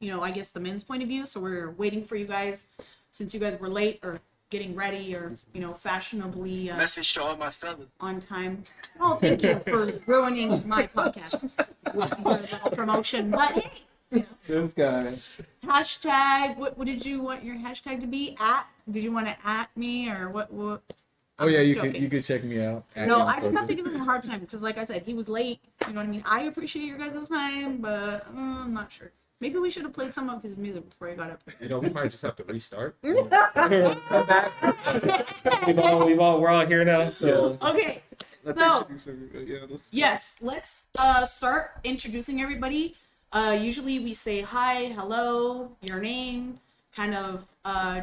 I guess the men's point of view. So we're waiting for you guys, since you guys were late or getting ready or, fashionably Message to all my fellas. on time. Oh, thank you for ruining my podcast with your little promotion. But hey, This guy. hashtag, what did you want your hashtag to be? Did you want to at me or what? Oh yeah, you could check me out. No, I just have to give him a hard time because, like I said, he was late. You know what I mean? I appreciate your guys' time, but I'm not sure. Maybe we should have played some of his music before he got up. We might just have to restart. We're all here now. So Okay. So yes, let's start introducing everybody. Usually we say hi, hello, your name, kind of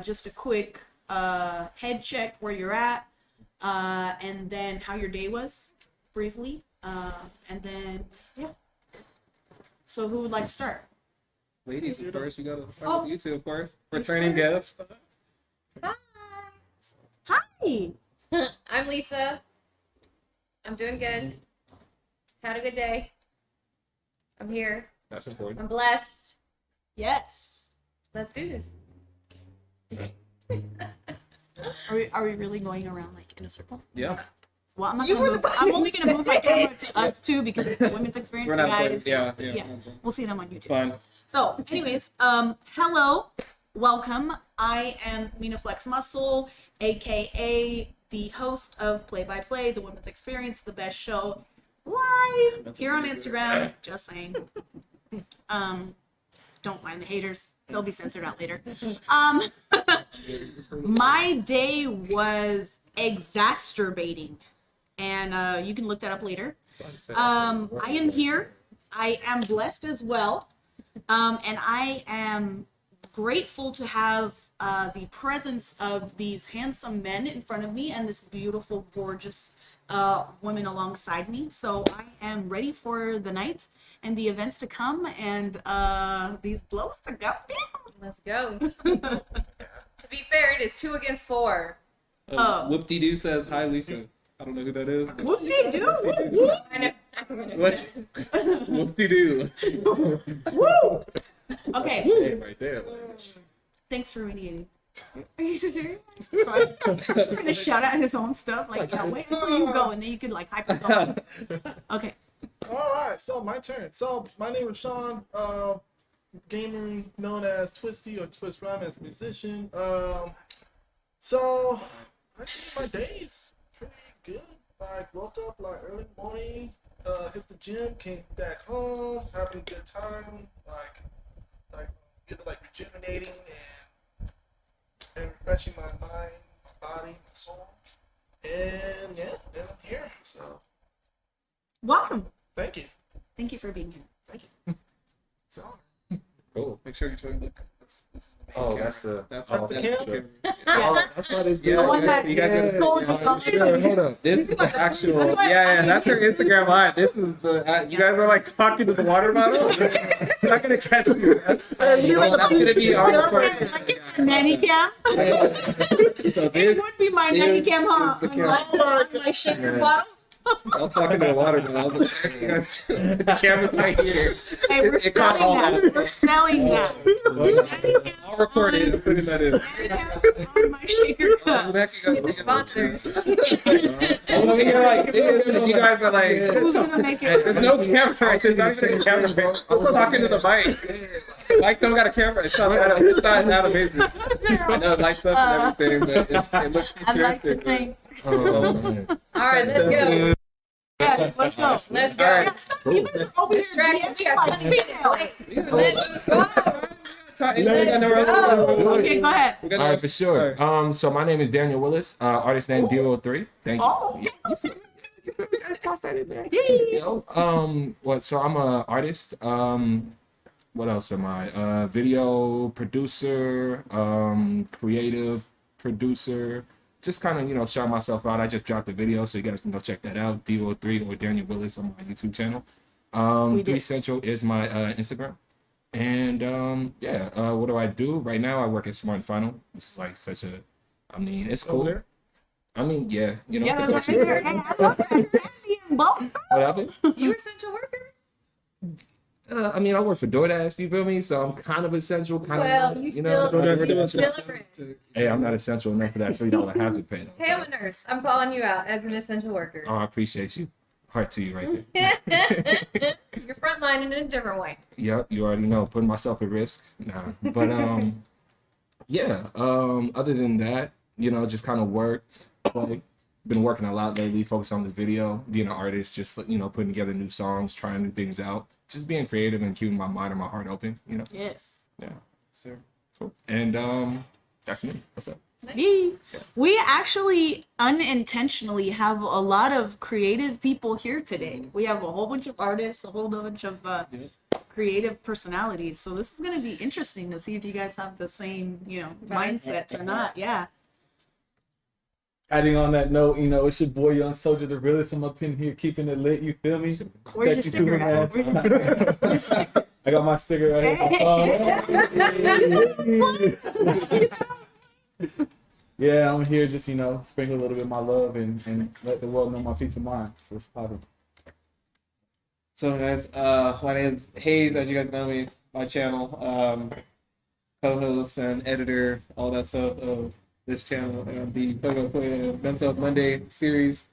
just a quick head check where you're at, and then how your day was, briefly, and then yeah. So who would like to start? ladies, of course, you gotta start with you two, of course. Returning guests. Hi. I'm Lisa. I'm doing good. Had a good day. I'm here. That's important. I'm blessed. Yes. Let's do this. Are we really going around like in a circle? Yeah. Well, I'm only gonna move my camera to us too because it's the women's experience. We're not guys. yeah. We'll see them on YouTube. It's fine. So, anyways, hello, welcome. I am MinaFlexMuscle, aka the host of Play by Play, the Women's Experience, the best show live here on Instagram. Just saying. Don't mind the haters; they'll be censored out later. My day was exacerbating, and you can look that up later. I am here. I am blessed as well. And I am grateful to have the presence of these handsome men in front of me and this beautiful, gorgeous woman alongside me. So I am ready for the night and the events to come and these blows to go down. Let's go. To be fair, it is 2 against 4. Whoop-de-doo says, hi, Lisa. I don't know who that is. Whoop-de-doo! What? Whoop-de-doo. Woo! Okay. Hey, right there. Thanks for mediating. Are you serious? Trying to shout out his own stuff. Like, yeah, wait until you go and then you could like hyper go. Okay. All right, so my turn. So my name is Sean, gamer known as Twisty or Twist Rhyme as a musician. So I think my day is pretty good. I woke up like early morning, hit the gym, came back home, having a good time, like either like rejuvenating and refreshing my mind, my body, my soul. And yeah, then I'm here. So Welcome. thank you. Thank you for being here. Thank you. So Cool. Make sure you turn look. This is the main Oh, camera. that's the. That's oh, the that's camera. the- Yeah. That's why this Yeah, The one that you guys told gotta, you something. Sure, hold up. this is the actual. Yeah, that's her Instagram live. This is the. You guys are like talking to the water bottle. It's not gonna catch you. That's gonna be our recording. Like it's a nanny cam. So It this would be my nanny is cam, huh? the camera. On my shaker bottle. I was talking to the water bottle. I was like, you guys, the camera's right here. Hey, we're It caught all selling that. We're selling that. Nanny I'll record it and put that in. on my shaker cup. The sponsors. I'm over here like, you guys are like, Who's gonna make it? there's no camera. There's not even a camera. I'm talking to the mic. Mike don't got a camera. It's not that amazing. I know it lights up and everything, but it looks I'd like to futuristic. think. Oh, man. All right, let's go. Yes, let's go. Let's go. All right. Yeah, stop. You guys are over here Distractions. We dancing got like 20 females. minutes. Let's go. Okay, go ahead. All right, for sure. So my name is Daniel Willis, artist name D03. Thank you. Oh, Toss that in there. yeah. So I'm a artist. What else am I? Video producer, creative producer. Just kind of, shout myself out. I just dropped a video, so you guys can go check that out. D03 or Daniel Willis on my YouTube channel. We did. 3 Central is my Instagram. And what do I do? Right now I work at Smart and Final. It's like such a, it's cool. Over there? I mean, yeah, Yeah, that's right there. Hey, I love that. Both. what happened? You essential worker? I mean, I work for DoorDash, you feel me? So I'm kind of essential, kind Well, of, you know. still DoorDash deliver. Hey, I'm not essential enough for that $3 I have to pay. Hey, I'm a nurse. I'm calling you out as an essential worker. Oh, I appreciate you. Heart to you right there. You're frontline in a different way. Yep, you already know, putting myself at risk. Nah, but yeah. Other than that, just kind of work. Like, been working a lot lately, focused on the video, being an artist, just putting together new songs, trying new things out, just being creative and keeping my mind and my heart open. Yes. Yeah, so cool. And that's me. What's up? Yee. We actually unintentionally have a lot of creative people here today. We have a whole bunch of artists, a whole bunch of creative personalities. So this is going to be interesting to see if you guys have the same, mindset or not. Yeah. Adding on that note, it's your boy Young Soldier, the realest. I'm up in here keeping it lit. You feel me? Where's your sticker at? Where's your sticker? I got my sticker right here. Yeah, I'm here just sprinkle a little bit of my love and let the world know my peace of mind. So it's popping. So guys, my name is Hayes, as you guys know me, my channel, co-host and editor, all that stuff of this channel, and the Play Mental Health Monday series.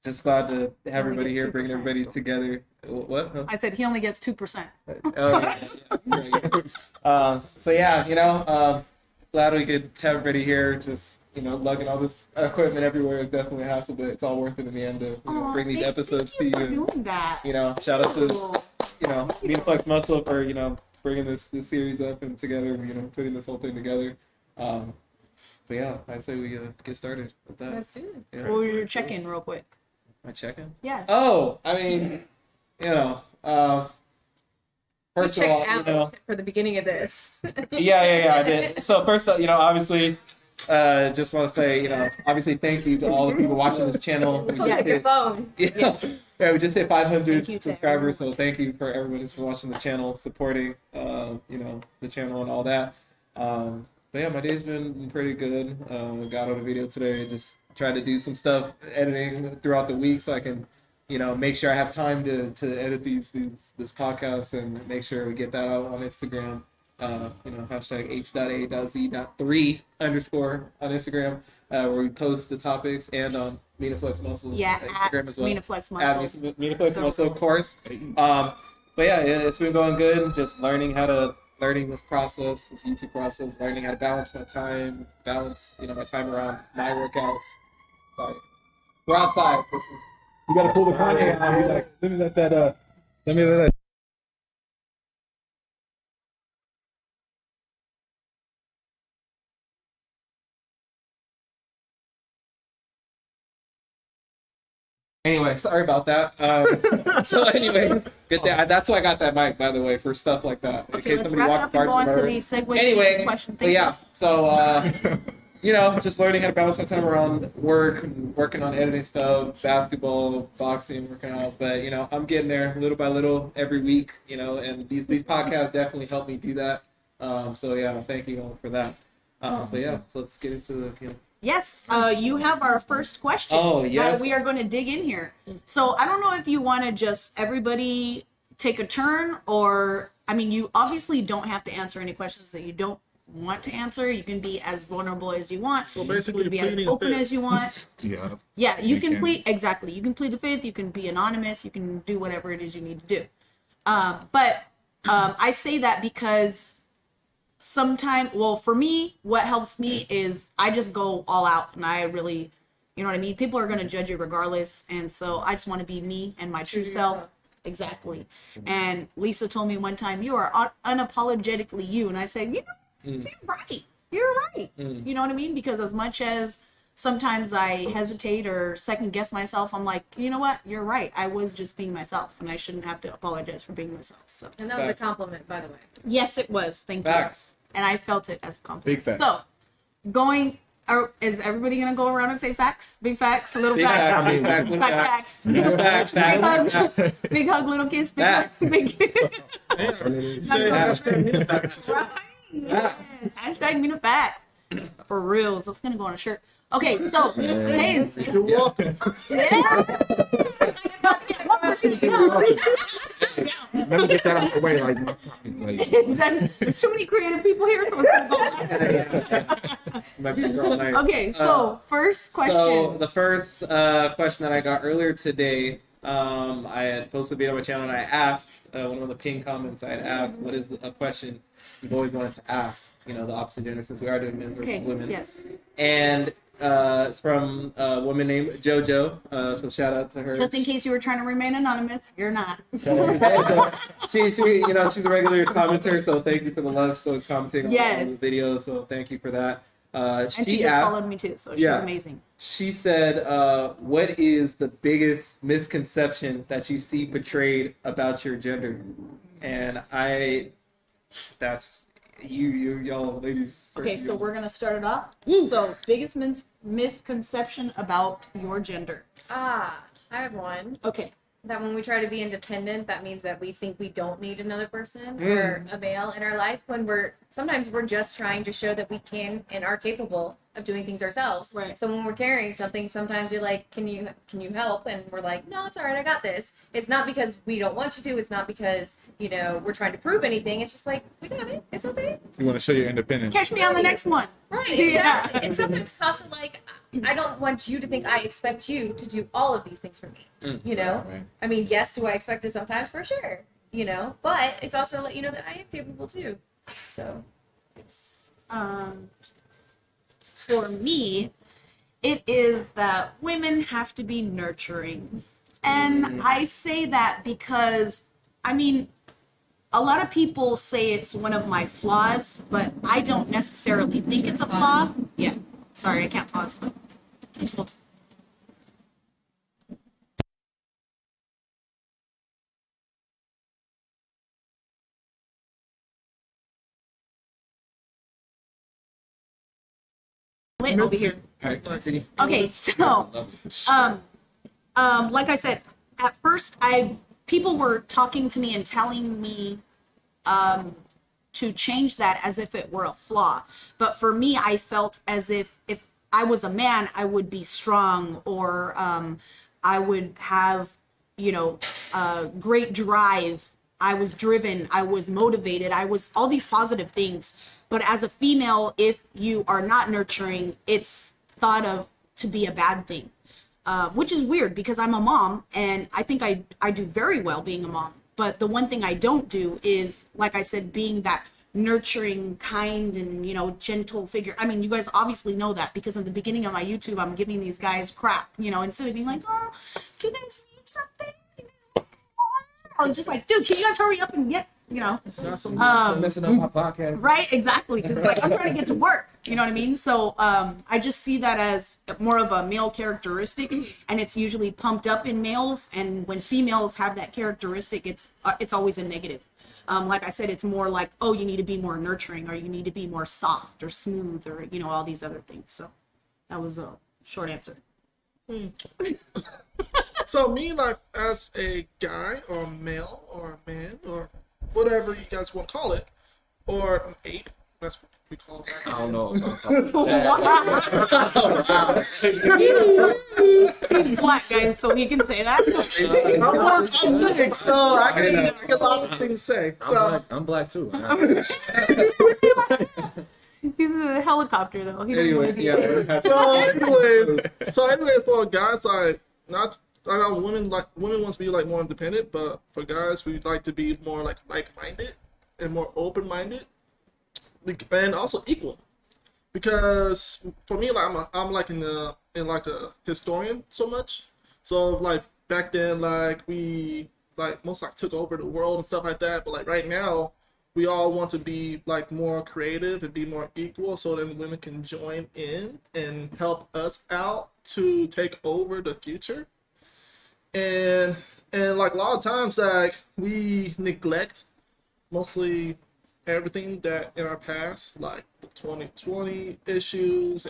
Just glad to have everybody here, bringing everybody together. What? Huh? I said he only gets 2%. So yeah, glad we could have everybody here. Just lugging all this equipment everywhere is definitely a hassle, but it's all worth it in the end to bring these episodes to you. For doing that. Shout out to MinaFlexMuscle for bringing this series up and together, putting this whole thing together. But yeah, I'd say we get started with that. Let's do this. Yeah. Well, your check-in real quick. My check-in? Yeah. Oh, I mean, first You of all, checked out for the beginning of this. yeah, I did. So first, obviously, just want to say, obviously, thank you to all the people watching this channel. We Yeah, just your hit- phone. Yeah, we just hit 500 Thank you to subscribers, so thank you for everyone who's watching the channel, supporting, the channel and all that. But yeah, my day's been pretty good. Got on a video today, just tried to do some stuff, editing throughout the week so I can, make sure I have time to edit this podcast and make sure we get that out on Instagram. Hashtag H.A.Z.3_ on Instagram, where we post the topics, and on MinaFlexMuscle's Instagram as well. MinaFlexMuscle. MinaFlexMuscle, of course. But yeah, it's been going good. Just learning this process, this YouTube process, learning how to balance my time, my time around my workouts. Sorry, we're outside. You gotta pull the Kanye out. He's like, let me let that. Anyway, sorry about that. So anyway, good day. That's why I got that mic, by the way, for stuff like that. In Okay, case let's somebody wrap it walks up and go on to or- the segue to the Anyway, next question. but Thank yeah, so just learning how to balance my time around work and working on editing stuff, basketball, boxing, working out. But I'm getting there little by little every week. And these podcasts definitely help me do that. So yeah, thank you all for that. But yeah, so let's get into the Yes, you have our first question. Oh, yes. That we are going to dig in here. So I don't know if you want to just everybody take a turn, or you obviously don't have to answer any questions that you don't want to answer. You can be as vulnerable as you want. So basically, you can be as pleading a open fifth. as you want. Yeah. Yeah, you can can. plead exactly. You can plead the fifth. You can be anonymous. You can do whatever it is you need to do. But I say that because for me, what helps me is I just go all out, and I really, people are going to judge you regardless. And so I just want to be me and my true self. Exactly. And Lisa told me one time, you are unapologetically you. And I said, you're right. You're right. You know what I mean? Because as much as sometimes I hesitate or second guess myself, I'm like, you know what? You're right. I was just being myself, and I shouldn't have to apologize for being myself. So And that was a compliment, by the way. yes, it was. Thank facts. you. And I felt it as a compliment. Big facts. So, is everybody gonna go around and say facts? Big facts, little Big facts, facts, big facts, little facts. Facts, Big facts, hug, facts. big hug, little kiss, big Facts. big. You say hashtag MinaFlexMuscle. Right. Yes. Hashtag Mina facts. For reals. That's gonna go on a shirt. Okay, so hey, You're welcome. yeah. One person. let me get that out of the way. Like, my topic, like Exactly. There's too many creative people here, so it's gonna go. Might be here all night. Okay, so first question. So the first question that I got earlier today, I had posted a video on my channel and I asked one of the pinned comments. I had asked, "What is a question you've always wanted to ask?" You know, the opposite gender, since we are doing men versus women. Yes. And it's from a woman named JoJo. So shout out to her. Just in case you were trying to remain anonymous, you're not. she, you know, she's a regular commenter, so thank you for the love. So it's commenting on all the videos, so thank you for that. And she just asked, followed me too, so she's amazing. She said, "What is the biggest misconception that you see portrayed about your gender?" And that's y'all ladies. Okay, so we're gonna start it off. So biggest misconception about your gender. I have one. Okay. That when we try to be independent, that means that we think we don't need another person or a male in our life, when sometimes we're just trying to show that we can and are capable of doing things ourselves. Right. So when we're carrying something, sometimes you're like, can you help? And we're like, no, it's all right, I got this. It's not because we don't want you to. It's not because, we're trying to prove anything. It's just like, we got it. It's okay. You want to show your independence. Catch me on the next one. Right. Yeah. Exactly. And sometimes it's also like, I don't want you to think I expect you to do all of these things for me. Right. I mean, yes, do I expect it sometimes? For sure. But it's also to let you know that I am capable too. So. For me, it is that women have to be nurturing. And I say that because, I mean, a lot of people say it's one of my flaws, but I don't necessarily think it's a flaw. Yeah. Sorry, I can't pause, but please hold. Wait, over here. All right, continue. Okay, so, like I said, at first, people were talking to me and telling me, to change that as if it were a flaw. But for me, I felt as if I was a man, I would be strong, or, I would have, great drive. I was driven, I was motivated, I was all these positive things. But as a female, if you are not nurturing, it's thought of to be a bad thing, which is weird because I'm a mom and I think I do very well being a mom. But the one thing I don't do is, like I said, being that nurturing, kind, and, gentle figure. I mean, you guys obviously know that because in the beginning of my YouTube, I'm giving these guys crap, instead of being like, oh, do you guys need something? I was just like, dude, can you guys hurry up and get, messing up my podcast. Right, exactly. 'Cause, like, I'm trying to get to work. You know what I mean? So I just see that as more of a male characteristic, and it's usually pumped up in males. And when females have that characteristic, it's always a negative. Like I said, it's more like, oh, you need to be more nurturing, or you need to be more soft or smooth, or all these other things. So that was a short answer. So me, like, as a guy or a male or a man or whatever you guys want to call it, or an ape, that's what we call that. I don't know. He's black, guys, so he can say that. I'm mixed, so I get a lot of things to say. So I'm black too. He's in a helicopter, though. He doesn't wanna Anyway, be- yeah. so anyways, for guys, like, I know women wants to be like more independent, but for guys, we like to be more like-minded and more open-minded, and also equal. Because for me, like, I'm like in like a historian so much. So like back then, like we like most like took over the world and stuff like that. But like right now, we all want to be like more creative and be more equal, so then women can join in and help us out to take over the future. And like a lot of times, like, we neglect mostly everything that in our past, like the 2020 issues,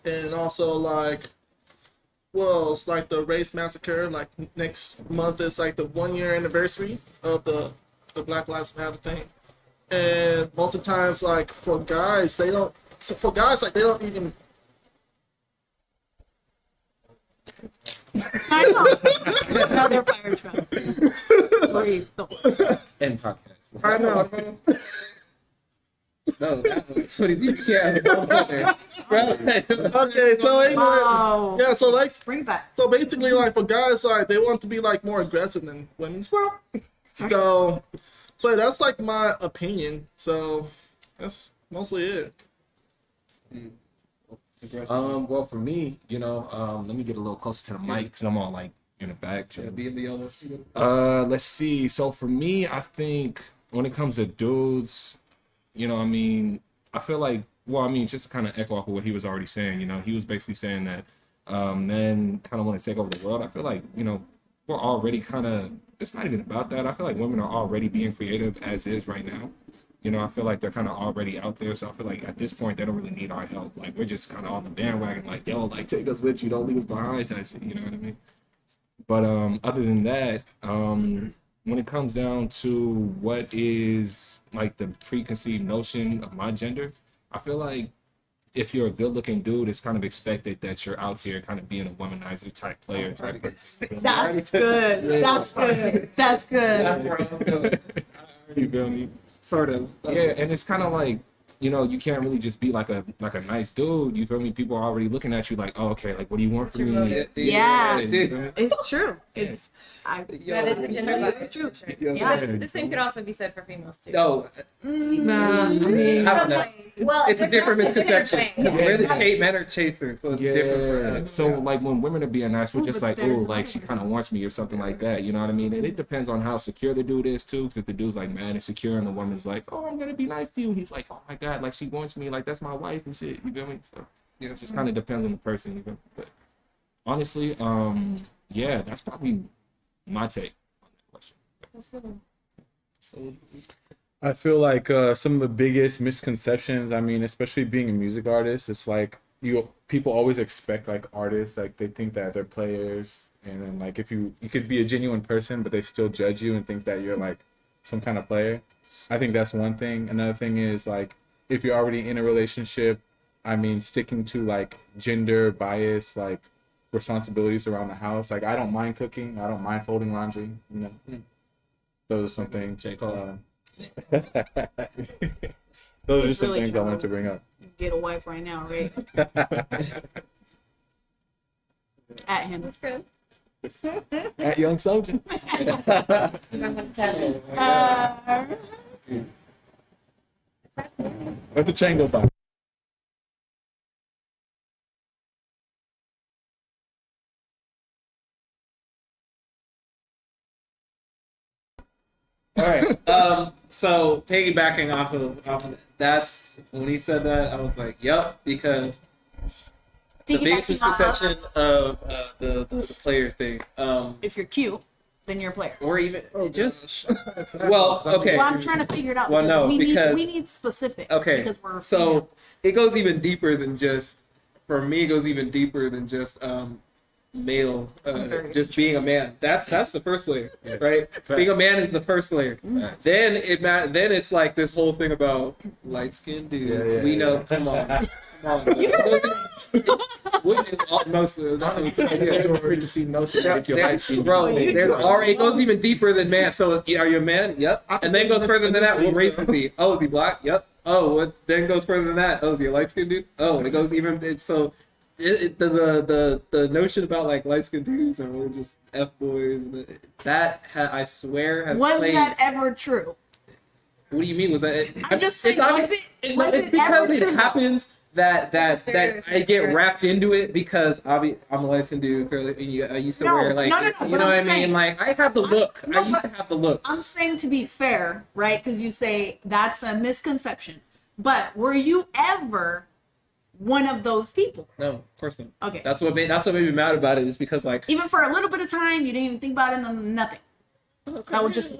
and also like, well, it's like the race massacre. Like next month is like the 1 year anniversary of the Black Lives Matter thing. And most of the times, like, for guys, they don't even I know. Another fire truck. Breathe. And podcast. I know. No, that's what he's used to. Bro. Okay, so anyway, Wow. yeah, so like, Bring it back. so basically, like for guys, like they want to be like more aggressive than women. Squirrel. So that's like my opinion. So that's mostly it. Well, for me, let me get a little closer to the mic because I'm all like in the back. Yeah, be in the yellow. Let's see. So for me, I think when it comes to dudes, I feel like, just to kind of echo off of what he was already saying, he was basically saying that men kind of want to take over the world. I feel like, we're already kind of, it's not even about that. I feel like women are already being creative as is right now. I feel like they're kind of already out there. So I feel like at this point, they don't really need our help. Like, we're just kind of on the bandwagon, like, yo, like, take us with you, don't leave us behind type shit, you know what I mean? But other than that, when it comes down to what is like the preconceived notion of my gender, I feel like if you're a good-looking dude, it's kind of expected that you're out here kind of being a womanizer type player type person. That's good. That's good. That's good. That's where I'm going. You feel me? Sort of. Yeah, and it's kind of like, you can't really just be like a nice dude. You feel me? People are already looking at you like, oh, okay, like, what do you want from me? Yeah. dude. It's true. It's That is the gender bias. True. Yeah. Yeah. The same could also be said for females too. No, Nah. I mean, I don't know. Well, It's a different misconception. Yeah. We're the men are chasers, so it's different for us. So like when women are being nice, we're just but like, there's oh, like she another kind of wants me or something like that. You know what I mean? And it depends on how secure the dude is too. Because if the dude's like mad and secure, and the woman's like, oh, I'm gonna be nice to you, he's like, oh my god, like she wants me, like that's my wife and shit. You feel me? So it just kind of depends on the person. You feel me? But honestly, yeah, that's probably my take on that question. That's a good one. So, I feel like some of the biggest misconceptions, especially being a music artist, it's like people always expect like artists, like they think that they're players, and then like if you could be a genuine person, but they still judge you and think that you're like some kind of player. I think that's one thing. Another thing is like if you're already in a relationship, sticking to like gender bias, like responsibilities around the house. Like I don't mind cooking, I don't mind folding laundry. Those are some things. Those are some Really things I wanted to bring up. Get a wife right now, right? At him. That's good. At Young Soldier. I'm gonna tell you. Let the chain go by. all right. So piggybacking off of that's when he said that, I was like, yep, because the biggest misconception of the player thing. If you're cute, then you're a player. Or even well, okay. Well, I'm trying to figure it out. Well, no, we because- need specifics. Okay, Because we're so females. it goes even deeper than just. For me, it goes even deeper than just male. very Just being a man. That's the first layer, right? Being a man is the first layer. Facts. Then it's like this whole thing about light skinned dudes. Yeah, We know. yeah. Come on. Most of Yeah, preconceived notion that if you're light skinned, Bro, it goes even deeper than man. So, are you a man? Yep. And then goes further than that. What race is he? Oh, is he black? Yep. Oh, what? Then goes further than that. Oh, is he a light skinned dude? Oh, it goes even. It's so. The notion about like light skinned dudes and we're just f boys and I swear has Was played. that ever true? What do you mean? Was that? I'm just saying, It's was it because ever it true, though? happens that I get Stereotype. wrapped into it because I'm a light skinned dude, curly, and I used to No, wear like no, you but know what I'm I mean. saying- Like I have the look. No, I used to but- have the look. I'm saying to be fair, right? Because you say that's a misconception. But were you ever one of those people? No, of course not. Okay. That's what made me mad about it is because like Even for a little bit of time, you didn't even think about it, nothing. That would just.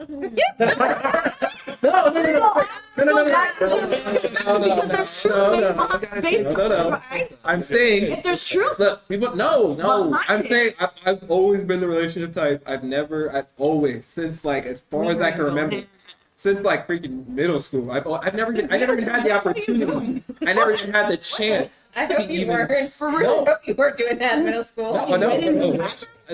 no. Because there's truth based No. right? I'm saying If there's truth, look, people no. Behind I'm it. saying I've always been the relationship type. I've always since like as far as I can remember. since like freaking middle school. I've never even had the opportunity. I never even had the chance. I to hope you even, weren't. For I real. hope you weren't doing that in middle school.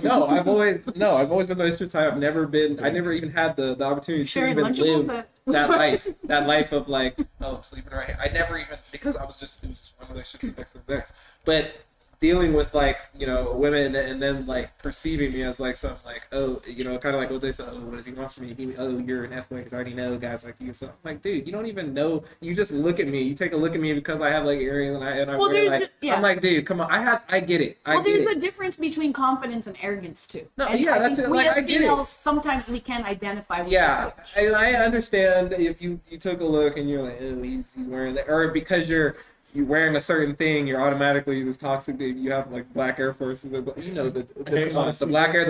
No. I've always been the relationship type. I never even had the opportunity to Sharing even Lunchables live that life of like, oh, I'm sleeping right here. I never even, because it was just one relationship to the next to the next. But dealing with like, you know, women and then like perceiving me as like some like, oh, you know, kind of like what they said, oh, what does he want from me? You're an F-boy because I already know guys like you. So I'm like, dude, you don't even know. You just look at me. You take a look at me because I have like earrings and I Well, wear there's like, yeah. I'm like, dude, come on. I get it. Well, there's a difference between confidence and arrogance too. No, and yeah, I that's think it. we Like, as I get it. females, sometimes we can't identify with Yeah, which. and I understand if you took a look and you're like, oh, he's wearing that, or because you're wearing a certain thing, you're automatically this toxic dude. You have like black Air Forces, or you know the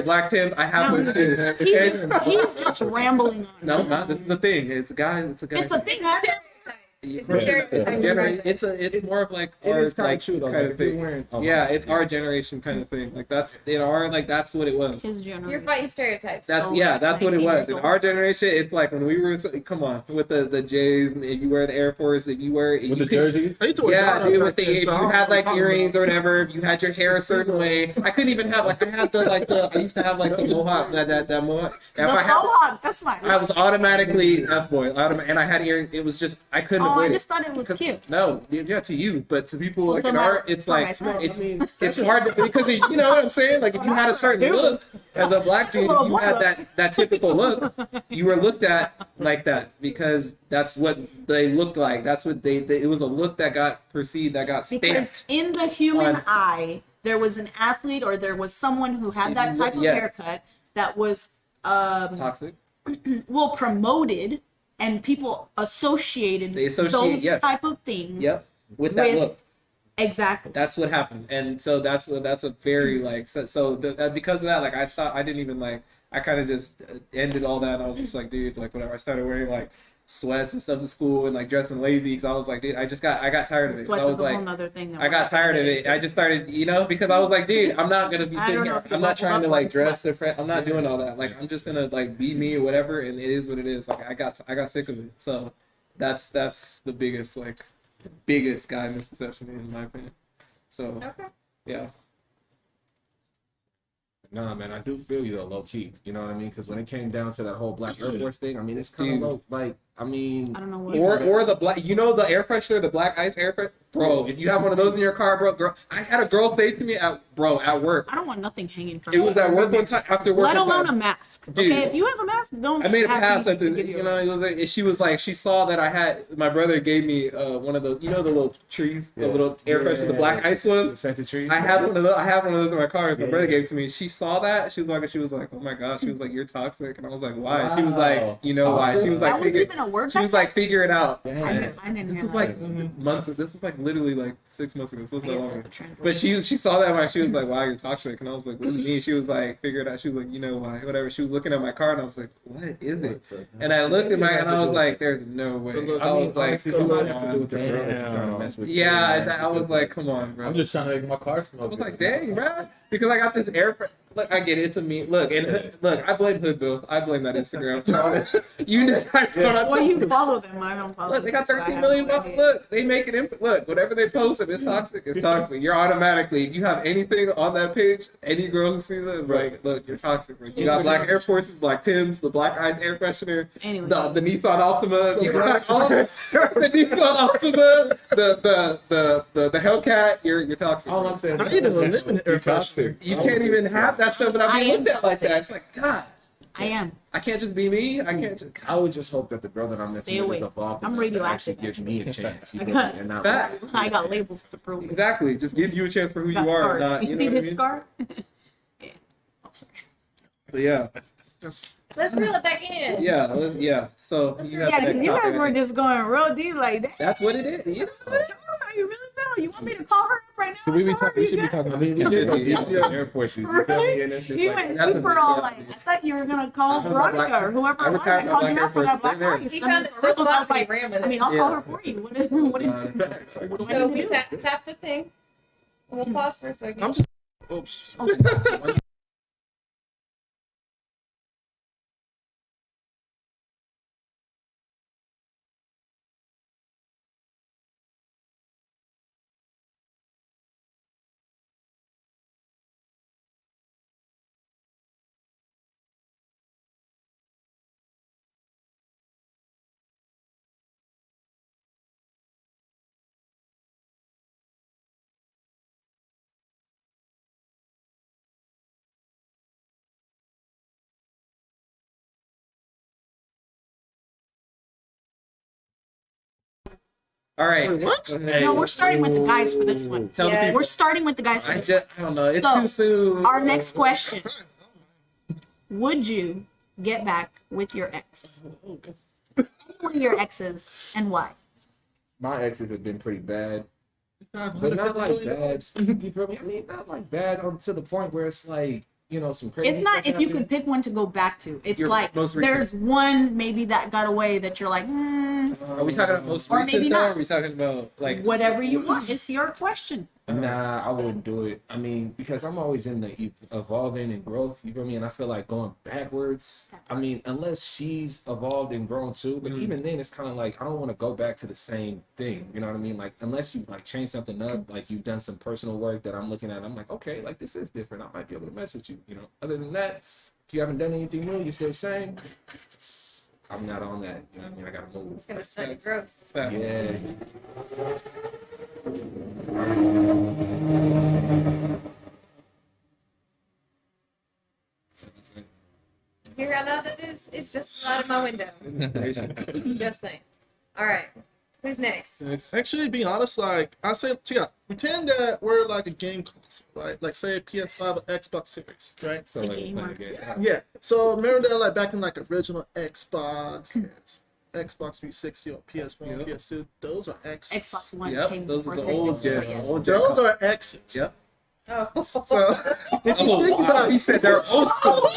black Tims. I have No, those too. he's just rambling on. No, not. This is the thing. It's a guy. It's a guy. It's a thing. It's a stereotype. It's more of like It our is kind like of true though. kind Like, of if you're thing. wearing, Yeah, it's our generation kind of thing. Like that's in our like that's what it was. His generation. You're fighting stereotypes. That's So, that's what it 19 was. years In old. our generation, it's like when we were come on with the J's, and if you wear the Air Force, if you wear With you the could- jersey. I used to wear Yeah, Donna dude, back with the then, if so I you don't had know what like you're talking earrings about. or whatever, if you had your hair a certain way, I couldn't even have like I had the I used to have like the mohawk that mohawk. If The I had, mohawk. That's fine. I was automatically F boy, and I had earrings. It was just I couldn't Oh, avoid I it. just thought it was cute. No, yeah, to you, but to people Well, like to in my- art, it's to my like son. it's hard to, because you know what I'm saying. Like if you had a certain look as a black dude, little if you boy had look. that typical look, you were looked at like that because that's what they looked like. That's what they it was a look that got perceived, that got Because stamped. in the human on- eye, there was an athlete or there was someone who had that type of Yes. haircut that was Toxic. promoted and people associated They associate, those yes. type of things. Yep, with that With- look. Exactly. That's what happened, and so that's a very like because of that, like I didn't even like I kind of just ended all that, and I was just like, dude, like whatever. I started wearing like sweats and stuff to school and like dressing lazy because I was like, dude, I got tired of it. Sweats I was is a whole like, nother thing that I got tired of it. I just started, because I was like, dude, I'm not gonna be I sitting don't know here. if you I'm not leveled trying to up like on dress sweats. different. I'm not doing all that. Like I'm just gonna like be me or whatever, and it is what it is. Like I got sick of it. So that's the biggest guy misconception in my opinion. So Okay. yeah. Nah, man, I do feel you though, low key. You know what I mean? Because when it came down to that whole black Air Force thing, I mean, it's kind of Dude. low. Like, I mean, I don't know what. Or the black, the air freshener, the black ice air freshener, bro. If you have one of those in your car, bro, I had a girl say to me at work. I don't want nothing hanging from It was at work one time after work. Let one alone time. a mask. Dude. Okay, if you have a mask, don't. I made a have pass me at the, give you a it was like, she was like, she saw that I had, my brother gave me one of those, the little trees, the little air freshener, the black ice the ones. scented tree. I have one of those. I have one of those in my car. My Yeah. brother gave it to me. She saw that. She was like, oh my gosh. She was like, you're toxic. And I was like, why? She was like, you know why? She was like, That was even a word. she was like, figure it out. I didn't This hear was that. like months. This was like literally like 6 months ago. This wasn't that long ago. The translation. But she saw that. Like, she was like, wow, you're toxic. And I was like, what do you mean? She was like, figure it out. She was like, you know why? Whatever. She was looking at my car, and I was like, what is it? And I looked at and I was like, there's no way. I was like, honestly, come it might have to do with on. the girl that's trying to mess with you. Yeah, I was like, come on, bro. I'm just trying to make my car smell. I was good. like, dang, bro, because I got this Look, I get it. It's a me. Look, and look, I blame Hoodville. I blame that Instagram. You know, Well, you follow them. I don't follow. Look, they got them, so I 13 have million. no idea. Look, they make it. Look, whatever they post, if it's toxic, it's toxic. You're automatically. If you have anything on that page, any girl who sees it is like, look, you're toxic. Bro. You got black Air Forces, black Tims, the black ice air freshener, Anyway. the Nissan Altima. You got all the Nissan Altima, the Hellcat. You're toxic. All bro. I'm saying I is need an unlimited air toxic. freshener. You can't even have that stuff without I being am looked at like that. It's like, God, I am. I can't just be me. I can't just. I would just hope that the girl that I'm Stay messing with is away. evolved I'm enough to actually radioactive, give me a chance. You I know, got- and not Facts. I got labels to prove. it. Exactly. Just give you a chance for who Got you are, scars. not you know see what I this mean. scar? Yeah. Oh, sorry. But yeah, Let's reel it back in. yeah. So Let's you read got Yeah, the because next you topic, guys I were think. just going real deep like that. That's what it is. Yeah. Tell us how you really feel. You want me to call her up right now? Should we be Tell her talking? We you should be got- talking about we this. should be. Yeah. Air Forces. You feel me? And it's just You like, went That's super a- all yeah. like, I thought you were gonna call talking about Veronica black- or whoever I it was retired that my called black you Air up for that Force. black They're there. ice. He I mean, found it for so real, I was fast, he like, ran with I mean, it. I'll Yeah. call her for you. What do you So need we to do? tap the thing. We'll pause for a second. I'm just. Oops. Okay. All right. Wait, what? Hey, No, we're starting with the guys for this one. Tell the Yes. people. We're starting with the guys for I this one. just, I don't know. It's So, too soon. Our next question: would you get back with your ex? One of your exes, and why? My exes have been pretty bad, God, but not like $150 bad. You feel me? I mean, not like bad to the point where it's like, you know, some crazy. It's not stuff if you happening. could pick one to go back to. It's Your like most recent. there's one maybe that got away that you're like, Are we talking about most Or recent maybe though? not. Or are we talking about like whatever you want. It's your question. Nah, I wouldn't do it. I mean, because I'm always in the evolving and growth. You feel me? And I feel like going backwards. I mean, unless she's evolved and grown too. But even then, it's kind of like I don't want to go back to the same thing. You know what I mean? Like unless you like change something up, like you've done some personal work that I'm looking at. I'm like, okay, like this is different. I might be able to mess with you. You know. Other than that, if you haven't done anything new, you're still the same. I'm not on that. You know what I mean? I gotta move. It's gonna study growth. fact? Yeah. You hear how loud that is? It's just out of my window. Just saying. All right. Who's next? Actually, be honest, like I say, check out. Pretend that we're like a game console, right? Like say PS5 or Xbox Series, right? So like, gamer. playing a game. Yeah. So remember that like back in like original Xbox, Xbox 360 or PS1, Yep. PS2. Those are X's. Xbox One Yep, came those are before the old 360, gen. but yes. Old gen. Those are X's. Yep. Oh. So if you Oh, think wow. about He it, said they're old school.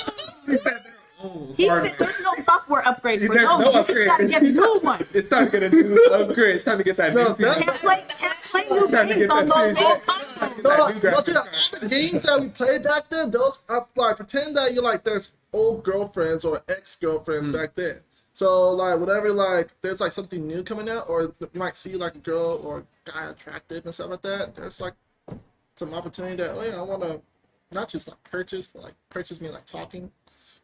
He said they're old. He Hard. said there's no software upgrades for There's those. no You just gotta upgrade. get a new one. It's time to get a new upgrade. It's time to get that No, new thing. that- Can't play new Trying to games get on that those series old X. consoles. no, That new but graphics check out all the games that we played back then. Those are like pretend that you're like there's old girlfriends or ex-girlfriends back then. So like whatever, like there's like something new coming out, or you might see like a girl or a guy attractive and stuff like that. There's like some opportunity that I want to not just like purchase, but like purchase me like talking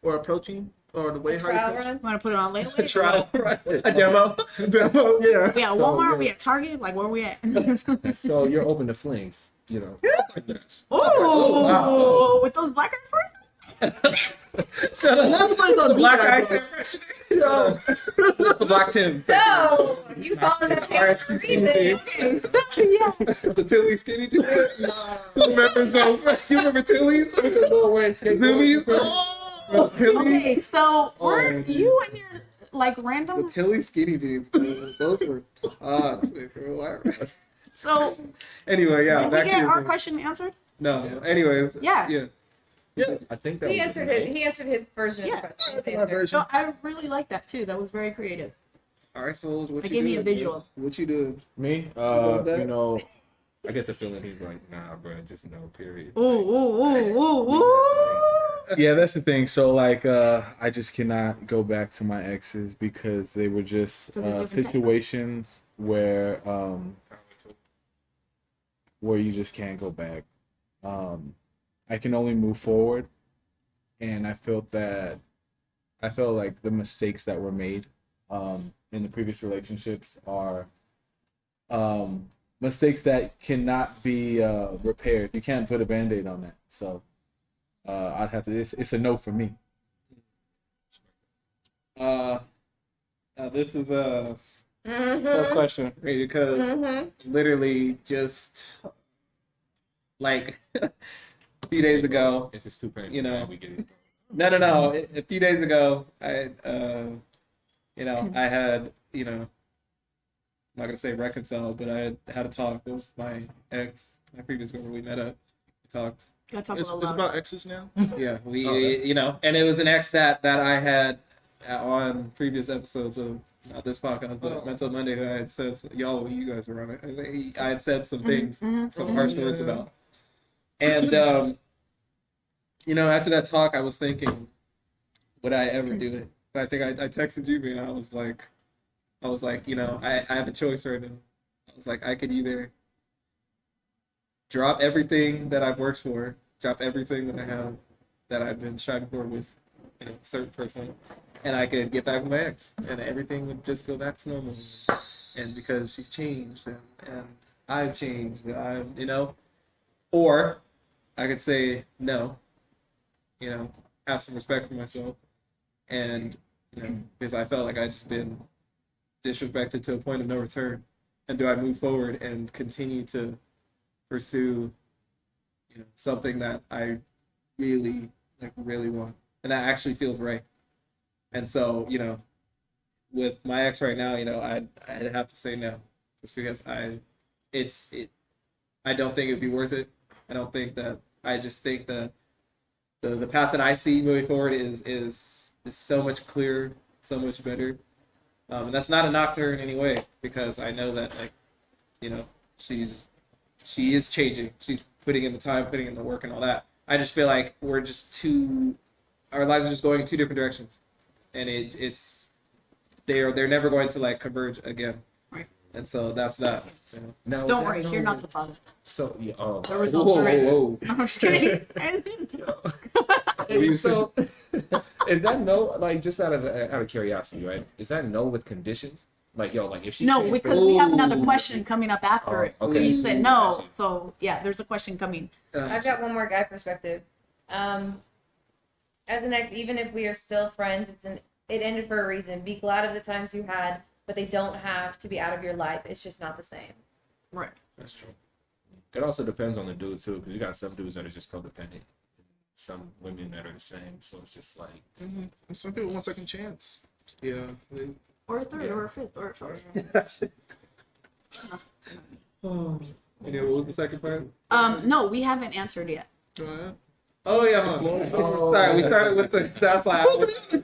or approaching or the way how you Trial approach. run? You want to put it on later? Trial, right? A demo. Demo, yeah. We at Walmart. We at Target. Like where we at? So you're open to flings, you know. Like that. Oh, wow. with those black eyed first. Shut up. Everybody don't do Black that, eye bro. The black Tim. So, you followed up here for a reason. Okay, so, yeah. The Tilly skinny jeans. Who remembers those? You remember Tilly's? Zoomies? Bro, Tilly? Okay, so were dude. you and your like The random? Tilly skinny jeans, bro. Those were toxic, bro. So Anyway, yeah. did we Back get to our your question answered? No. Anyways. Yeah. Yeah. I think that He was answered it. He answered his version of Yeah. the question. That's my version. So I really like that too. That was very creative. All right, so what It you gave me doing, a visual. bro? What you doing? Me, that? you know, I get the feeling he's like, nah, bro, just no, period. Ooh, ooh, ooh, ooh, ooh. yeah, that's the thing. So like, I just cannot go back to my exes because they were just 'Cause they live in Texas. situations where you just can't go back. I can only move forward, and I felt like the mistakes that were made in the previous relationships are mistakes that cannot be repaired. You can't put a band-aid on that. So I'd have to. It's a no for me. Now this is a tough Mm-hmm. question because Mm-hmm. literally just like a few days ago. If it's too painful, You know. man, we get it. No. A few days ago, I had, I'm not gonna say reconciled, but I had a talk with my ex, my previous girl. We met up, we talked. Gotta talk It's a little about louder. exes now. Yeah, we, Oh, that's- and it was an ex that I had on previous episodes of not this podcast, but Oh. Mental Monday, who I had said, you guys were on it. I had said some things, mhm. some harsh Yeah. words about, and after that talk, I was thinking, would I ever do it? And I think I texted you, and I was like, I have a choice right now. I was like, I could either drop everything that I've worked for, drop everything that I have, that I've been striving for with, a certain person, and I could get back with my ex, and everything would just go back to normal. And because she's changed, and I've changed, and or I could say no, have some respect for myself, and because I felt like I just been disrespected to a point of no return, And do I move forward and continue to pursue, something that I really want and that actually feels right. And so, with my ex right now, I'd have to say no, just because I don't think it'd be worth it. I don't think that. I just think that the path that I see moving forward is so much clearer, so much better. And that's not a knock to her in any way, because I know that she is changing. She's putting in the time, putting in the work, and all that. I just feel like our lives are just going in two different directions, and they're never going to like converge again. Right. And so that's that. Now, is Don't that worry, no you're not with- the father. So yeah. The results are in. Whoa. I'm just kidding. Hey, so is that no? Like, just out of curiosity, right? Is that no with conditions? Like, if she No, can't because we have another Ooh. question coming up after it. Oh, okay. You said no, so yeah, there's a question coming. I've got one more guy perspective. As an ex, even if we are still friends, it ended for a reason. Be glad of the times you had, but they don't have to be out of your life. It's just not the same. Right. That's true. It also depends on the dude too, because you got some dudes that are just codependent, some women that are the same. So it's just like, And some people want second chance. Yeah. Or a third, Yeah. or a fifth, or a fourth. What was the second part? No, we haven't answered yet. Go ahead. Oh yeah. Sorry, we started with the. That's why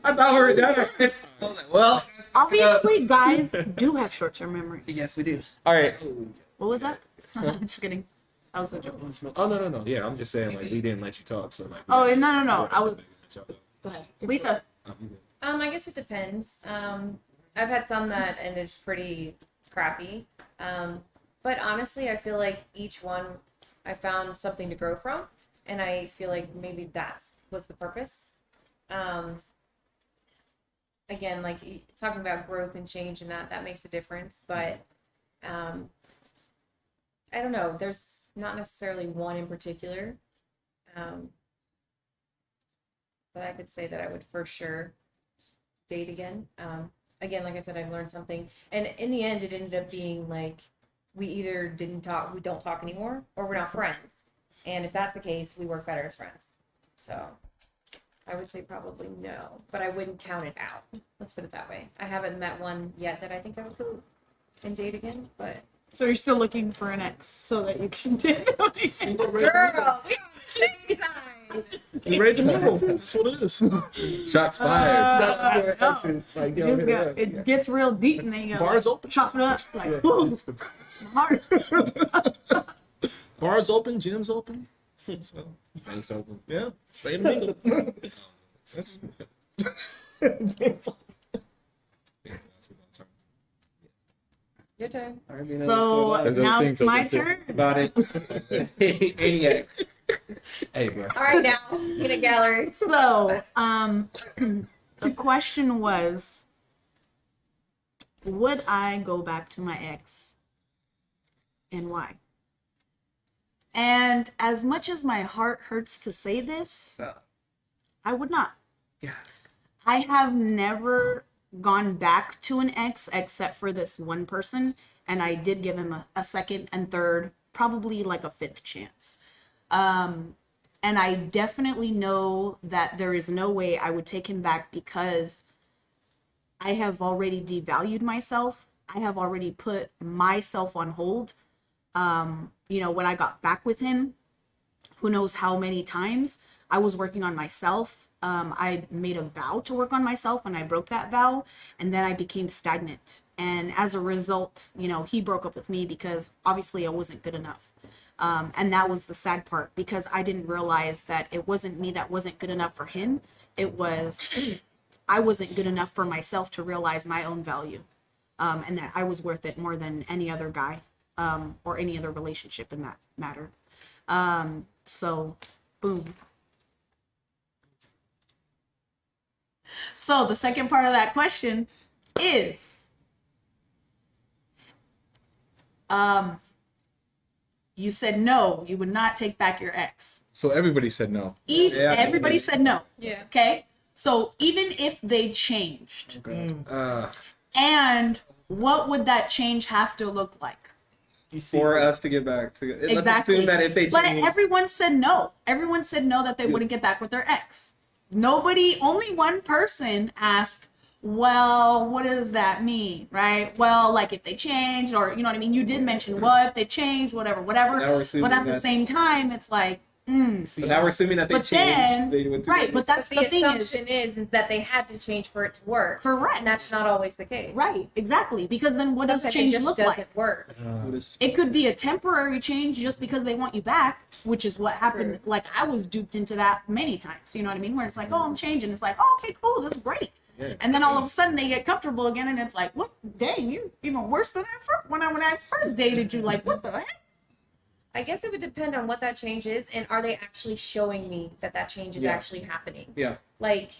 I thought we were done. I was like, well. Obviously, guys do have short-term memory. Yes, we do. All right. What was that? Just kidding. That was a joke. oh no. Yeah, I'm just saying, like, we didn't let you talk, so like. Oh, no. I was. Go ahead, Lisa. I guess it depends. I've had some that ended pretty crappy. But honestly, I feel like each one I found something to grow from, and I feel like maybe was the purpose. Again, like talking about growth and change, and that makes a difference. But I don't know. There's not necessarily one in particular. But I could say that I would for sure date again. Again, like I said, I've learned something. And in the end, it ended up being like we either we don't talk anymore, or we're not friends. And if that's the case, we work better as friends. So I would say probably no, but I wouldn't count it out. Let's put it that way. I haven't met one yet that I think I would go and date again, but So you're still looking for an ex so that you can date them again. girl, we on the same side. You ready to mingle? That's what it is. Shots fired. No. It gets real deep and then you gotta Bars open. chop it up. Like, whoo, my heart. Bars open, gyms open. So, Thanks, open. yeah, ready to mingle. That's Yeah, that's a good term. Your turn. All right, Mina, So let's There's now other it's things my open, too. turn. go about it. Any Hey, bro. All right, now in a gallery. So, the question was, would I go back to my ex, and why? And as much as my heart hurts to say this, I would not. Yes. I have never gone back to an ex except for this one person, and I did give him a second and third, probably like a fifth chance. And I definitely know that there is no way I would take him back, because I have already devalued myself. I have already put myself on hold. When I got back with him, who knows how many times I was working on myself. I made a vow to work on myself, and I broke that vow, and then I became stagnant. And as a result, he broke up with me because obviously I wasn't good enough. And that was the sad part, because I didn't realize that it wasn't me that wasn't good enough for him. It was I wasn't good enough for myself to realize my own value, and that I was worth it more than any other guy, or any other relationship in that matter. So, boom. So the second part of that question is, you said no, you would not take back your ex. So everybody said no. Yeah. Everybody said no. Yeah. Okay. So even if they changed, Uh, and what would that change have to look like? You see, For us to get back to let's Exactly. assume that if they But change, everyone said no. Everyone said no, that they wouldn't get back with their ex. Only one person asked, well, what does that mean? Right? Well, like if they changed, or you know what I mean? You did mention, well, if they changed, whatever. Now we're assuming But at the that- same time, it's like, so now we're assuming that they but changed. then, They went right, together. but that's But the the thing assumption is that they had to change for it to work. Correct. And that's not always the case. right, exactly. Because then what does Sometimes it change just look doesn't like? work. What is- It could be a temporary change just because they want you back, which is what happened. True. Like I was duped into that many times. You know what I mean? Where it's like, oh, I'm changing. It's like, oh, okay, cool, this is great. Yeah. And then all of a sudden they get comfortable again, and it's like, what? Dang, you're even worse than when I first dated you. Like, what the heck? I guess it would depend on what that change is, and are they actually showing me that that change is Yeah. actually happening? Yeah. Like,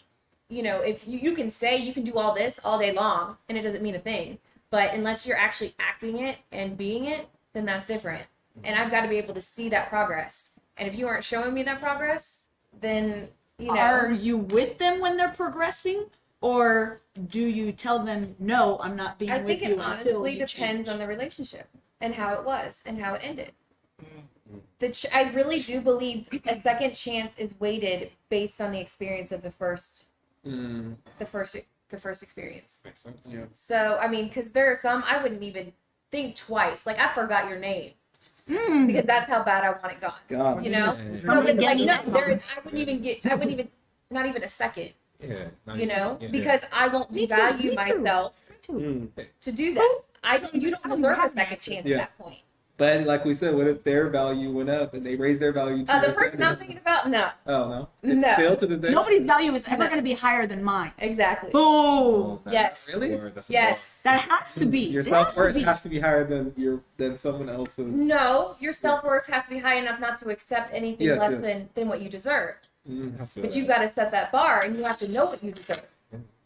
you know, if you can say you can do all this all day long, and it doesn't mean a thing, but unless you're actually acting it and being it, then that's different. And I've got to be able to see that progress. And if you aren't showing me that progress, then you know. Are you with them when they're progressing, or do you tell them, no, I'm not being I with think you it until honestly you depends change? on the relationship and how it was and how it ended. I really do believe a second chance is weighted based on the experience of the first experience. Makes sense. Yeah. So I mean, because there are some I wouldn't even think twice. Like I forgot your name because that's how bad I want it gone. God. You know, Yeah. so it's like Getting no, that there is. I wouldn't even, not even a second. Yeah. not You even- know, yeah. because I won't Me too, devalue me too. myself Mm. to do that. You don't deserve a second chance Yeah. at that point. But like we said, what if their value went up and they raised their value to The their person I'm standard? thinking about, no, Oh no, it's No. still to this day. Nobody's value is ever No. going to be higher than mine. exactly. Boom. Oh, that's Yes. a word, that's a Yes. That has to be. Your It has self worth to be. has to be higher than someone else's. No, your self worth has to be high enough not to accept anything Yes, less yes. than what you deserve. Mm, I feel But that. you've got to set that bar, and you have to know what you deserve.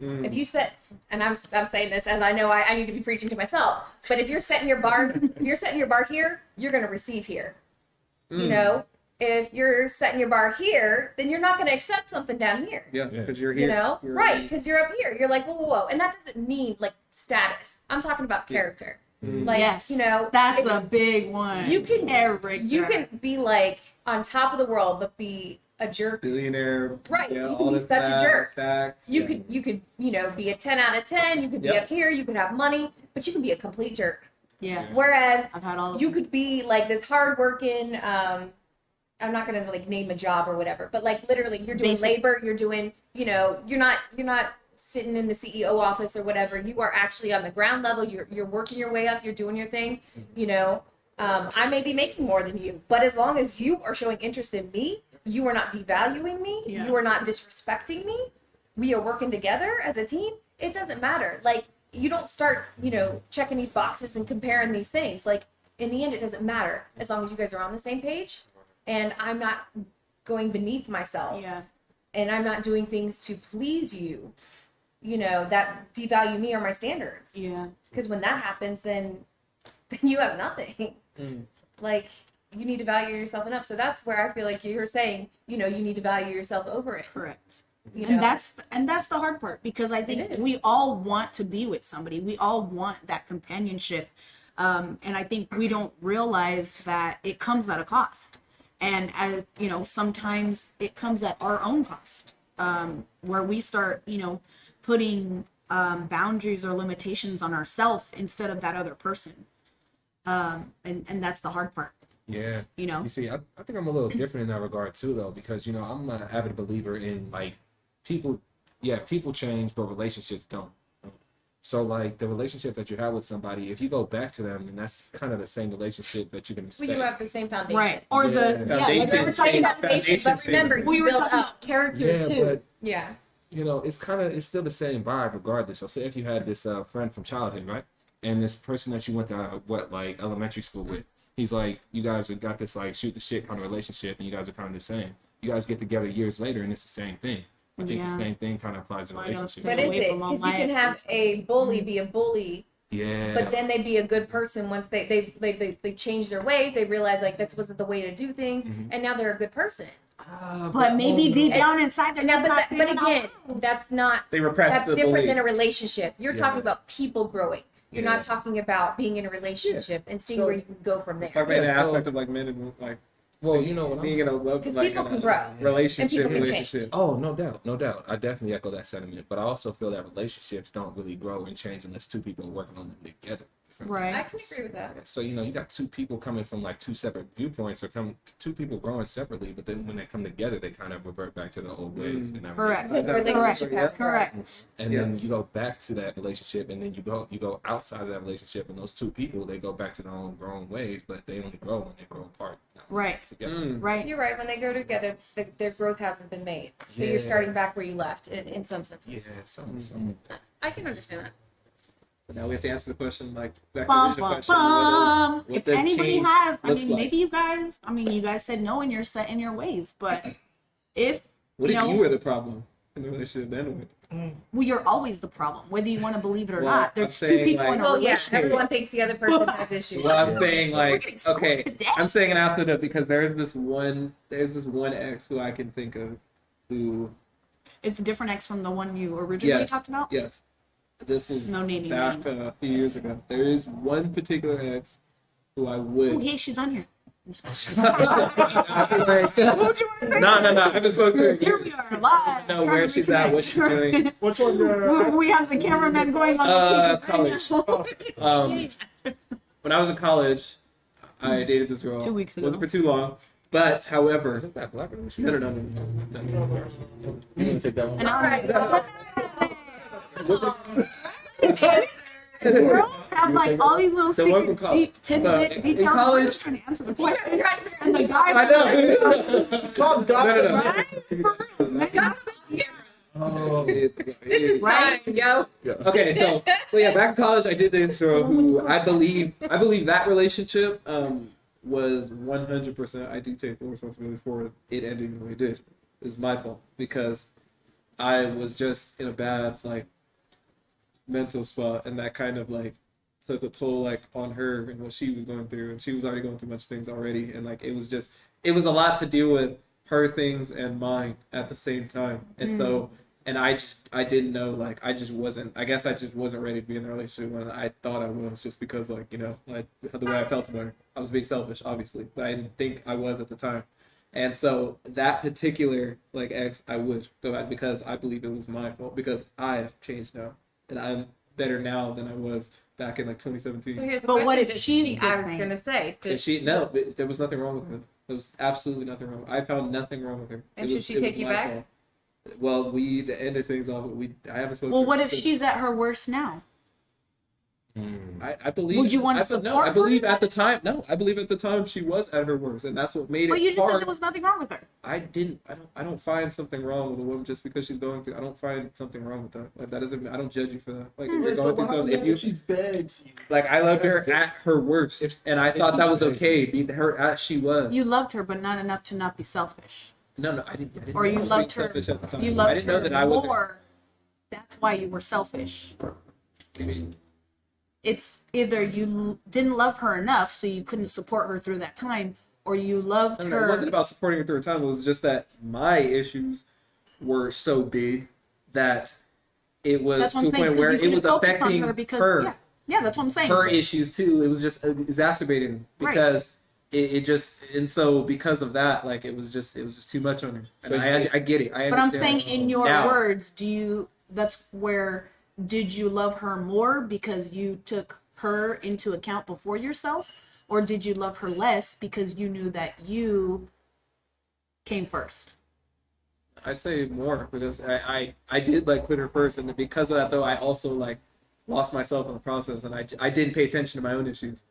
mm. If you set, and I'm saying this as I know I need to be preaching to myself, but if you're setting your bar, here, you're going to receive here. You know, if you're setting your bar here, then you're not going to accept something down here. Yeah, Yeah. because you're You here. know, You're right? Because you're up here. You're like, whoa, whoa, whoa, and that doesn't mean like status. I'm talking about character. Like, Yes. you know, that's if- a big one. You can- character. you can be like on top of the world, but be a jerk. Billionaire. Right, Yeah, you all can be this such a stacked, jerk. Stacked. You yeah. could, you know, be a 10 out of 10. You could be Yep. up here. You could have money, but you can be a complete jerk. Yeah. Whereas I've had all of you them. could be like this hardworking. I'm not gonna like name a job or whatever, but like literally, you're doing Basic. labor. You're doing, you know, you're not sitting in the CEO office or whatever. You are actually on the ground level. You're working your way up. You're doing your thing. You know, I may be making more than you, but as long as you are showing interest in me, you are not devaluing me. Yeah. You are not disrespecting me. We are working together as a team. It doesn't matter. Like you don't start, you know, checking these boxes and comparing these things. Like in the end, it doesn't matter as long as you guys are on the same page, and I'm not going beneath myself, Yeah. and I'm not doing things to please you. You know, that devalue me or my standards. Yeah. Because when that happens, then you have nothing. Like you need to value yourself enough. So that's where I feel like you're saying, you know, you need to value yourself over it. Correct. You And know? that's the hard part, because I It think is. we all want to be with somebody. We all want that companionship. And I think we don't realize that it comes at a cost. And as you know, sometimes it comes at our own cost. Where we start, you know, putting boundaries or limitations on ourselves instead of that other person. And that's the hard part, Yeah. you know. You see, I think I'm a little different in that regard too, though, because, you know, I'm an avid believer in like people change, but relationships don't. So like the relationship that you have with somebody, if you go back to them, and that's kind of the same relationship that you can Well, expect. you have the same foundation. Right. Or Yeah. the Foundation we were talking about Foundation, but remember, we were build talking up. about character Yeah, too. but Yeah. you know, it's still the same vibe regardless. So say if you had this friend from childhood, right? And this person that you went to like elementary school with, he's like, you guys have got this like shoot the shit kind of relationship, and you guys are kind of the same. You guys get together years later, and it's the same thing. I think Yeah. the same thing kind of applies to Why don't relationships. stay What is away it? from all Because you my can have exes. a bully be a bully, Yeah. but then they be a good person once they change their ways. They realize like this wasn't the way to do things, and now they're a good person. But maybe deep And- down inside, they're And now, just not but saying it out again, loud. that's not They repress that's the different belief. than a relationship. You're Yeah. talking about people growing. You're not talking about being in a relationship and seeing So- where you can go from Let's there. talk about the Yeah, so- aspect of like men and like Well, you know what being in a love, Because like people in can a grow. relationship, And people can change. relationship. Oh, no doubt, no doubt. I definitely echo that sentiment. But I also feel that relationships don't really grow and change unless two people are working on them together. Right. I can agree with that. So you got two people coming from like two separate viewpoints, or two people growing separately, but then when they come together, they kind of revert back to the old ways. And that Correct. Because the Correct. relationship has grown. Correct. And Yeah. then you go back to that relationship, and then you go outside of that relationship, and those two people they go back to their own grown ways, but they only grow when they grow apart. not Right. Together. Right. You're right. When they go together, their growth hasn't been made. So you're Yeah. starting back where you left in some Yeah. senses. Some. I can understand that. But now we have to answer the question, like back to the Bum, original bum, question. bum. What If does anybody change has, I looks mean, like? maybe you guys said no and you're set in your ways, but if, What if you know, you were the problem in the relationship then? well, you're always the problem, whether you want to believe it or Well, not. I'm There's two saying, people like- in a Well, yeah, relationship. everyone thinks the other person has issues. Well, I'm saying like, getting schooled okay, today. I'm saying an aspect of because there's this one ex who I can think of who, It's a different ex from the one you originally yes, talked about. yes, this was No naming back names. a few years ago. There is one particular ex who I would. Oh, hey, she's on here. I'd be like, What would you want to say? no, I haven't spoken to her. Here we are live. Know trying where to she's at, what reconnect. she's doing. Which one? We have the cameraman going on College. vacation right now. When I was in college, I dated this girl. 2 weeks ago. Wasn't for too long, but however, Isn't that black? no. You want to take that one? And Yes. girls have like all these little The one secret from college. tidbit So, in details. college- I'm just trying to answer the question. And the guy, I know. Stop gossiping. right? For real, man. Oh. This is Right. time, yo. Okay, so yeah, back in college, I did date this girl who I believe that relationship was 100%. I do take full responsibility for it ending the way it did. It's my fault because I was just in a bad like mental spot, and that kind of like took a toll like on her and what she was going through, and she was already going through much things already, and like it was a lot to deal with her things and mine at the same time, and so. And I didn't know, like, I just wasn't ready to be in the relationship when I thought I was, just because, like, the way I felt about her. I was being selfish, obviously, but I didn't think I was at the time. And so that particular, like, ex, I would go back because I believe it was my fault, because I have changed now. And I'm better now than I was back in, like, 2017. So here's the But question. what if Does she's she, the I was same? gonna say, No, there was nothing wrong with her. There was absolutely nothing wrong. I found nothing wrong with her. And It should she it take you my back? fault. Well, we ended things off. I haven't spoken. Well, to what her if since. she's at her worst now? I believe. Would you want to I support her? believe at the time. No, I believe at the time she was at her worst, and that's what made But you it just said hard. there was nothing wrong with her. I didn't. I don't find something wrong with a woman just because she's going through. I don't find something wrong with that. Like that doesn't. I don't judge you for that. Like if you're Wait, so going through what something, happens if if you she begs you? like, I loved her at her worst, and I thought she that was begs okay. Being her as she was. You loved her, but not enough to not be selfish. No, I didn't. Or know you I was loved being her. selfish at the time. You I loved didn't know her that I wasn't. more. That's why you were selfish. I mean, It's either you didn't love her enough, so you couldn't support her through that time, or you loved it her. wasn't about supporting her through her time. It was just that my issues were so big that it was That's to what I'm a saying. point 'Cause where you it couldn't was focus on affecting her because her. yeah, that's what I'm saying. Her issues too. It was just exacerbating Right. because it just, and so because of that, like it was just too much on her. And So I get it. I But I'm understand. saying in your Now- words, that's where, did you love her more because you took her into account before yourself? Or did you love her less because you knew that you came first? I'd say more because I did like put her first, and because of that though, I also like lost myself in the process, and I didn't pay attention to my own issues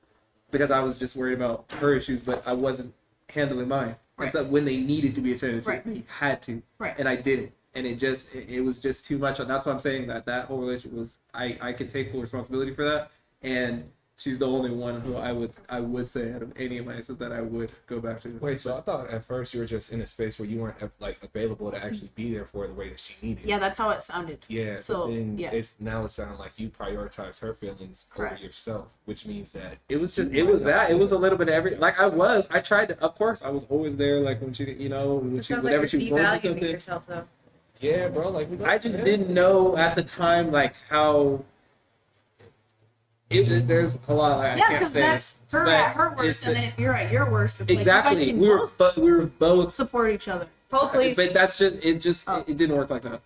because I was just worried about her issues, but I wasn't handling mine. Right. And so when they needed to be attended to, Right. they had to, Right. and I didn't, and it was just too much. And that's why I'm saying that whole relationship was I can take full responsibility for that, and she's the only one who I would say out of any of my exes that I would go back to. Wait, so I thought at first you were just in a space where you weren't like available to actually be there for the way that she needed. Yeah, that's how it sounded. Yeah, So, but then yeah. it's sounding like you prioritize her feelings Correct. over yourself, which means that It was a little bit of every, like I tried to, of course I was always there, like when she, when It she, sounds like whenever you're she was going through devaluing something. yourself, though. yeah, bro, like I just didn't know at the time, like how there's a lot. Like, I Yeah, can't because say that's her but at her worst, it's and then if you're at your worst, it's exactly. like you guys can We were both. support each other. Hold please. But that's just Oh. it didn't work like that.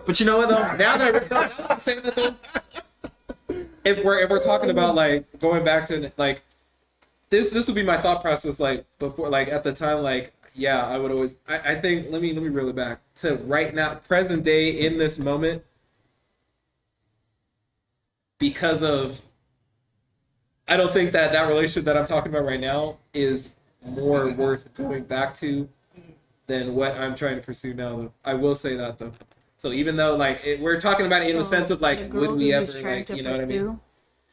But you know what though? Now that I'm saying that though, if we're talking about like going back to like this would be my thought process like before, like at the time, like yeah, I would always I think let me reel it back to right now, present day, in this moment, because of I don't think that relationship that I'm talking about right now is more worth going back to than what I'm trying to pursue now though. I will say that though. So even though like we're talking about it in the sense of like would we ever like, you know what I mean?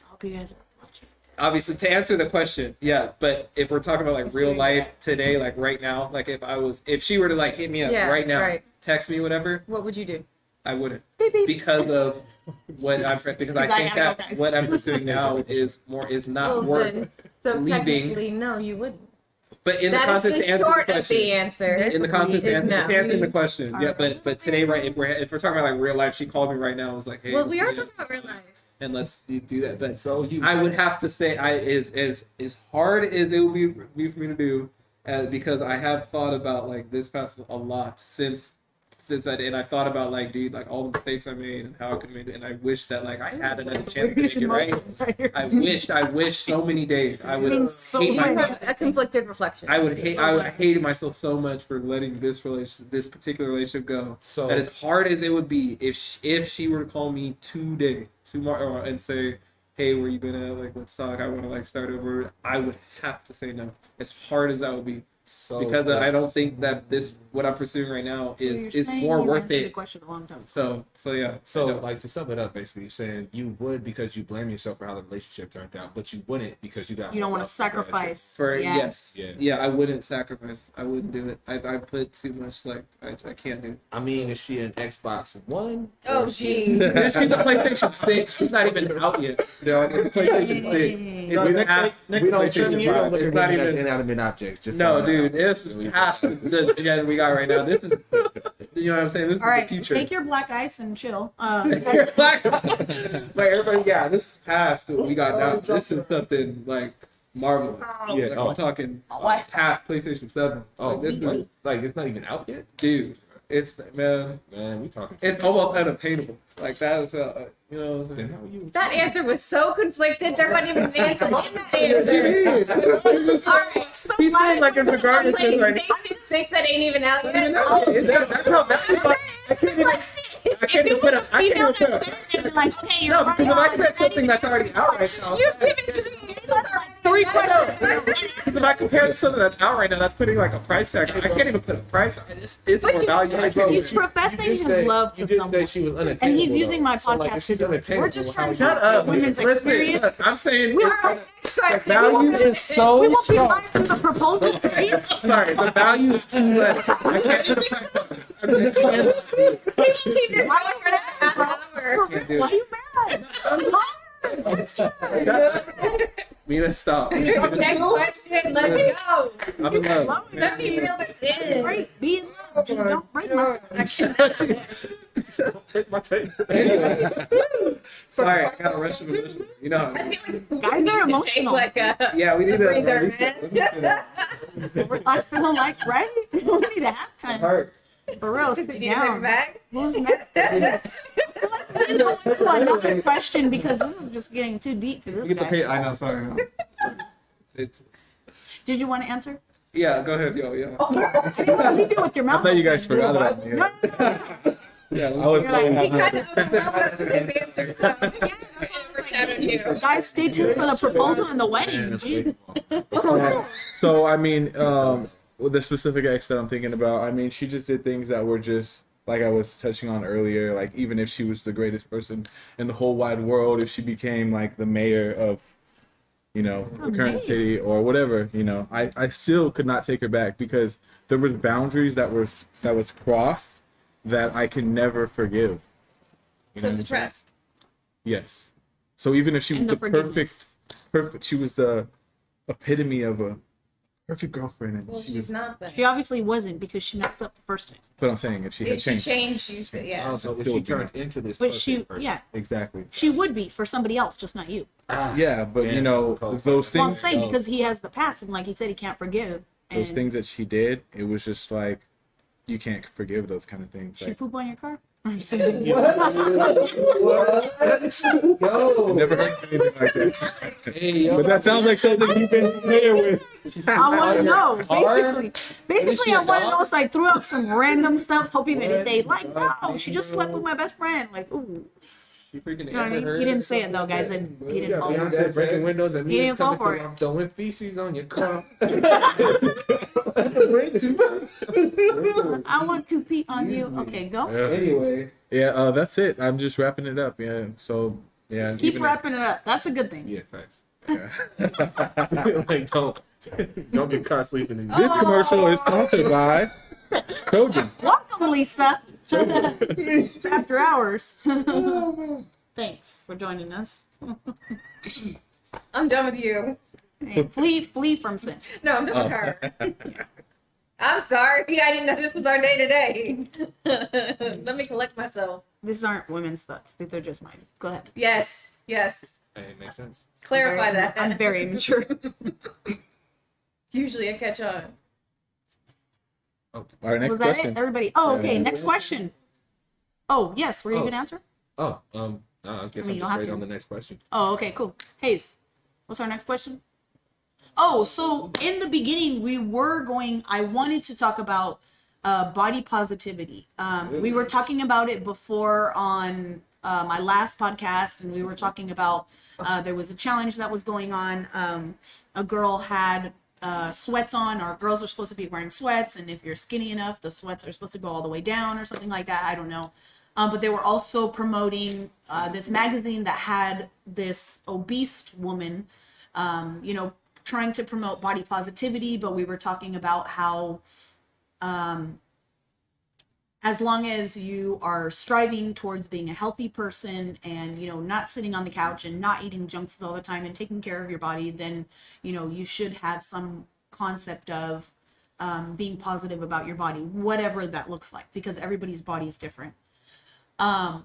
I hope you guys are watching. Obviously, to answer the question, yeah. But if we're talking about like real life today, like right now, like if she were to like hit me up Yeah, right now, right. text me, whatever, What would you do? I wouldn't, Beep, beep. because of what I'm because I Because I think gotta that go, guys. what I'm pursuing now is not worth. so leaving. technically, no, you wouldn't. But in the That is context the to answer the short of question, the answer. in the context is to no. answering the question, yeah. Alright. But today, right? If we're talking about like real life, she called me right now and was like, hey, Well, let's we are meet talking up, about real life. and let's do that. But So you, I would have to say, as hard as it would be for me to do, because I have thought about like this past a lot since I did, and I thought about like, dude, like all the mistakes I made and how I could make it, and I wish that like I had another chance to make it right. I wish so many days I would means so hate You much. myself. have a conflicted reflection. I hated myself so much for letting this particular relationship go. So- that as hard as it would be, if she were to call me tomorrow and say, hey, where you been at? Like, let's talk. I want to like start over. I would have to say no, as hard as that would be, so because I don't think that what I'm pursuing right now is more worth The it. question a long time. So yeah. So, I know. like, to sum it up, basically, you're saying you would because you blame yourself for how the relationship turned out, but you wouldn't because you got You don't more want to love for the sacrifice. For yeah. yes, Yeah. I wouldn't sacrifice. I wouldn't do it. I put too much. Like I can't do it. I mean, is she an Xbox One? Oh, Or geez. She's a PlayStation 6. She's not even out yet. You know, it's a PlayStation 6. It's past we don't PlayStation we don't 5. look It's at not them as even. inanimate objects. Just No, throwing it dude, out. this is past the gen we got right now. This is, you know what I'm saying? This is All right, the future. take your black ice and chill. Like everybody, yeah, this is past what we got now. This is something like marvelous. Yeah, Like, oh. I'm talking What? past PlayStation 7. Oh, Like, this what? is, Like it's not even out yet. dude, it's man, Man, we talking. it's almost unobtainable. Like that is, you know. What I'm Then saying? how are you? That answer was so conflicted. There wasn't even an answer in that answer. All right, so He's saying like it's the garbage can right now. PlayStation 6 that ain't even out yet. I can't even put up. I can't even put up. Like, okay, you're No, because if I said something that's already out right now, You've given three questions. because if I compare it to something that's out right now, that's putting like a price tag. I can't even put a price on it. It's more value. I can't He's even. professing his love to someone. She was unattainable, And he's using my so, like, podcast if to she's do it. unattainable, We're just how trying is to Shut help up. women's Listen, experience. look, I'm saying. We Next won't question. Value is so be strong. lying from the proposal to you. Sorry, the value is too much. I can't. People keep this going for an hour. Why are you mad? Mina, stop. Next question. Let's go. I'm in love. Let me reel this in. Great, be in love. Just don't break my Anyway. Sorry, I got to rush in the You know. I feel like Guys are take emotional. like a Yeah, we need to. breather, Release man. it. I feel like, right? We need a halftime. Hurt. For real, Did sit you need a paper down. bag? Who's next? We go into another question because this is just getting too deep for this You get the guy. pay. I know. Sorry. Did you want to answer? Yeah, go ahead, yo, yeah. I didn't want to leave you with your mouth. I thought you guys open. forgot about me. No, no, no. Yeah, I was You're like, He kind of overwhelmed us with his answer, so it overshadowed you. Guys, stay tuned for the proposal and the wedding. Jeez. So I mean, with the specific ex that I'm thinking about, I mean, she just did things that were just like I was touching on earlier. Like even if she was the greatest person in the whole wide world, if she became like the mayor of, you know, the current mayor. city or whatever, you know, I still could not take her back because there was boundaries that was crossed that I can never forgive. You So know it's a what I'm saying? trust. Yes. So even if she was And the the perfect, forgiveness. perfect, she was the epitome of a perfect girlfriend, and Well, she she's was. not then. She obviously wasn't because she messed up the first time. But I'm saying if she had If she changed, changed, you said, yeah. Oh, so Still she would be turned no. into this But perfect she, person. yeah, exactly. she would be for somebody else, just not you. Yeah, but you Damn, know that's a tough those one. Well, I'm things, saying because he has the past, and like he said, he can't forgive. And those things that she did, it was just like you can't forgive those kind of things. she Like, poop on your car. I'm just saying. I never heard of anything like that. Hey, yo. But that sounds like something you've been familiar with. I want to know. car? Basically, she, I a want to dog? know. So I threw out some random stuff, hoping that he What? say like, no, God she just damn. slept with my best friend. Like, ooh, She freaking you know what I mean? He didn't say it though, guys. And he didn't Yeah, fall for Beyonce it. breaking windows and He me didn't fall coming for through. it. I'm throwing feces on your car. I want to pee on you. Okay, go. Anyway, Yeah, that's it. I'm just wrapping it up. Yeah, so yeah, Keep even wrapping it up. That's a good thing. Yeah, thanks. yeah. Like, don't get caught sleeping in This commercial is sponsored by Trojan. Welcome, Lisa. It's after hours. Thanks for joining us. I'm done with you. Hey, flee from sin. No, I'm done with her. I'm sorry. I didn't know this was our day today. Let me collect myself. These aren't women's thoughts. These are just mine. Go ahead. Yes, yes. Hey, it makes sense. Clarify that. I'm very immature. Usually I catch on. Our next Was that question. it, everybody? Oh, okay. Yeah. Next question. Oh, yes. Were you gonna answer? Oh, I guess I mean, you don't I'm just have ready to. on the next question. Oh, okay. Cool. Hayes, what's our next question? Oh, so in the beginning, I wanted to talk about body positivity. We were talking about it before on my last podcast, and we were talking about there was a challenge that was going on. A girl had sweats on, or girls are supposed to be wearing sweats, and if you're skinny enough, the sweats are supposed to go all the way down or something like that. I don't know. But they were also promoting this magazine that had this obese woman, trying to promote body positivity, but we were talking about how as long as you are striving towards being a healthy person and, not sitting on the couch and not eating junk food all the time and taking care of your body, then, you should have some concept of being positive about your body, whatever that looks like, because everybody's body is different.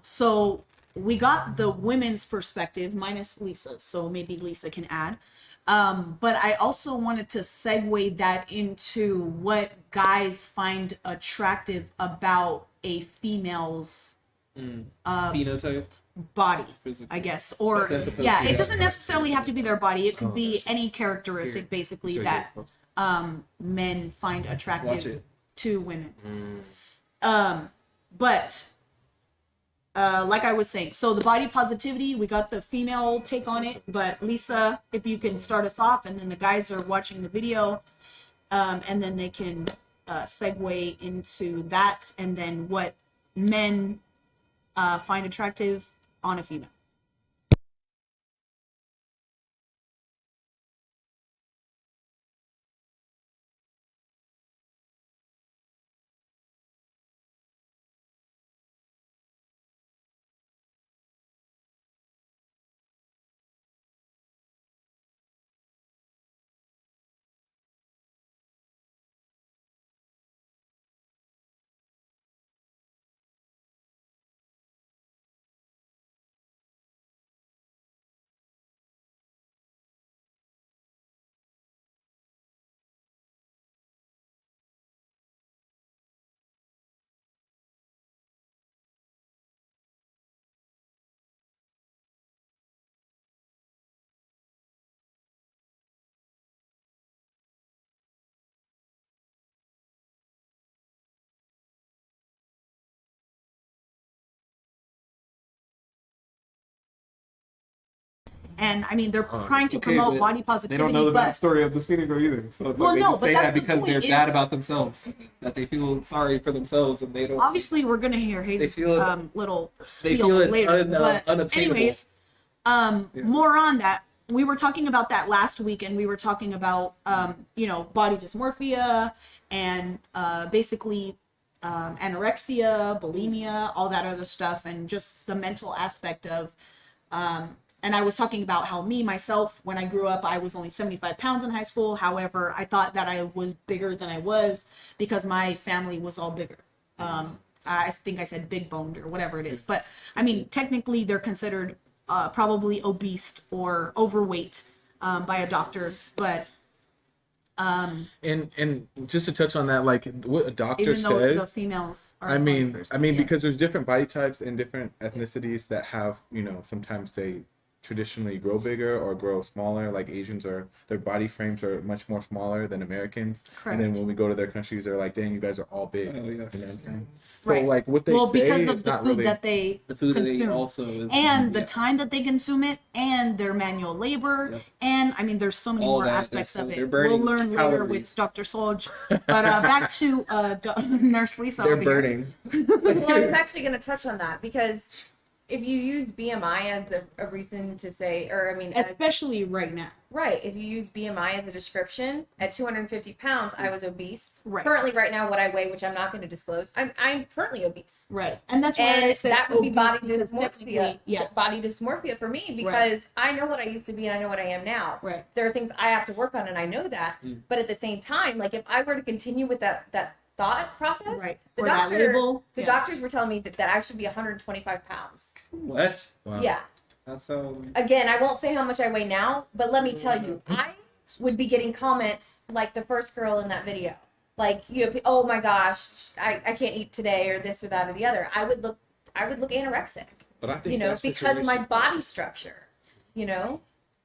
So we got the women's perspective minus Lisa's, so maybe Lisa can add. But I also wanted to segue that into what guys find attractive about a female's phenotype. body, Physical. I guess. Or, Set the yeah, post- it doesn't necessarily have to be their body. It could be any characteristic, basically, Sure, that yeah. men find Watch attractive it. to women. But like I was saying, so the body positivity, we got the female take on it, but Lisa, if you can start us off, and then the guys are watching the video, and then they can segue into that, and then what men find attractive on a female. And I mean, they're Oh, trying to Okay, promote but body They positivity, don't know the but backstory of the skinny girl either. So it's Well, like they no, just but say that's that the because point they're is- bad about themselves. That they feel sorry for themselves and they don't. obviously we're gonna hear his feel it's- little they spiel feel it's later. But unattainable. anyways, more on that. We were talking about that last week, and we were talking about body dysmorphia and basically anorexia, bulimia, all that other stuff, and just the mental aspect of. And I was talking about how myself, when I grew up, I was only 75 pounds in high school. However, I thought that I was bigger than I was because my family was all bigger. I think I said big boned or whatever it is. But I mean, technically, they're considered probably obese or overweight by a doctor. But And just to touch on that, like what a doctor even though the says, females are I mean, first, I mean, yes. because there's different body types and different ethnicities that have, you know, sometimes they traditionally grow bigger or grow smaller. Like Asians are, their body frames are much more smaller than Americans. And then Correct. when we go to their countries, they're like, dang, you guys are all big. Oh, yeah. You know what I'm saying? So Right. like what they well, say because is of the not food really. that they The food that they eat consume. also is And the yeah. time that they consume it, and their manual labor, Yep. and I mean, there's so many All more that, aspects so of they're it. burning We'll learn later calories. with Dr. Solj. But back to Nurse Lisa. They're over here. burning. Well, I was actually going to touch on that because if you use BMI as a reason to say, or I mean, Especially right now. right, if you use BMI as a description, at 250 pounds, I was obese. Right. Currently, right now, what I weigh, which I'm not going to disclose, I'm currently obese. Right. And that's why And I said that would be obese body because dysmorphia. technically- Yeah. Body dysmorphia for me because I know what I used to be and I know what I am now. Right. There are things I have to work on and I know that. But at the same time, like if I were to continue with that thought process, Right. the Or that label. the Yeah. doctors were telling me that I should be 125 pounds. What? Wow. Yeah. That's so. Again, I won't say how much I weigh now, but let me tell you, I would be getting comments like the first girl in that video. Like, you know, oh my gosh, I can't eat today or this or that or the other. I would look anorexic, But I think you know, that because my situation- body structure, you know,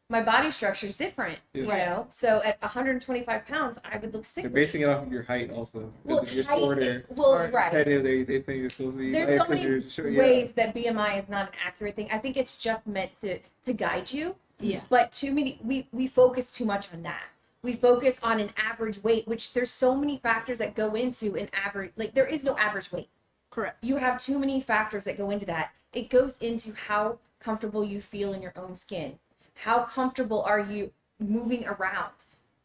my body structure is different, Yeah. you know. So at 125 pounds, I would look They're sickly. basing it off of your height also. Well, Because if you're height- shorter, well, right. technically they think you're supposed to be There's light so 'cause many you're short. Yeah. ways that BMI is not an accurate thing. I think it's just meant to guide you. Yeah. But too many we focus too much on that. We focus on an average weight, which there's so many factors that go into an average. Like there is no average weight. Correct. You have too many factors that go into that. It goes into how comfortable you feel in your own skin. How comfortable are you moving around?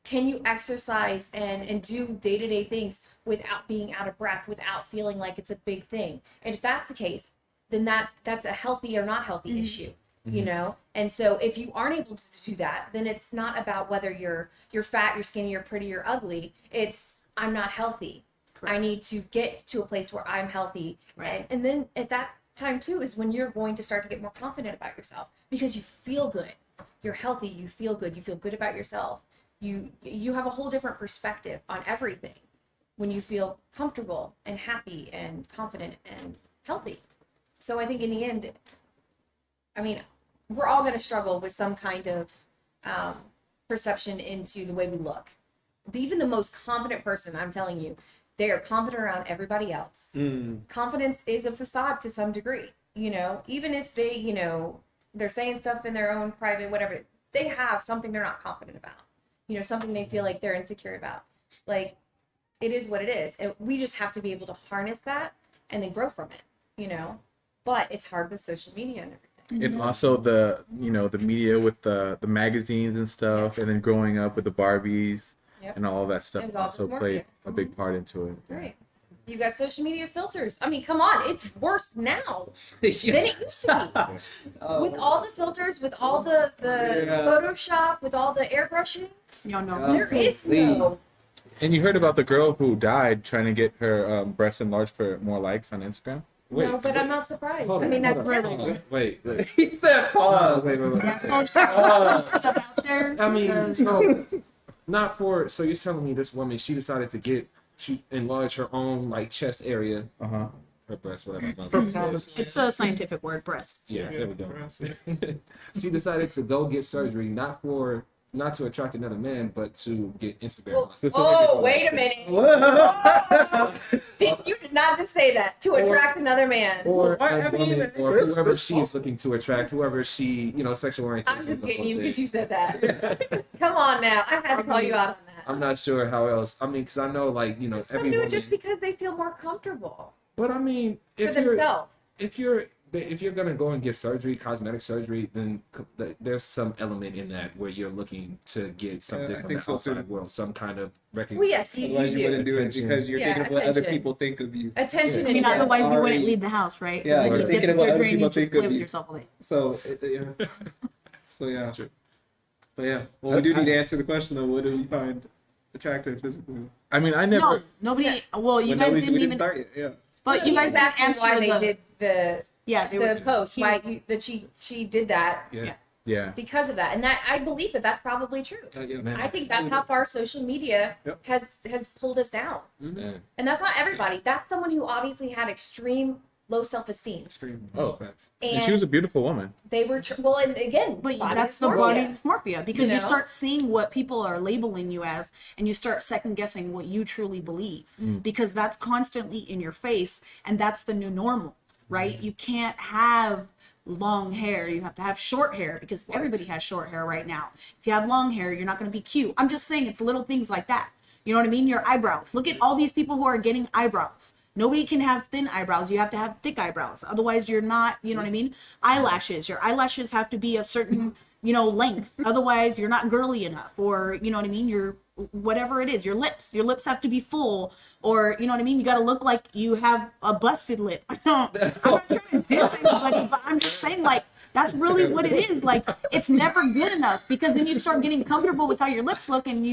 Can you exercise and do day-to-day things without being out of breath, without feeling like it's a big thing? And if that's the case, then that's a healthy or not healthy issue, you know? And so if you aren't able to do that, then it's not about whether you're fat, you're skinny, you're pretty, or ugly. It's I'm not healthy. I need to get to a place where I'm healthy. Right. And then at that time too is when you're going to start to get more confident about yourself because you feel good. You're healthy, you feel good, you feel good about yourself. You have a whole different perspective on everything when you feel comfortable and happy and confident and healthy. So I think in the end, I mean, we're all going to struggle with some kind of perception into the way we look. Even the most confident person, I'm telling you, they are confident around everybody else. Confidence is a facade to some degree, you know, even if they, you know, they're saying stuff in their own private, whatever, they have something they're not confident about, you know, something they feel like they're insecure about. Like, it is what it is. And we just have to be able to harness that and then grow from it, you know, but it's hard with social media and everything. And also the the media with the magazines and stuff, and then growing up with the Barbies Yep. and all that stuff It was all also dysmorphia. played a big part into it. Right. You got social media filters. I mean, come on, it's worse now Yeah. than it used to be. With all the filters, with all the Yeah. Photoshop, with all the airbrushing, Y'all know. Yeah. there is Please. no. And you heard about the girl who died trying to get her breasts enlarged for more likes on Instagram? No, but I'm not surprised. Hold I on, mean, hold that's on, really. hold on. Wait. He said pause. Wait. Yeah, so stuff out there. I mean, because- so not for. So you're telling me this woman, she decided to she enlarged her own like chest area, Uh-huh. her breast, whatever. my mom says. it's a scientific word, breasts. Yeah, there we go. She decided to go get surgery, not for not to attract another man, but to get Instagram. Well, likes. oh, wait a minute. You did not just say that. To attract another man. Or Why- a I mean, woman, or this- whoever this- she's looking to attract, whoever she, sexual orientation. I'm just is getting you with. because you said that. Come on now. I had to call you out on that. I'm not sure how else. I mean, because I know, like, Some every do woman. it just because they feel more comfortable But I mean, for themselves. if you're gonna go and get surgery, cosmetic surgery, then there's some element in that where you're looking to get something Yeah, I from think the so, outside too. world, some kind of recognition. Well, yes, you Otherwise, you do. wouldn't do it Attention. because you're Yeah, thinking of what other attention. people think of you. Attention I and mean, otherwise you already- wouldn't leave the house, right? Yeah, Like, you're you thinking get of what surgery other and you people just think play of with you. yourself all day. So, so yeah. True. But yeah, well, we do need to answer the question though. What do we find attractive physically? I mean, I never. No, nobody. Well, you When guys we didn't even. start yet. Yeah. But you guys didn't Exactly answer why the. they did the Yeah, they were. post. he Why was- that she did that Yeah. Yeah. because of that, and that I believe that that's probably true. Yeah. Man. I think that's how far social media Yep. has pulled us down, Yeah. and that's not everybody. That's someone who obviously had extreme low self-esteem, Extreme. Oh, facts. And she was a beautiful woman. they were well, and again, But body that's the dysmorphia. body dysmorphia because you know? start seeing what people are labeling you as, and you start second guessing what you truly believe because that's constantly in your face, and that's the new normal, right? You can't have long hair, you have to have short hair because everybody has short hair right now. If you have long hair, you're not going to be cute. I'm just saying it's little things like that. You know what I mean? Your eyebrows. Look at all these people who are getting eyebrows. Nobody can have thin eyebrows. You have to have thick eyebrows. Otherwise, you're not, you know what I mean? Eyelashes. Your eyelashes have to be a certain, length. Otherwise, you're not girly enough. Or, you know what I mean? You're whatever it is. Your lips. Your lips have to be full. Or, you know what I mean? You got to look like you have a busted lip. I'm not trying to diss anybody, but I'm just saying, like, that's really what it is. Like, it's never good enough because then you start getting comfortable with how your lips look and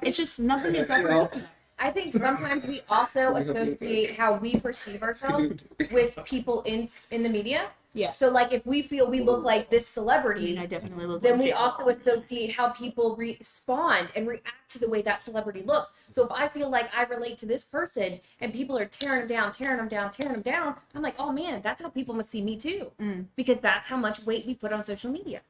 it's just nothing is ever good enough. I think sometimes we also associate how we perceive ourselves with people in the media. Yeah. So like if we feel we look like this I celebrity, mean, I definitely look then like we J-Lo. also associate how people respond and react to the way that celebrity looks. So if I feel like I relate to this person and people are tearing them down, I'm like, oh man, that's how people must see me too. Because that's how much weight we put on social media.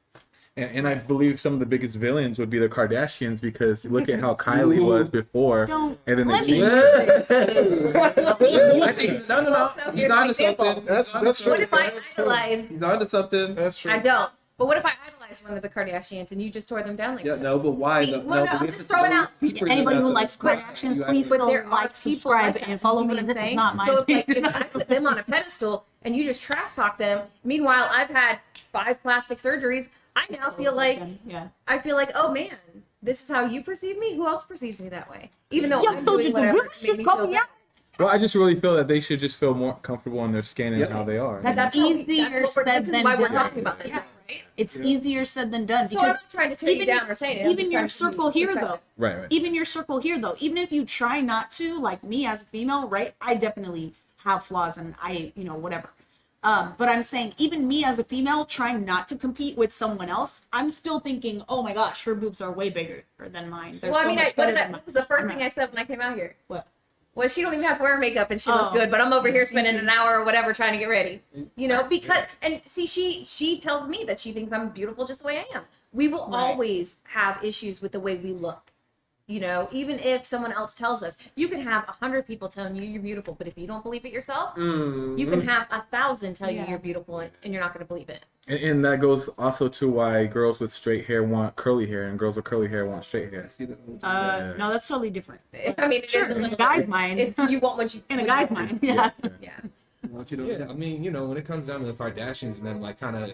And I believe some of the biggest villains would be the Kardashians because look at how Kylie was before, Don't and then they let me- changed. I think no. Also, He's here's an onto example. something. That's What true. if I That's true. idolize? He's onto something. That's true. I don't. But what if I idolize one of the Kardashians and you just tore them down like Yeah, that? no, but why? See, No, well, no, but I'm we just have to throwing go out- deeper than Anybody that, who though. likes Kardashians, You please have But still there are like, people subscribe, like that. and follow You see me. what I'm This is saying? not my So it's like opinion. if I put them on a pedestal and you just trash talk them, meanwhile I've had 5 plastic surgeries, I now feel like yeah. oh man, this is how you perceive me. Who else perceives me that way? Even though Yeah, I'm so doing did the whatever women to make me call feel me better. out? Well, I just really feel that they should just feel more comfortable in their skin and Yep. how they are. That's easier that's what we're, said this is than why we're done. talking about this, Yeah. right? It's easier said than done So I'm because not trying to tear you down or say it. I'm even just your trying to circle give you here though, perspective. Right. even your circle here though, even if you try not to, like me as a female, right? I definitely have flaws and I, whatever. But I'm saying even me as a female trying not to compete with someone else, I'm still thinking, oh my gosh, her boobs are way bigger than mine. They're Well, I so mean, much what, better did I, than what was the first mine. thing I said when I came out here? What? Well, she don't even have to wear makeup and she looks Oh. good, but I'm over here spending an hour or whatever trying to get ready. Because and see, she tells me that she thinks I'm beautiful just the way I am. We will Right. always have issues with the way we look. Even if someone else tells us, you can have 100 people telling you you're beautiful, but if you don't believe it yourself, you can have 1,000 tell you Yeah. you're beautiful and you're not going to believe it. And that goes also to why girls with straight hair want curly hair and girls with curly hair want straight hair. See that? No, that's totally different. I mean, it Sure, is a in a little guy's bit- mind. It's you want what you In a what guy's you- mind, yeah. Yeah. What you Yeah, I mean, when it comes down to the Kardashians and then like kind of,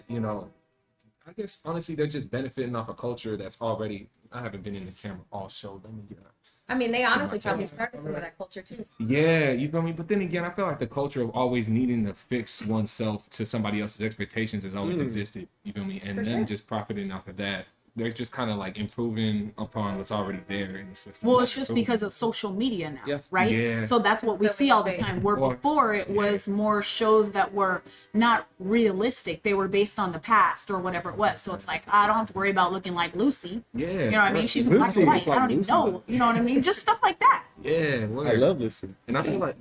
I guess honestly they're just benefiting off a culture that's already. I haven't been in the camera all show. Let me get out. I mean, they honestly probably started some of that culture too. Yeah, you feel me? But then again, I feel like the culture of always needing to fix oneself to somebody else's expectations has always existed. You feel me? And For then sure. just profiting off of that, they're just kind of like improving upon what's already there in the system. Well, Like, it's just improving. because of social media now, Yeah. right? Yeah. So that's what we So see all the many time. Where Or- before it was more shows that were not realistic. They were based on the past or whatever it was. So it's like, I don't have to worry about looking like Lucy. Yeah, You know what I mean? right. She's in black Lucy and looks white. I don't even know. You know what I mean? Just stuff like that. Yeah, I word. love Lucy. And I feel like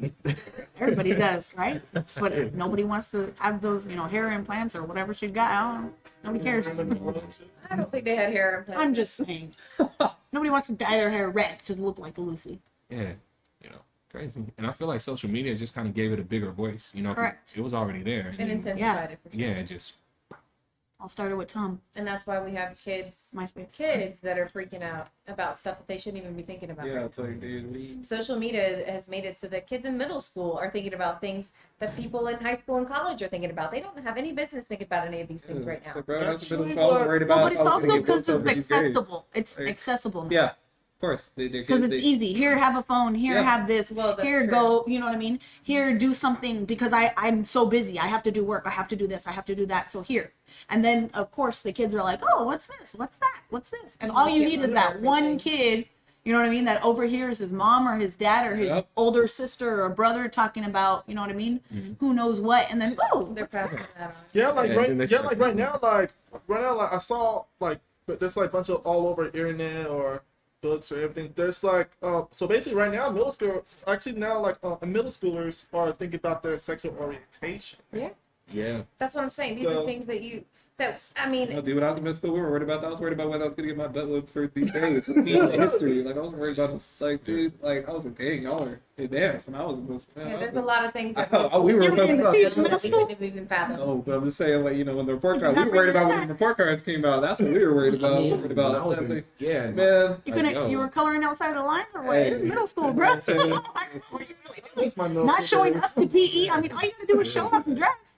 Everybody does, right? But nobody wants to have those, hair implants or whatever she got. I don't Nobody cares. I don't think they had hair implants. I'm just saying. Nobody wants to dye their hair red just look like Lucy. Yeah, you know, crazy. And I feel like social media just kind of gave it a bigger voice. You know, 'cause Correct. it was already there. and intensified Yeah. it for sure. Yeah, it just All started with Tom. And that's why we have kids MySpace. that are freaking out about stuff that they shouldn't even be thinking about. Yeah, right it's like, dude, we, Social media has made it so that kids in middle school are thinking about things that people in high school and college are thinking about. They don't have any business thinking about any of these things right It's now. like, bro, that's a bit of Actually, I was worried No, about. but it's I was also gonna get because booked it's over these grades. accessible. It's Like, accessible now. Yeah, of course. They Because it's easy. Here, have a phone. Here, Yeah. have this. Well, that's Here, true. go. You know what I mean? Here, do something because I'm so busy. I have to do work. I have to do this. I have to do that. So here. And then, of course, the kids are like, oh, what's this? What's that? What's this? And all you need is that one kid, you know what I mean, that overhears his mom or his dad or his Yep. older sister or brother talking about, you know what I mean? Who knows what? And then, oh, They're passing that on. Yeah, like Yeah, right. then they Yeah, start like right now, like I saw like, but there's like a bunch of all over the internet or books or everything. There's like, so basically right now, middle school, actually now like middle schoolers are thinking about their sexual orientation. Yeah, yeah. that's what I'm saying. These So- are things I mean, No, dude, when I was in middle school, we were worried about that. I was worried about whether I was gonna get my butt whipped for these days. It's in history. Like I wasn't worried about like, dude, like I was like, dang, y'all are advanced when I was in middle school. yeah, I was there's a like, lot of things that we were You were in middle middle we school? couldn't even fathom. No, but I'm just saying, like, you know, when the report Did card, you we not were worried bring about it when the report cards came out. That's what we were worried about. I mean, Worried when I about was that in- thing. yeah, Man, you like, couldn't, yo. you were coloring outside the lines or what? Hey. It was middle school, bro. I'm saying- What were you really doing? That's my middle Not school showing days. up to PE. I mean, all you gotta do is show up and dress.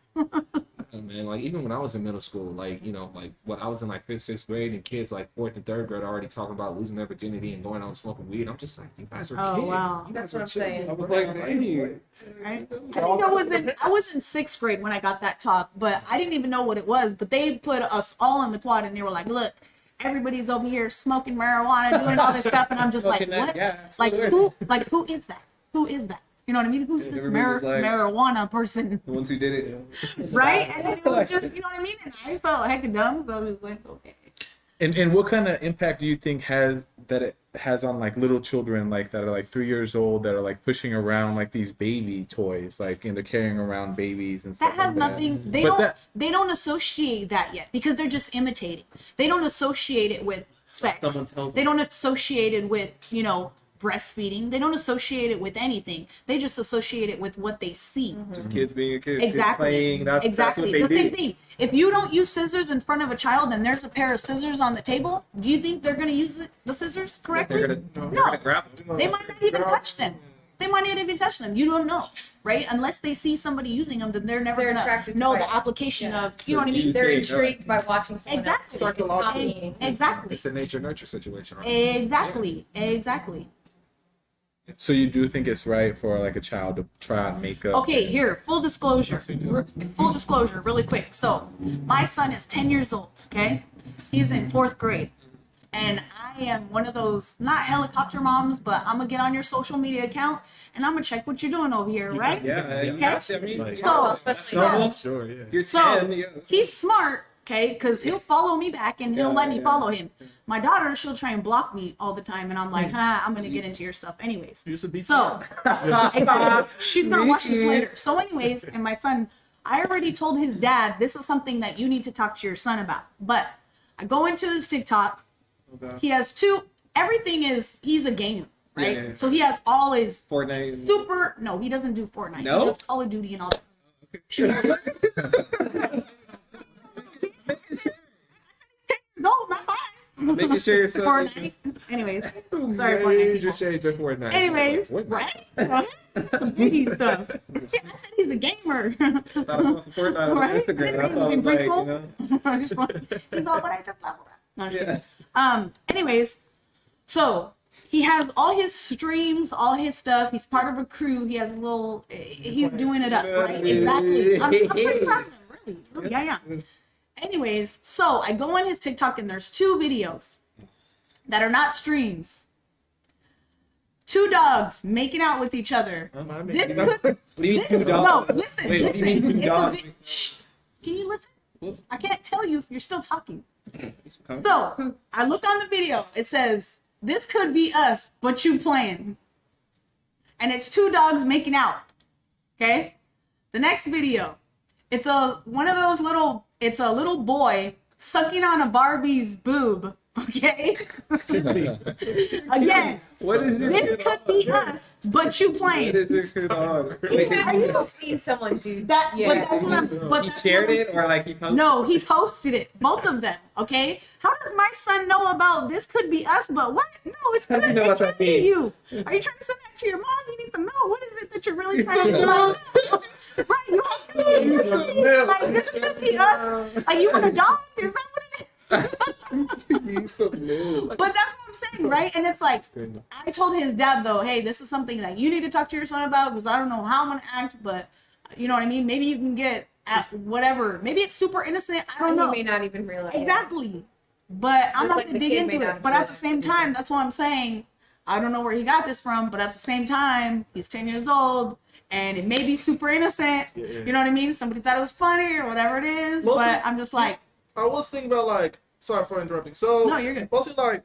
Man, like even when I was in middle school, like you know, like when I was in like 5th, 6th grade, and kids like 4th and 3rd grade are already talking about losing their virginity and going out and smoking weed. I'm just like, you guys are Oh, kids. wow. You That's guys are what I'm children. saying. I was like, dang. Right? I think I was in 6th grade when I got that talk, but I didn't even know what it was. But they put us all in the quad, and they were like, "Look, everybody's over here smoking marijuana, doing all this stuff," and I'm just like, Smoking that "What? gas. Like who is that? Who is that? You know what I mean? Who's Yeah, this everybody was like- marijuana person?" The ones who did it. Right? And then it was just, you know what I mean? And I felt hecka dumb, so I was like, okay. And what kind of impact do you think it has on like little children like that are like 3 years old that are like pushing around like these baby toys, like, and they're carrying around babies and stuff That has like nothing. that. They But don't. that- They don't associate that yet because they're just imitating. They don't associate it with sex. Someone tells They them. don't associate it with breastfeeding. They don't associate it with anything. They just associate it with what they see. Just kids being a kid. Exactly. Kids playing. That's exactly. what they The do. same thing. If you don't use scissors in front of a child and there's a pair of scissors on the table, do you think they're going to use the scissors correctly? They're gonna No. grab them. They might not even touch them. They might not even touch them. You don't know, right? Unless they see somebody using them, then they're never They're going attracted to to know it. the application Yeah. of, you know what I mean? They're Things, intrigued by watching someone Exactly. else. It's copying. Exactly. It's a nature nurture situation. Right? Exactly. Exactly. So you do think it's right for like a child to try and make up? Okay, here, full disclosure. Full disclosure, really quick. So, my son is 10 years old, okay? He's in 4th grade. And I am one of those, not helicopter moms, but I'm going to get on your social media account and I'm going to check what you're doing over here, right? Yeah, you Okay. got to. I mean, Like- So, Especially so- now. Sure, yeah. you're So 10. Yeah. he's smart, okay, because he'll follow me back and he'll Yeah, let me yeah. follow him. My daughter, she'll try and block me all the time, and I'm like, I'm gonna get into your stuff anyways. Used to be So exactly, she's gonna watch this later. So anyways, and my son, I already told his dad this is something that you need to talk to your son about. But I go into his TikTok. Okay. He has everything is he's a gamer, right? Yeah, yeah. So he has all his Fortnite. and- super. No, he doesn't do Fortnite. No? He does Call of Duty and all that. She's like, no, not 5. Making sure you're so. Fortnite. Anyways, sorry, Fortnite Major people. shades of Fortnite. Anyways, What? right? Some baby stuff. Yeah, I said he's a gamer. Thought I saw some Fortnite on Right? Instagram. I He's thought it in was like, you preschool. know. I just want, he's all, but I just leveled up. No, I'm just Yeah. kidding. Anyways, so he has all his streams, all his stuff. He's part of a crew. He has a little. He's doing it up, right? Exactly. I'm pretty proud of him, really. Yeah, yeah. Anyways, so I go on his TikTok and there's 2 videos that are not streams. 2 dogs making out with each other. This could, What do you mean 2 dogs? no, listen, Wait, what do you mean 2 It's a dogs? Shh. Can you listen? I can't tell you if you're still talking. Come- So I look on the video. It says, "This could be us, but you playing." And it's 2 dogs making out. Okay. The next video, it's a little boy sucking on a Barbie's boob. Okay. Again, What is your this kid could on? be us, but you What playing. is your kid on? Are you- I've seen someone do That, Yeah. but that's what I'm. But He that's shared what I'm it or like he posted? No, he posted it. Both of them. Okay. How does my son know about this? Could be us, but what? No, it's How does gonna he know what it that can be means? you. Are you trying to send that to your mom? You need to know. What is it that you're really trying to know? Right. You have to. Like this could be us. Like you want a dog? Is that what it is? He's so new. But that's what I'm saying, right? And it's like, I told his dad though, hey, this is something that you need to talk to your son about because I don't know how I'm gonna act, but you know what I mean. Maybe you can get at whatever. Maybe it's super innocent. I don't know. He may not even realize. Exactly. But I'm Just not like gonna the dig kid into may it. not But at the realize same it's time, that's what I'm saying. I don't know where he got this from, but at the same time, he's 10 years old and it may be super innocent. You know what I mean? Somebody thought it was funny or whatever it is. Mostly- but I'm just like, I was thinking about like, sorry for interrupting. So No, you're good. Mostly like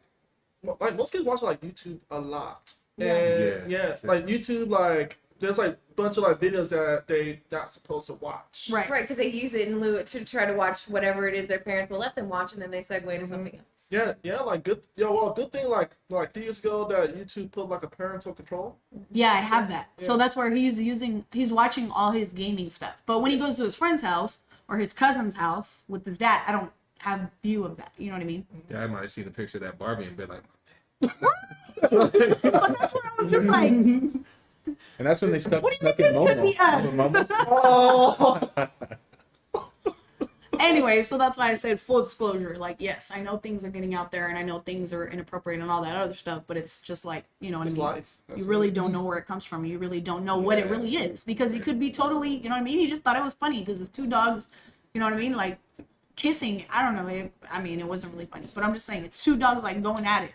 most kids watch like YouTube a lot, and Yeah. like YouTube, like there's like a bunch of like videos that they not supposed to watch. right. Right, because they use it in lieu to try to watch whatever it is their parents will let them watch, and then they segue to something else. Yeah, like good. Good thing like 3 years ago that YouTube put like a parental control. Yeah, I have that. Yeah. So that's where he's watching all his gaming stuff. But when he goes to his friend's house or his cousin's house with his dad, I don't have view of that. You know what I mean? Dad might have seen a picture of that Barbie and be like, But that's what I was just like, And that's when they stuck what do you stuck think in this could be Momo. us? Oh, Anyway, so that's why I said full disclosure. Like, yes, I know things are getting out there and I know things are inappropriate and all that other stuff, but it's just like, you know what it's I mean? life. That's You really it. don't know where it comes from. You really don't know what it really is because he could be totally, you know what I mean? He just thought it was funny because it's two dogs, you know what I mean? Like kissing. I don't know. It wasn't really funny, but I'm just saying it's two dogs like going at it.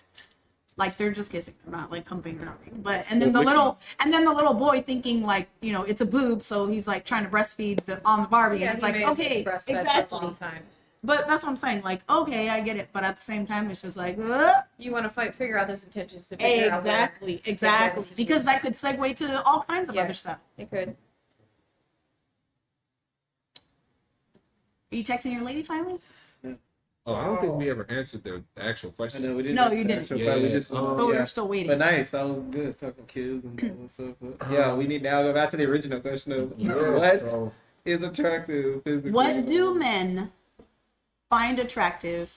Like they're just kissing. They're not like humping or nothing. But and then the little boy thinking like, you know, it's a boob, so he's like trying to breastfeed on the Barbie, and it's like, okay, breastfed exactly. for a long time. But that's what I'm saying. Like, okay, I get it, but at the same time, it's just like, You want to figure out those intentions to figure out where exactly, to exactly, take because that could segue to all kinds of Yeah. other stuff. it could. Are you texting your lady finally? oh, I don't think we ever answered the actual I question. know we didn't. No, you didn't. Actual Yeah, part, we yeah. just, But we yeah. were still waiting. But nice, that was good talking kids and all that stuff. But yeah, we need now go back to the original question of what So, is attractive physically. What do men find attractive?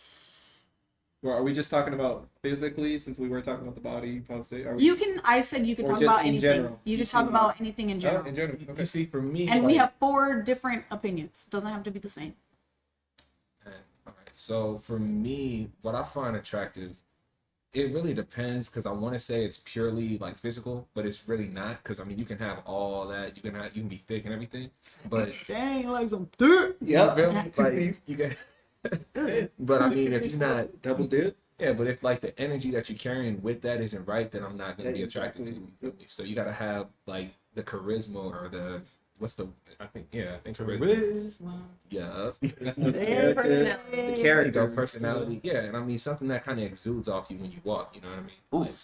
Or are we just talking about physically since we were talking about the body? Are we, You can. I said you could Or talk just about in anything. general? You You could talk see- about anything in oh, general. in general. you Okay. see, for me, And we like- have 4 different opinions. Doesn't have to be the same. All right. So for me, what I find attractive, it really depends because I want to say it's purely like physical, but it's really not because I mean you can have all that, you can be thick and everything, but Dang, like some dirt. Yep. really, That's like, you can. But I mean, if you're not, Double dip. yeah, but if like the energy that you're carrying with that isn't right, then I'm not gonna be Exactly. attracted to you. You feel me? So you gotta have like the charisma or the I think charisma. Yeah. That's my Yeah, character. personality. The There you character. go, personality. Yeah, and I mean something that kind of exudes off you when you walk. You know what I mean?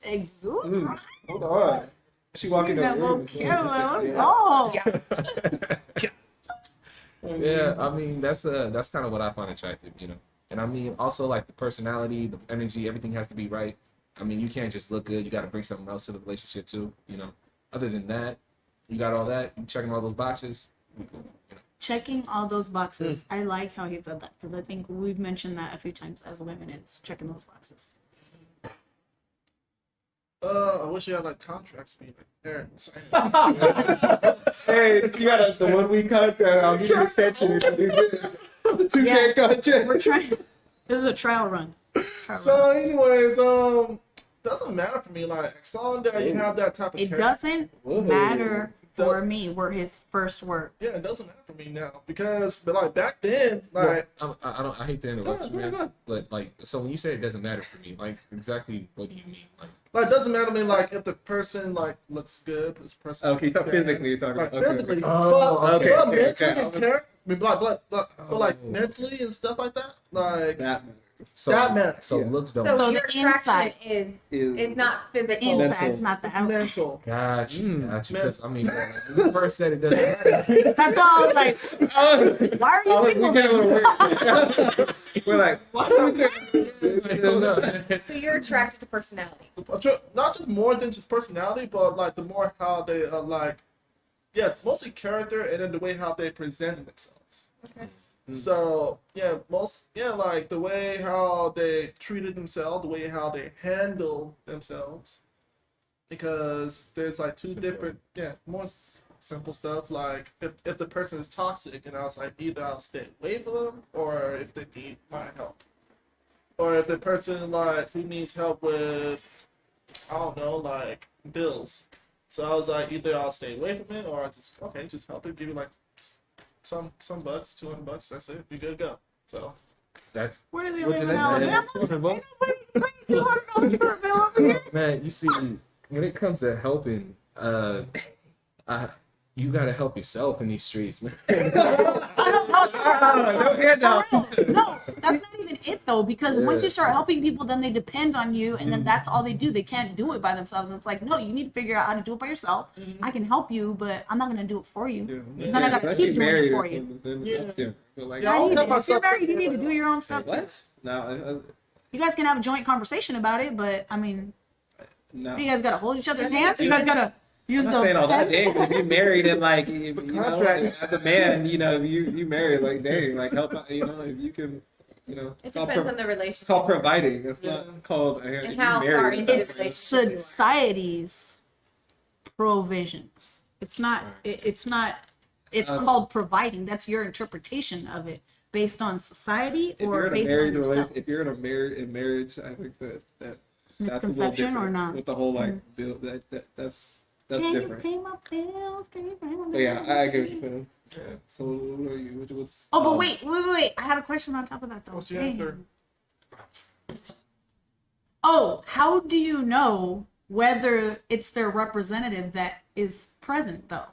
Like, Exude. Ooh, hold on. She walking That the room. vocabulary. Yeah. Oh. yeah, I mean that's kind of what I find attractive, you know. And I mean also like the personality, the energy, everything has to be right. I mean you can't just look good. You got to bring something else to the relationship too, you know. Other than that, you got all that. You checking all those boxes. We cool, you know. Checking all those boxes. I like how he said that because I think we've mentioned that a few times as women. It's checking those boxes. I wish you had like contracts me like parents. Hey, you got the 1 week contract. I'll give you an extension if you do good. The 2K Yeah. contract. We're trying. This is a trial run. So, anyways, doesn't matter for me. Like, as long as you have that type of It character. doesn't Whoa. matter for me. We're his first word. Yeah, it doesn't matter for me now but like back then, like I hate to interrupt you, Go ahead, man. go ahead. But like, so when you say it doesn't matter for me, like exactly what do you mean? it doesn't matter to me like if the person like looks good, this person. Okay, so looks bad. physically you're talking Like about. Okay. physically, Oh, but, okay, but okay, mentally okay. and character, but like Oh. mentally and stuff like that, like That So That matters. So Yeah. looks don't. So So your the attraction inside is not physical. Mental. Inside, not the It's outside. mental. Got you. Mm. Got you. Because I mean, when you first said it doesn't matter. That's all I was like, why are you single? We came then? to work. We're like, why do we take? So you're attracted to personality. Not just more than just personality, but like the more how they like, yeah, mostly character and then the way how they present themselves. Okay. So yeah, like the way how they treated themselves, the way how they handle themselves, because there's like two different, more simple stuff. Like if the person is toxic, and I was like, either I'll stay away from them, or if they need my help, or if the person like who needs help with, I don't know, like bills. So I was like, either I'll stay away from it, or I just help it, give you like some bucks, $200, that's it, you good to go. So That's Where do they What live did in they Alabama? say? Ain't nobody paying $200 for a bill over here. man. You see, when it comes to helping, you gotta help yourself in these streets, man. No handout. No, that's not even it though, because once you start helping people, then they depend on you, and then that's all they do. They can't do it by themselves. It's like, no, you need to figure out how to do it by yourself. I can help you, but I'm not gonna do it for you. Then I gotta keep doing it for you. Then that's different. But like, Yeah, I'll help If you're myself. married, you need to do your own stuff too. what? No, You guys can have a joint conversation about it, but I mean, no. you guys gotta hold each other's hands. You guys gotta use I'm the. not saying all that. pen. Dang, but if you're married and like, you know, contract. as a man, you know, you married, like, dang, like help out, you know, if you can, you know, It it's called depends on the it's relationship. called providing. It's Yeah. not called. And you how married. far into the It's relationship you are. society's provisions. It's not. It's not. It's Um, called providing. That's your interpretation of it, based on society If or you're in a based married on yourself. if you're in a marriage, I think that that's a little Misconception or different not? with the whole like bill. That's Can you different. pay my bills? Can you pay my bills? But yeah, I get what you're saying. Yeah. So what are you? What's? Oh, but wait! I had a question on top of that though. What's your Dang. answer? Oh, how do you know whether it's their representative that is present though?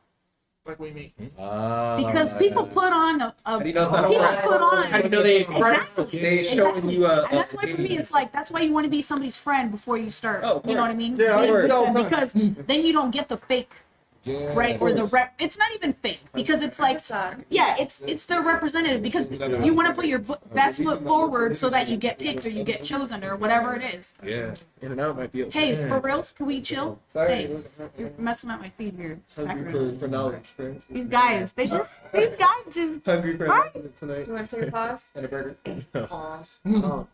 Like we mean. Because people put on a How do you know it's not people a put on. How do you know they Exactly. they showing you a? And that's why for me, it's like that's why you want to be somebody's friend before you start. Oh, of You know what I course. mean? Yeah, I do it all the time. Because then you don't get the fake, Yeah, right? of Or the course. rep. It's not even fake because it's like, Facade. yeah, it's their representative because you want to put your best foot forward so that you get picked or you get chosen or whatever it is. Yeah. In and out might be. Hey, for reals, can we chill? Sorry. Thanks. You're messing up my feed here. Hungry Background. for knowledge, friends. These guys just. Hungry for Alright. knowledge tonight. You want to take a pause? And a burger. Pause. Oh.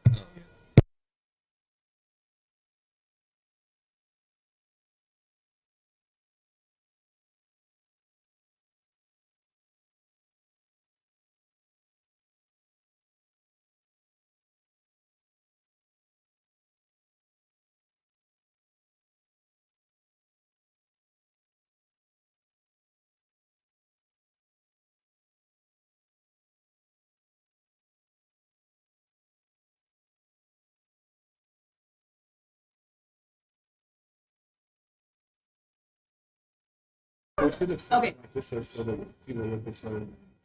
Okay. This way so that people look at the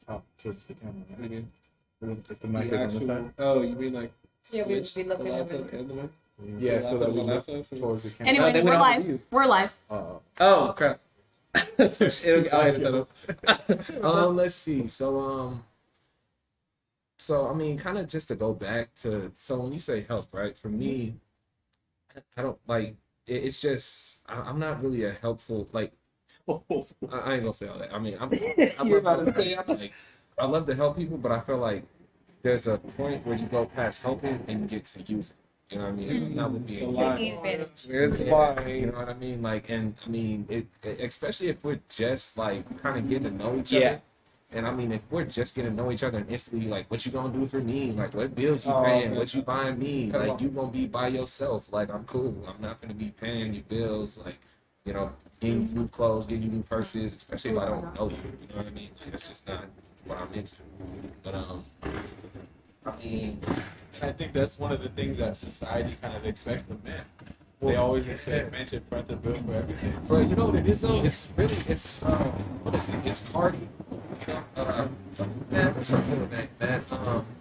top towards the camera. What do you mean? If the mic The is on the actual. side. Oh, you mean like Yeah, we switch look the at laptop them. and the mic? Yeah, so that laptop's we on look that side, so- towards the camera. Anyway, then we we're don't have live. you. We're live. Oh crap. I'll edit that up. Let's see. So I mean, kind of just to go back to, so when you say help, right? For me, I don't like it's just I'm not really a helpful like. I ain't gonna say all that. I mean, You're about to say, like, I love to help people, but I feel like there's a point where you go past helping and you get to use it. You know what I mean? Not with The being line. Taking advantage. Where's the you line? know what I mean? Like, and I mean, especially if we're just like kind of getting to know each Yeah. other. And I mean, if we're just getting to know each other and instantly, like, what you gonna do for me? Like, what bills you Oh, paying? man. What you buying me? Come Like, on. you gonna be by yourself? Like, I'm cool. I'm not gonna be paying you bills. Like, you know, getting you new clothes, getting you new purses, especially if I don't know you. You know what I mean? Like, that's just not what I'm into. But I mean, I think that's one of the things that society kind of expects from men. They always expect men to front the bill for everything. so you know what it is though? It's really what is it? It's Cardi. You know, man, what's her full name, man?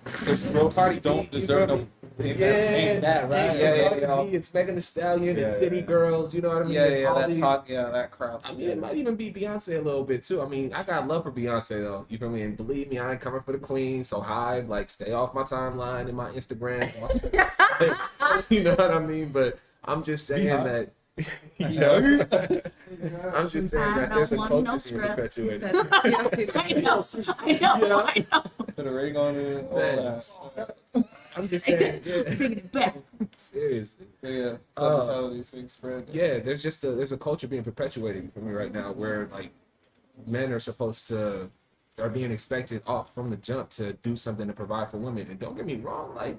Because real Cardi don't B, deserve you feel no. Ain't that right? It's Megan Thee Stallion, it's Yeah, Diddy yeah. girls, you know what I mean? Yeah, It's yeah, all that these- talk, yeah, that crowd. I mean, it might even be Beyonce a little bit too. I mean, I got love for Beyonce though. You feel me? And believe me, I ain't coming for the queen. So Hive, like, stay off my timeline and my Instagram. You know what I mean? But I'm just saying that. Yeah. I'm just saying that there's a culture being perpetuated. I know. Put a ring on it. All that. I'm just saying, Taking it back. seriously. But yeah, mentality is being spread. Yeah, there's a culture being perpetuated for me right now where like men are being expected off from the jump to do something to provide for women. And don't get me wrong, like,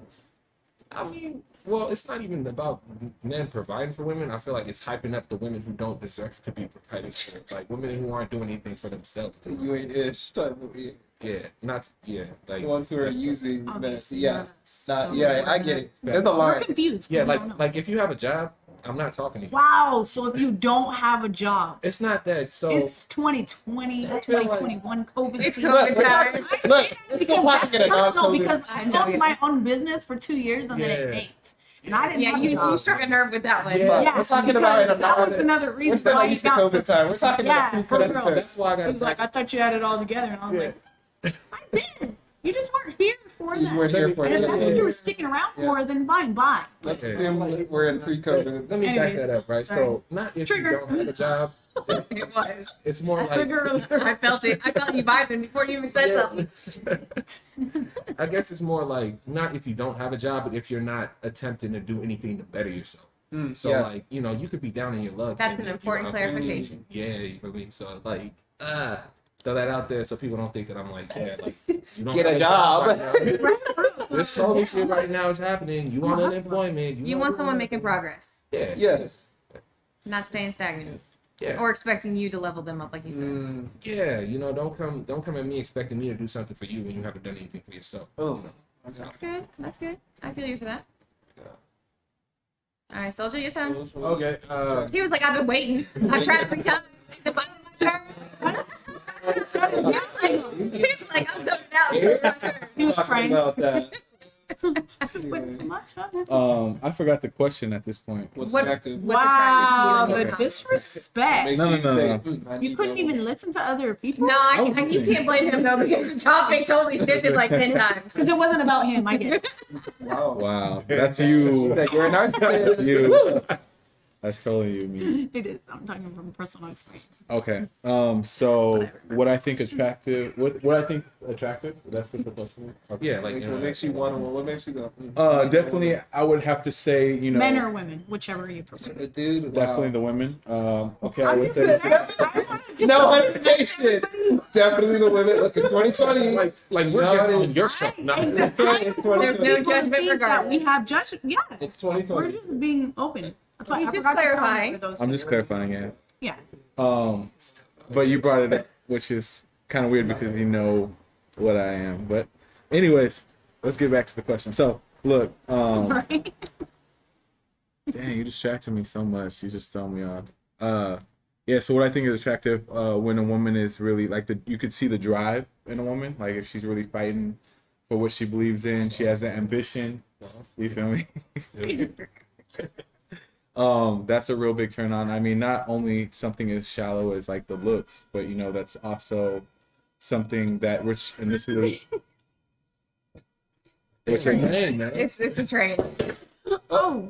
I mean, well, it's not even about men providing for women. I feel like it's hyping up the women who don't deserve to be provided for, like women who aren't doing anything for themselves. You ain't ish type of like the ones who are using that. Obviously, Yeah, not yeah. I get it. There's a We're line. confused. yeah, We don't know. like if you have a job, I'm not talking to you. Wow. So if you don't have a job, It's not that. So it's 2020, 2021 COVID. It's season. COVID time. Look, let's go talking in a Personal, non-COVID. because I owned my own business for 2 years and then it Yeah. tanked. And I didn't Yeah, have a you job. struck a nerve with that one. Yeah. Yeah, We're talking about because it that was about another reason What's that why like we used to got COVID time? We're talking Yeah, about for that's, real. that's why I He got was like, I thought you had it all together. And I was like, I did. You just weren't here for you that. weren't here for And if it. that's what you were sticking around for, then fine, bye. Let's Yeah. assume we're in pre-COVID. Let me back Anyways, that up, right? sorry. So not if Trigger. you don't have a job. It was. It's more like Trigger alert. I felt it. I felt you vibing before you even said something. I guess it's more like not if you don't have a job, but if you're not attempting to do anything to better yourself. So yes. like, you know, you could be down in your luck. That's maybe an if you important want to- clarification. Yeah, you know what I mean? So like, throw that out there so people don't think that I'm like, yeah, like you don't Get have a job. right now. This totally shit right now is happening. You want unemployment. You want someone making progress, Yeah. Yes. not staying stagnant, Yeah. or expecting you to level them up, like you said. Yeah, you know, don't come at me expecting me to do something for you when you haven't done anything for yourself. Oh. That's good. That's good. I feel you for that. Yeah. All right, Soldier, your turn. Okay. He was like, I've been waiting. I've tried 3 times. It's about my turn. He's like, I'm zoning out. It's my turn. He was crying. about that. Wait for my turn. I forgot the question at this point. What's What- attractive? What's Wow, attractive to the you? disrespect. No. You couldn't even listen to other people? No, you can't blame him though, because the topic totally shifted like 10 times. Because it wasn't about him, I get it. Wow. Wow, that's you. Like you're a narcissist. You. That's totally you, me. It is. I'm talking from personal experience. Okay. So what I think attractive? What I think attractive? That's what the question is. Yeah, like What makes you want to? What makes you go? Definitely, I would have to say, you know, Men or women, whichever you prefer. A dude. definitely Wow. the women. Okay, I I'm would just say. I wanna just No hesitation. Definitely the women. Look, it's 2020. Like we're No, getting it on your show. No. It's 2020. There's no judgment think that regardless. we have judgment. Yeah. It's We're 2020. just being open. That's why He's I just forgot to tell him clarifying. for those I'm two. just clarifying, yeah. Yeah. But you brought it up, which is kind of weird because you know what I am. But, anyways, let's get back to the question. So, look, Right? dang, you distracted me so much. You just throw me off. Yeah. So what I think is attractive, when a woman is really like you could see the drive in a woman. Like if she's really fighting for what she believes in, she has the ambition. You feel me? That's a real big turn on. I mean, not only something as shallow as like the looks, but you know, that's also something that which initially. Which is, Hey, man. It's a train. Oh.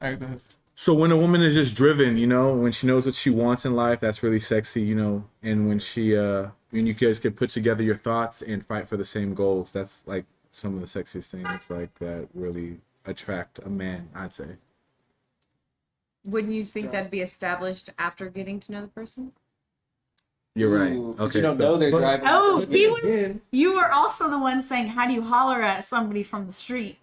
Alright, go ahead. so when a woman is just driven, you know, when she knows what she wants in life, that's really sexy, you know. And when when you guys can put together your thoughts and fight for the same goals, that's like some of the sexiest things like that really attract a man, I'd say. Wouldn't you think that'd be established after getting to know the person? You're right. Ooh, 'cause Okay. you don't know they're driving. Oh, But he was- again, You were also the one saying, "How do you holler at somebody from the street?"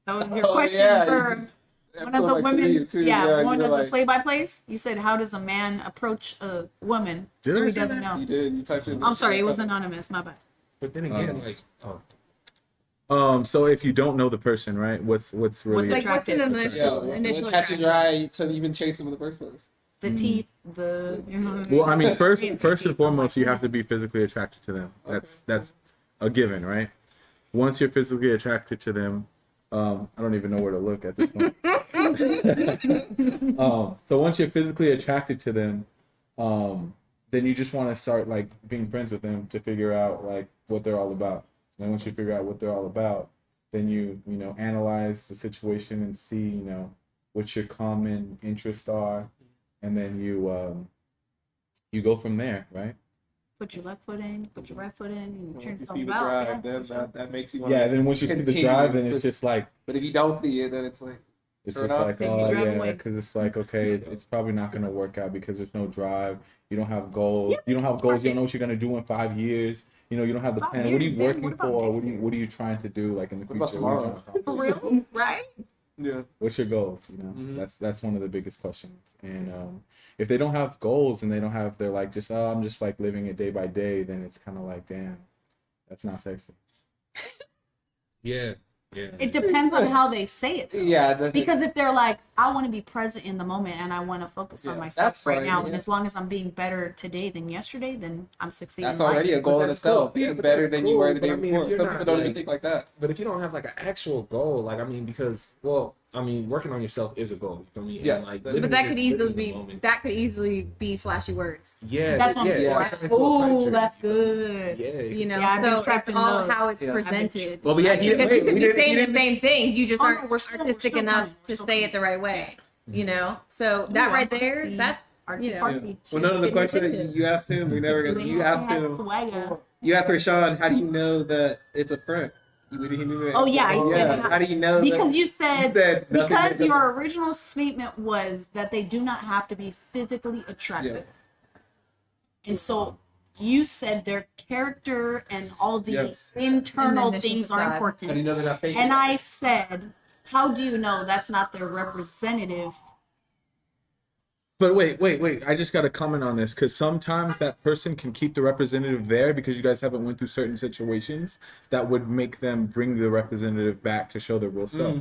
That was your Oh, question yeah, for one of the episode like women. 3 or 2, Yeah, you one were of the like- play-by-plays. You said, "How does a man approach a woman Did who I he say doesn't that? know?" You did. You typed in. I'm sorry, it was anonymous. My bad. But then again, So if you don't know the person, right? What's really What's Like, what's an attractive? initial what catches your eye to even chase them in the first place? The teeth, the you know. Well, I mean, first and foremost, you have to be physically attracted to them. That's a given, right? Once you're physically attracted to them, I don't even know where to look at this point. So once you're physically attracted to them, then you just want to start like being friends with them to figure out like what they're all about. And once you figure out what they're all about, then you analyze the situation and see what your common interests are, and then you go from there, right? Put your left foot in, put your right foot in, and Once turn you yourself see the about. drive, Yeah, then for sure. that makes you want. Yeah. Then once you see the continue, drive, then it's but- just like But if you don't see it, then it's like. it's Turn just off, like then you oh drive yeah, away. because it's like okay, it's probably not gonna work out because there's no drive. You don't have goals. You don't have goals. You don't know what you're gonna do in 5 years. You don't have the 5 plan. What are years, you damn, working what about for? next What are you trying to do like in the What about future? What are you tomorrow? trying to For accomplish? real, right? Yeah. What's your goals? Mhm. That's one of the biggest questions. And if they don't have goals and they don't have, they're like just I'm just like living it day by day, then it's kind of like damn, that's not sexy. yeah. It depends on how they say it. Though. Yeah. Because if they're like, I want to be present in the moment and I want to focus on Yeah, myself that's right fine, now, yeah. and as long as I'm being better today than yesterday, then I'm succeeding. that's in life. already a goal in that's itself. cool. Yeah, Being but better that's than you were the cool, day but I mean, before. if you're Some not, people don't even like- think like that. But if you don't have like an actual goal, like I mean, because working on yourself is a goal. You feel me? Yeah, And, like, but living But that this- could easily living in the be moment. flashy words. Yeah, That's what I'm yeah, yeah, yeah, like, turn into a pipe oh, dream. that's good. Yeah, You know, Yeah, I've been so trapped it's in all those. how it's Yeah. presented. Well, but yeah, Because you could be saying the same thing, you just Oh, no, aren't we're still artistic enough coming. We're to still say coming. it the right way. You know, so that Ooh, right I'm there, artsy. that Artsy you know. fartsy. Well, none of the Getting questions attention. you asked him, we never got. You asked him. Swagger. You asked Rashawn, how do you know that it's a front? He knew that. Oh, yeah, I yeah. said- How do you know? Because that? you said said nothing because makes your original statement was that they do not have to be physically attractive. And so you said their character and all the Yes. internal And the initial things are facade. How do you important. know they're not fake? And I said, how do you know that's not their representative? But wait. I just got to comment on this because sometimes that person can keep the representative there because you guys haven't went through certain situations that would make them bring the representative back to show their real self.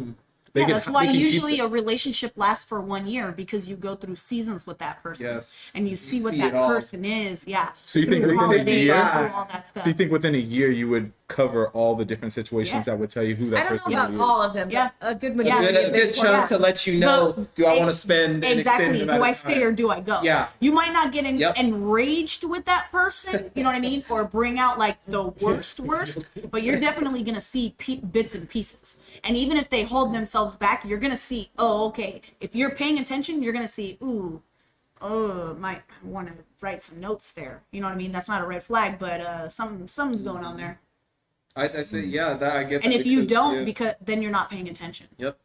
They Yeah, can- that's why they can keep usually the- a relationship lasts for 1 year because you go through seasons with that person. Yes. And you see what see that it all. person is. Yeah. So you think Through within a holidays, year? through all that stuff. Do you think within a year you would cover all the different situations Yes. that would tell you who I that don't person know about really all of them, Yeah. but a good Yeah. majority Good, of a them. good chunk to let you know, But do I want to ex- spend an exactly extended do amount I of stay time? or do I go? Yeah. You might not get Yep. enraged with that person, you know what I mean, or bring out like the worst, but you're definitely gonna see bits and pieces. And even if they hold themselves back, you're gonna see, oh, okay. If you're paying attention, you're gonna see, ooh, oh, might want to write some notes there. You know what I mean? That's not a red flag, but something's going on there. I say, yeah, that I get. And that if you because, don't, yeah. because then you're not paying attention. Yep.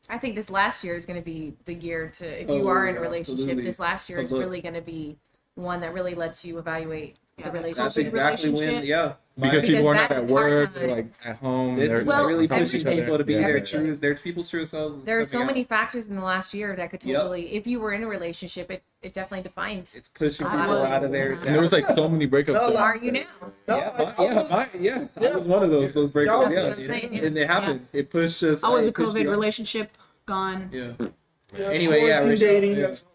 I think this last year is going to be the year to, if Oh, you are in a yeah, relationship, absolutely. this last year To is look. really going to be one that really lets you evaluate Yeah, the that relationship. That's exactly when, relationship. yeah. because Because people are not that at is hard work, they're like times. at home. This they're is Well, really on top of pushing each other. people to be Yeah. their people's true selves. There are so coming many out. factors in the last year that could Yep. totally, if you were in a relationship, it definitely defines. It's pushing I people was. out of there. And there was like so many breakups. No, too. Who are you now? No, Yeah, like, I was- I was one of those breakups. Y'all- Yeah, That's what I'm saying, yeah. and it happened. It pushed us. I was a it pushed COVID you out. relationship gone. Yeah. yeah, Anyway, yeah, quarantine Rashad, dating. yeah. That's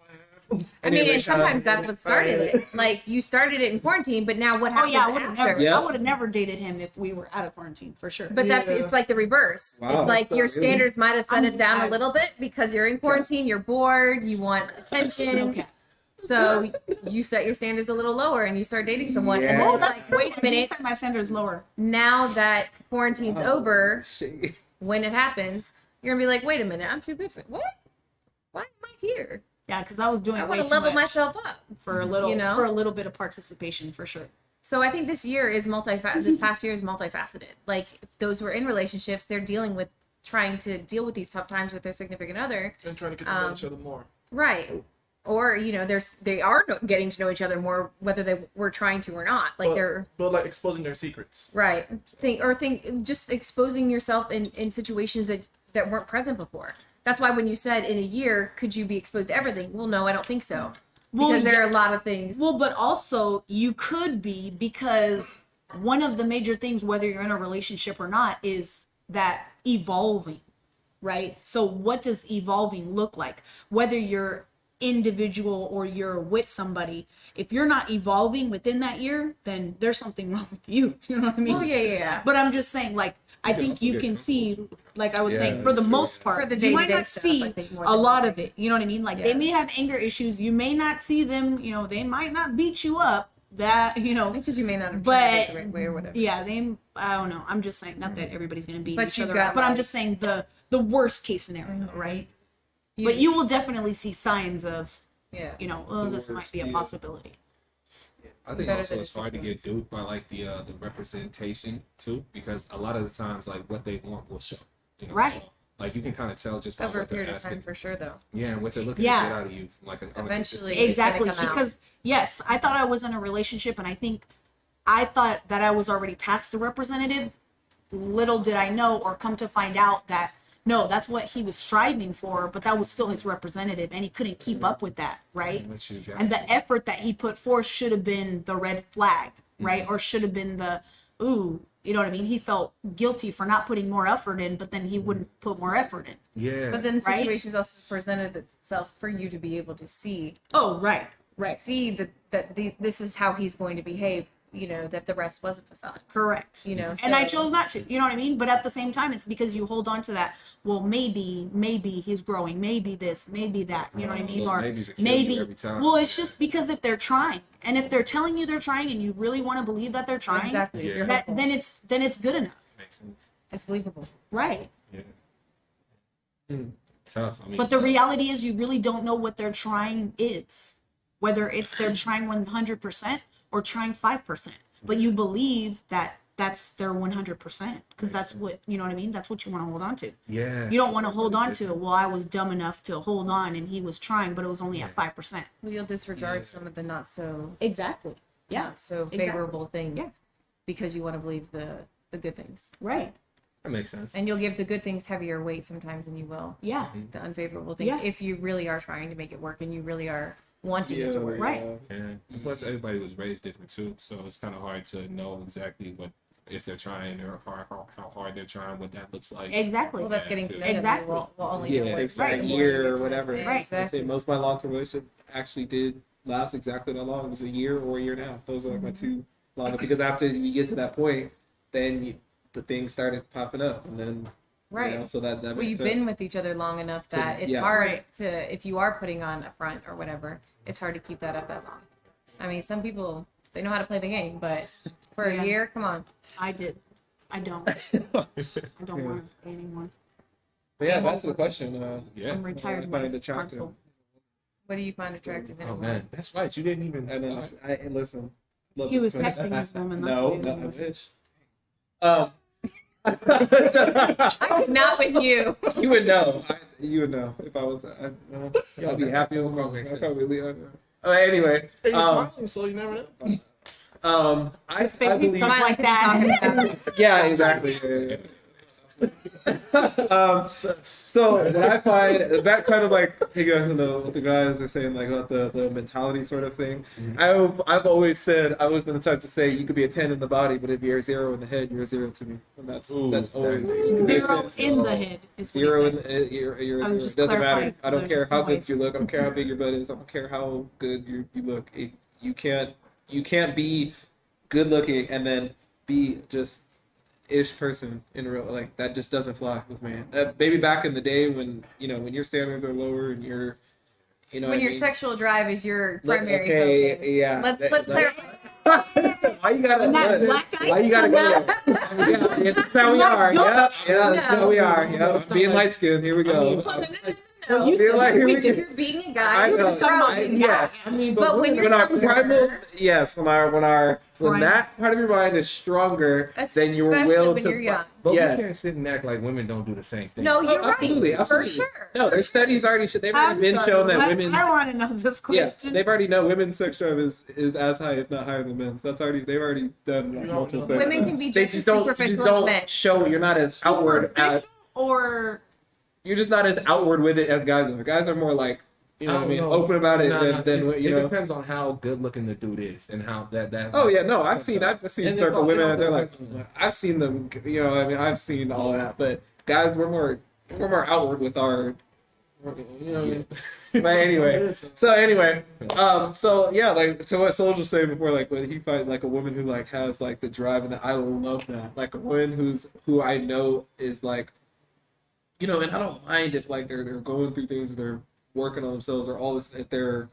I mean, Anyway, and sometimes Sean, that's what started it. Like, you started it in quarantine, but now what Oh happens yeah, I would have after? never. Yeah. I would have never dated him if we were out of quarantine for sure. But that's Yeah. it's like the reverse. Wow. It's like your Really? standards might have set it down a I- little bit because you're in quarantine, you're bored, you want attention. Okay. So you set your standards a little lower and you start dating someone. And Yeah. then Oh, you're that's like, true. wait a I minute, do set my standards lower. now that quarantine's over, Shit. when it happens, you're gonna be like, wait a minute, I'm too good for what? Why am I here? Yeah, because I was doing I way want to too level much myself up. for a little, you know? for a little bit of participation for sure. So I think this year is this past year is multifaceted. Like those who are in relationships, they're dealing with trying to deal with these tough times with their significant other. and trying to get to know each other more. Right. Or, you know, they are getting to know each other more, whether they were trying to or not. Like but like exposing their secrets. right. Just exposing yourself in situations that weren't present before. That's why when you said in a year, could you be exposed to everything? Well, no, I don't think so. Well, Because there are a lot of things. Well, but also you could be, because one of the major things, whether you're in a relationship or not, is that evolving, right? So what does evolving look like? Whether you're individual or you're with somebody, if you're not evolving within that year, then there's something wrong with you. You know what I mean? Oh, yeah. But I'm just saying, like, I think you can see, like I was saying, for the most part, For the you might day-to-day not stuff, see I think, more a than lot anything. of it. You know what I mean? Like, Yeah. they may have anger issues. You may not see them, you know, they might not beat you up. That, you know, Because you may not have treated but it the right way or whatever. yeah, I don't know. I'm just saying, not that everybody's gonna beat But each you've other got, up, but I'm like- just saying the worst case scenario, right? But you will definitely see signs of, Yeah. you know, oh, The this might worst, be a yeah. possibility. I think Better also than it's hard to get assistance. duped by like the representation too, because a lot of the times like what they want will show. You know? Right. So, like you can kind of tell just by Over a what they're period of time, asking. for sure, though. Yeah, and what they're looking Yeah. to get out of you, like on a consistent Eventually, basis. it's gonna Exactly, come out. because yes, I thought I was in a relationship, and I think I thought that I was already past the representative. Little did I know, or come to find out, that no, that's what he was striving for, but that was still his representative, and he couldn't keep up with that, right? What you got And the to. effort that he put forth should have been the red flag, right? Or should have been the, ooh, you know what I mean? He felt guilty for not putting more effort in, but then he wouldn't put more effort in. Yeah. But then Right? situations also presented itself for you to be able to see Oh, right. see that this is how he's going to behave, you know, that the rest was a facade. Correct. You know, And I so- chose not to, you know what I mean? But at the same time, it's because you hold on to that, well, maybe he's growing, maybe this, maybe that, you know what I mean? Those Or maybes will kill you maybe, every time. well, it's just because if they're trying, and if they're telling you they're trying, and you really want to believe that they're trying, Exactly. If Yeah. you're that, hopeful, then it's good enough. Makes sense. it's believable. Right. Yeah. Tough. I mean, But the reality is, you really don't know what their trying is, whether it's they're trying 100% or trying 5%. But you believe that that's their 100%, because that's what, you know what I mean? That's what you want to hold on to. Yeah. You don't want to hold on to, well, I was dumb enough to hold on and he was trying, but it was only at 5%. Well, you'll disregard Yeah. some of the not so Exactly. Yeah. not so exactly. favorable things Yeah. because you want to believe the good things. Right. That makes sense. And you'll give the good things heavier weight sometimes than you will Yeah. the unfavorable things Yeah. if you really are trying to make it work and you really are wanting it to work. Right. Yeah. And plus, everybody was raised different too, so it's kind of hard to know exactly what if they're trying or how hard they're trying, what that looks like. Exactly. Well, that's Yeah, getting too. to know them. Exactly. We'll only Yeah, know what's it's like right. a the more year you or get to whatever. it. Right. I'd say Exactly. most of my long-term relationship actually did last exactly that long. It was a year or a year and a half. Those are like my two long, because after you get to that point, then the things started popping up, and then Right. you know, so that Well, makes you've sense. been with each other long enough that it's yeah. hard to, if you are putting on a front or whatever, it's hard to keep that up that long. I mean, some people, they know how to play the game, but for Yeah. a year, come on. I did. I don't. I don't want to anymore. But yeah, that's the question. Yeah. I'm retired. I find wife, it attractive. console. What do you find attractive in a Oh woman? man, that's right. You didn't even. And and listen. love He this was man. texting this woman. that's No, what no, it I was. wish. Not with you. You would know. You would know if I was. I'd be happy. That probably makes I'd sense. probably leave. Anyway, Hey, you're smiling, so you never know. I Face believe. stuff like that. Yeah, exactly. Yeah. So what I find that kind of like what the guys are saying, like about the mentality sort of thing. I've always said, I've always been the type to say you could be a 10 in the body, but if you're a 0 in the head, you're a 0 to me, and that's Ooh, always Zero in the head. Is what he 0 said. in you're I a was 0. just Doesn't clarifying matter. I don't the care how good noise. you look. I don't care how big your butt is. I don't care how good you look. You can't be good looking and then be just ish person in real, like that just doesn't fly with me. Maybe back in the day when when your standards are lower and you're When what I your mean? sexual drive is your Let- primary okay, focus. yeah, Let's that- clarify. Why you gotta And that black guy? why you gotta go there? Yeah, that's how we are. Yep. Yeah, that's how we are. Yep. Being light skinned, here we go. Well, you said like, we we did. You're being a I guy. know. You're just talking about gross. being Yeah. I mean, But when you're When our younger, primal, yes, when Primal. that part of your mind is stronger than your especially will when to. you're young. but Yeah. we can't sit and act like women don't do the same thing. No, you're Absolutely, right. absolutely. For sure. No, there's studies already. They've already been shown that women. I want to know this Yeah, question. they've already know women's sex drive is as high, if not higher than men's. They've already done You don't multiple know. studies. Women can be They just as you superficial just don't as men. show. You're not as outward. Superficial or You're just not as outward with it as guys are. Guys are more like, you know what I mean, open about it than you know. It depends on how good looking the dude is and how that. Oh yeah, no, I've seen And certain it's women all- and they're like, I've seen them, you know, I mean, I've seen all of that, but guys, we're more outward with our, you know. What I mean? But anyway, so yeah, like to what Soldier was saying before, like when he finds like a woman who like has like the drive, and I love that, like a woman who I know is like, you know, and I don't mind if like they're going through things, they're working on themselves or all this, if they're.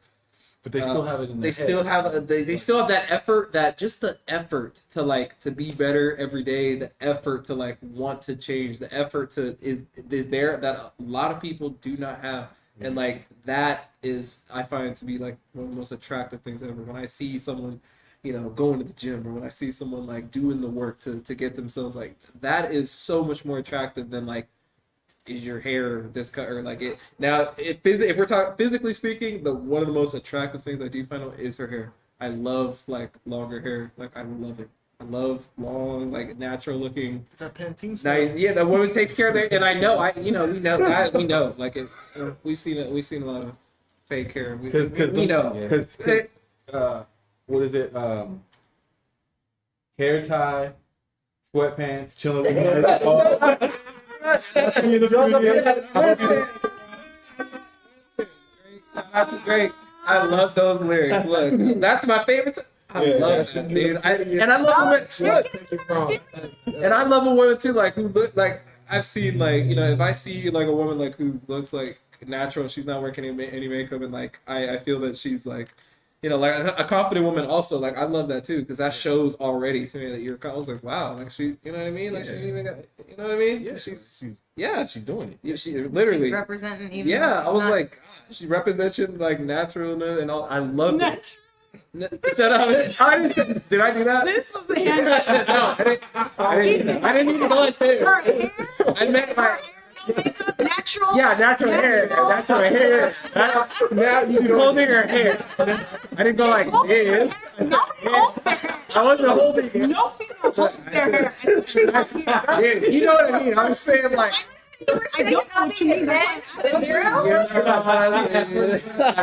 But they still have it in their They head. still have they still have that effort, that just the effort to like to be better every day, the effort to like want to change, the effort to is there that a lot of people do not have, and like that is, I find to be like one of the most attractive things ever when I see someone, you know, going to the gym, or when I see someone like doing the work to get themselves, like that is so much more attractive than like, is your hair this cut or like it now. If we're talking physically speaking, the one of the most attractive things I do find out is her hair. I love like longer hair, like I love it. I love long, like natural looking. It's that Pantene stuff. Nice. Yeah, the woman takes care of their, and I know, we know, like we've seen it. We've seen a lot of fake hair. We know. Because what is it? Hair tie, sweatpants, chilling with her. That's great. I love those lyrics. Look, that's my favorite. I love that, dude. And I love women. And I love a woman too, like who look like, I've seen like, you know, if I see like a woman like who looks like natural, she's not wearing any makeup, and like I feel that she's like, you know, like a confident woman also, like I love that too, because that shows already to me that you're. I was like, wow, like she, you know what I mean, like she didn't even got, you know what I mean? Yeah, she's she's doing it. yeah, she literally. She's representing even. Yeah, though I was she's like, God, she representation like naturalness and all. I loved it. Natural. Shut up! I didn't. Did I do that? This is the No, I didn't even go like this. her hair, I meant like. makeup, natural. Yeah, natural hair. Natural hair. Now you're holding her hair. I didn't go like this. I wasn't holding it. No female holds their hair, especially her hair. Yeah, you know what I mean? I was saying like. You were saying don't know what you mean. At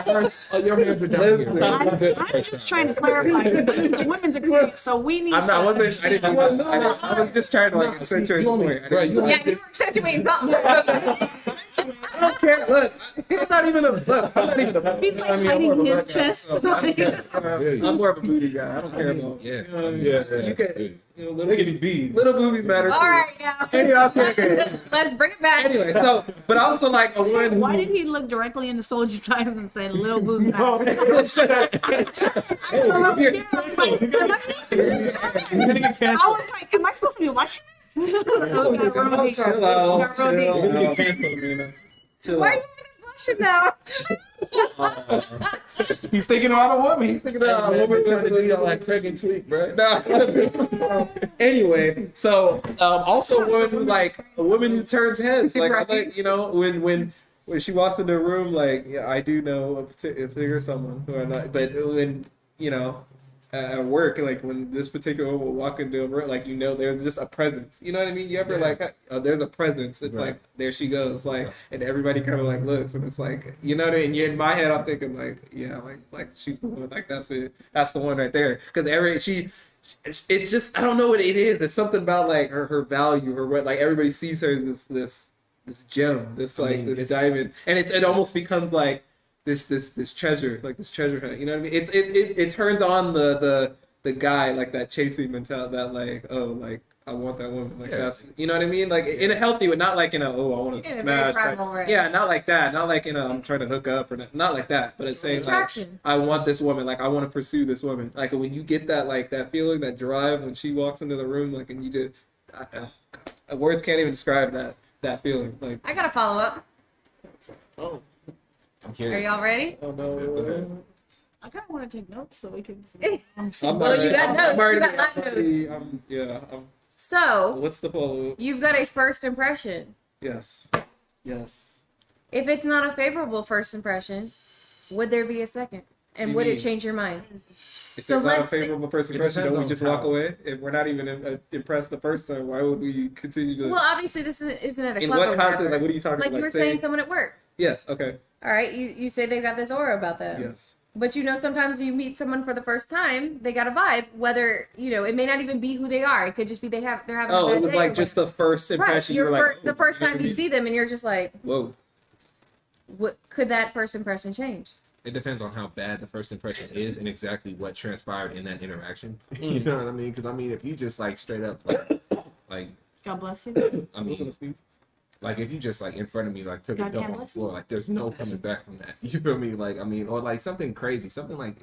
first, your hands were down here. I'm just trying to clarify. This is the women's experience, so we need. I'm not. to Wasn't. I didn't. Do that. I was just trying to like accentuate the point. I didn't- Yeah, you were accentuating something. I don't care. Look, I'm not even a. Look, I'm not even a. He's like I mean, I'm more hiding of a his butt guy, chest. so I don't care. I'm more of a booty guy. I don't care about. Yeah. You know what I mean? Yeah. You can. You know, They can be bees. little boobies matter too. All right, now. Anyway, okay. Let's bring it back. Anyway, so but also like a woman who. Why did he look directly in the soldier's eyes and say, "Little boo"? I was like, "Am I supposed to be watching this?" Chill out. Chill Why are out. you blushing now? He's thinking about a woman. He's thinking about a woman. Trying to do that like Craig and Tweet, bro. No. Anyway, so also a woman who turns heads. Like I like, you know, when she walks into a room, like yeah, I do know a particular someone who I'm not, but when you know. At work, like when this particular woman will walk into a room, like you know, there's just a presence. You know what I mean? You ever like, there's a presence. It's like there she goes, like, and everybody kind of like looks, and it's like, you know what I mean? You're in my head, I'm thinking like, yeah, like she's the one, like that's it, that's the one right there. Because it's just I don't know what it is. It's something about like her value, or what, like everybody sees her as this gem, this this diamond, and it almost becomes like. This treasure, like this treasure hunt, you know what I mean? It turns on the guy, like that chasing mentality, that like, oh, like I want that woman, like that's, you know what I mean? Like in a healthy way, not like in a, oh, I want to smash, yeah, not like that, not like I'm trying to hook up or not like that, but it's saying like I want this woman, like I want to pursue this woman, like when you get that, like that feeling, that drive when she walks into the room, like, and you just words can't even describe that feeling, like. I gotta follow up. Oh, I'm Are curious. y'all ready? Oh no. I kind of want to take notes so we can. Well, you got notes. You got live So, What's the poll? you've got a first impression. Yes. Yes. If it's not a favorable first impression, would there be a second? And You would it mean- change your mind? If So it's not a let's say- favorable first It impression, depends don't we on just how. walk away? If we're not even impressed the first time, why would we continue to? Well, obviously, isn't it a in club what or context? whatever. Like, what are you talking Like about? you were Say- saying someone at work. Yes. Okay. All right, you say they've got this aura about them. Yes. But sometimes you meet someone for the first time, they got a vibe. Whether it may not even be who they are. It could just be they're having. A Oh, bad it was day like or just whatever. the first impression. You were like, the first time you "Ooh, see them, and you're just like, Whoa. what could that first impression change? It depends on how bad the first impression is and exactly what transpired in that interaction. You know what I mean? Because I mean, if you just like straight up like God bless you. I mean, Listen to Steve. like if you just like in front of me like took a God dump damn on the listen. floor, like there's no coming back from that. You feel me? Like I mean, or like something crazy, something like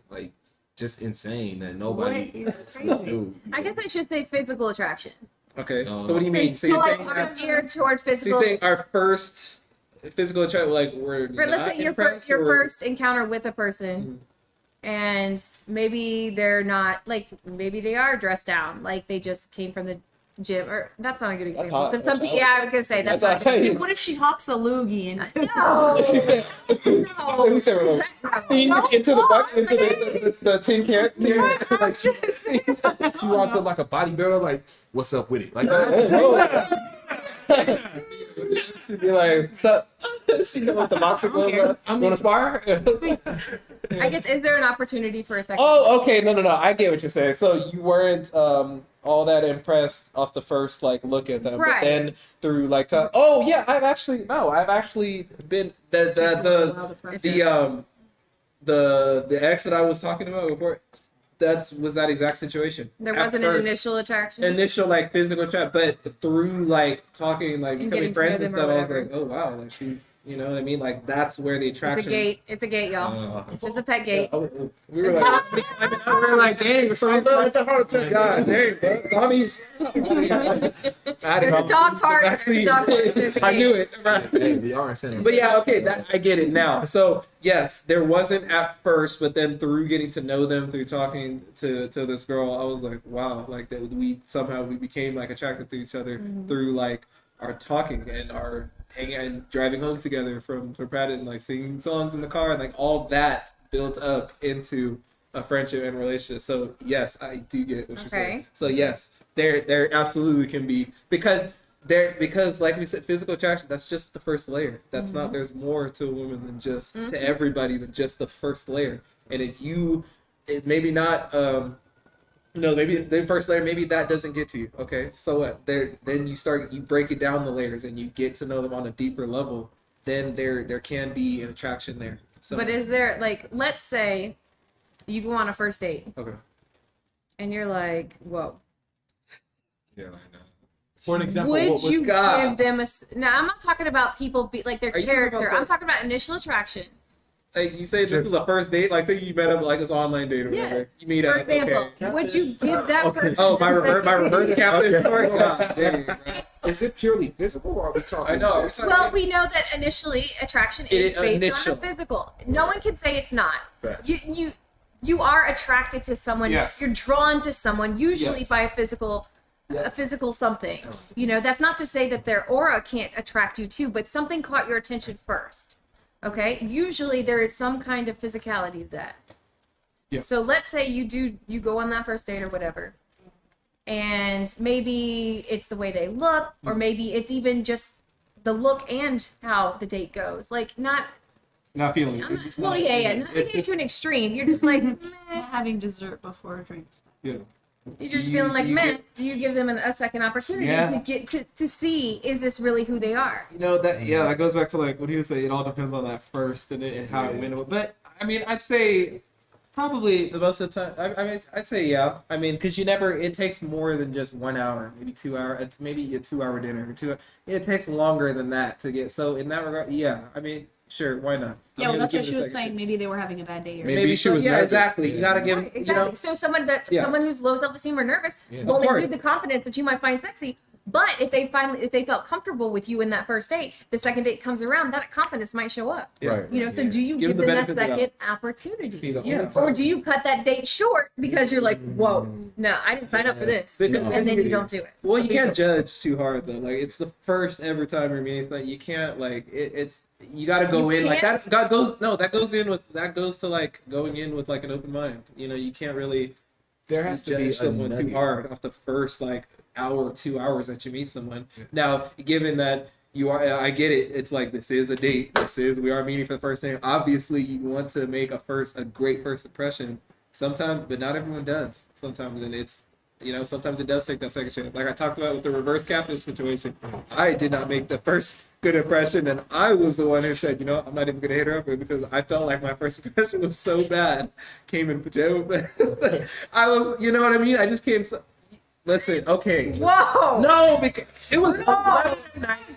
just insane that nobody What is crazy? would do. I guess I should say physical attraction. Okay. No, So what do you mean? So So you're like saying are that? geared toward So you physical. think our first physical attraction, like we're Or not let's say your impressed, your or- first encounter with a person, and maybe they're not like maybe they are dressed down, like they just came from the gym, or that's not a good example. hot. Because some That's people, yeah, I was gonna say that's not hot. good. What if she hawks a loogie into? Who said we're into the bucket, into the tin can? Like she walks up like a bodybuilder, like what's up with it? Like She'd be like, "What's up?" She come with the boxer gloves. I mean- Want to spar? I guess is there an opportunity for a second? Oh, okay. No. I get what you're saying. So you weren't all that impressed off the first like look at them, Right. but then through like time. Oh yeah, I've actually been the ex that I was talking about before. Was that exact situation. There At wasn't an first- initial attraction. initial like physical chat, but through like talking, like And becoming getting to know friends and them or stuff, I was whatever. like, oh wow, like she, you know what I mean? Like that's where the It's attraction. a gate. It's a gate, y'all. It's just a pet gate. We were like, we were like, dang, so I love the heart attack. God, dang, bro. Zombies. There's a dog part. There's a dog part. There's a I gate. knew it. hey, we are in But yeah, okay, that I get it now. So yes, there wasn't at first, but then through getting to know them, through talking to this girl, I was like, wow, like that we became like attracted to each other through like our talking and our hanging and driving home together from Pratt and like singing songs in the car and like all that built up into a friendship and relationship. So yes, I do get what you're saying. Okay. So yes, there absolutely can be because like we said, physical attraction, that's just the first layer. That's not, there's more to a woman than just to everybody than just the first layer. And if it maybe not maybe the first layer, maybe that doesn't get to you. Okay, so what? Then you break it down the layers and you get to know them on a deeper level. Then there can be an attraction there. So But is there like, let's say you go on a first date okay. and you're like, whoa. Yeah, I know. For an example, Would what was you God. give them now? I'm not talking about people like their Are you talking about character. the- I'm talking about initial attraction. Like you say, this is a first date. Like say you met up like it's an online date or whatever. Yes. You meet For up. example, Okay. would you give that Okay. person? Oh, my reverse captain story. God, dang, bro. Is it purely physical or are we talking? I know. just- Well, we know that initially attraction is based initial. on the physical. No one can say it's not. Fact. You are attracted to someone. Yes. You're drawn to someone usually Yes. by a physical something. That's not to say that their aura can't attract you too, but something caught your attention first. Okay? Usually there is some kind of physicality to that. Yeah. So let's say you go on that first date or whatever. And maybe it's the way they look, or maybe it's even just the look and how the date goes. Like not feeling. I'm not, well, yeah, not taking it to an extreme. You're just like, meh. Having dessert before drinks. Yeah. You're just Do you- feeling like, do you meh. get- Do you give them a second opportunity Yeah. to get to see is this really who they are? You know that that goes back to like what he was saying. It all depends on that first and how it went. But I mean, I'd say probably the most of the time. I mean, I'd say yeah. I mean, because it takes more than just 1 hour, maybe 2 hour, maybe a 2 hour dinner. It takes longer than that to get. So in that regard, yeah. I mean, sure, why not? Yeah, well, that's Give what it she a was second saying. chance. Maybe they were having a bad day. Or Maybe she was yeah, nervous. exactly. You gotta give Right, you exactly. know. So someone Yeah. who's low self esteem or nervous Yeah. will Of course. exude the confidence that you might find sexy, But if they felt comfortable with you in that first date, the second date comes around, that confidence might show up. Right. You know, so Yeah. do you Give give them them the that benefit of the second opportunity? See, the Yeah. only time- Or do you cut that date short because you're like, whoa, no, I didn't sign up for this, Because and then you don't do it. Well, you can't judge too hard though. Like it's the first ever time you're meeting somebody. You can't like it's you got to go You in like can't- that goes to like going in with like an open mind. You know, you can't really there has to be judge someone too nugget. hard off the first like hour, 2 hours that you meet someone. Now, given that you are, I get it. It's like this is a date. We are meeting for the first time. Obviously, you want to make a great first impression. Sometimes, but not everyone does. Sometimes, and it's sometimes it does take that second chance. Like I talked about with the reverse catfish situation, I did not make the first good impression, and I was the one who said, I'm not even gonna hit her up because I felt like my first impression was so bad. Came in pajama. I was, you know what I mean? I just came. Listen, okay. Whoa! No, because it was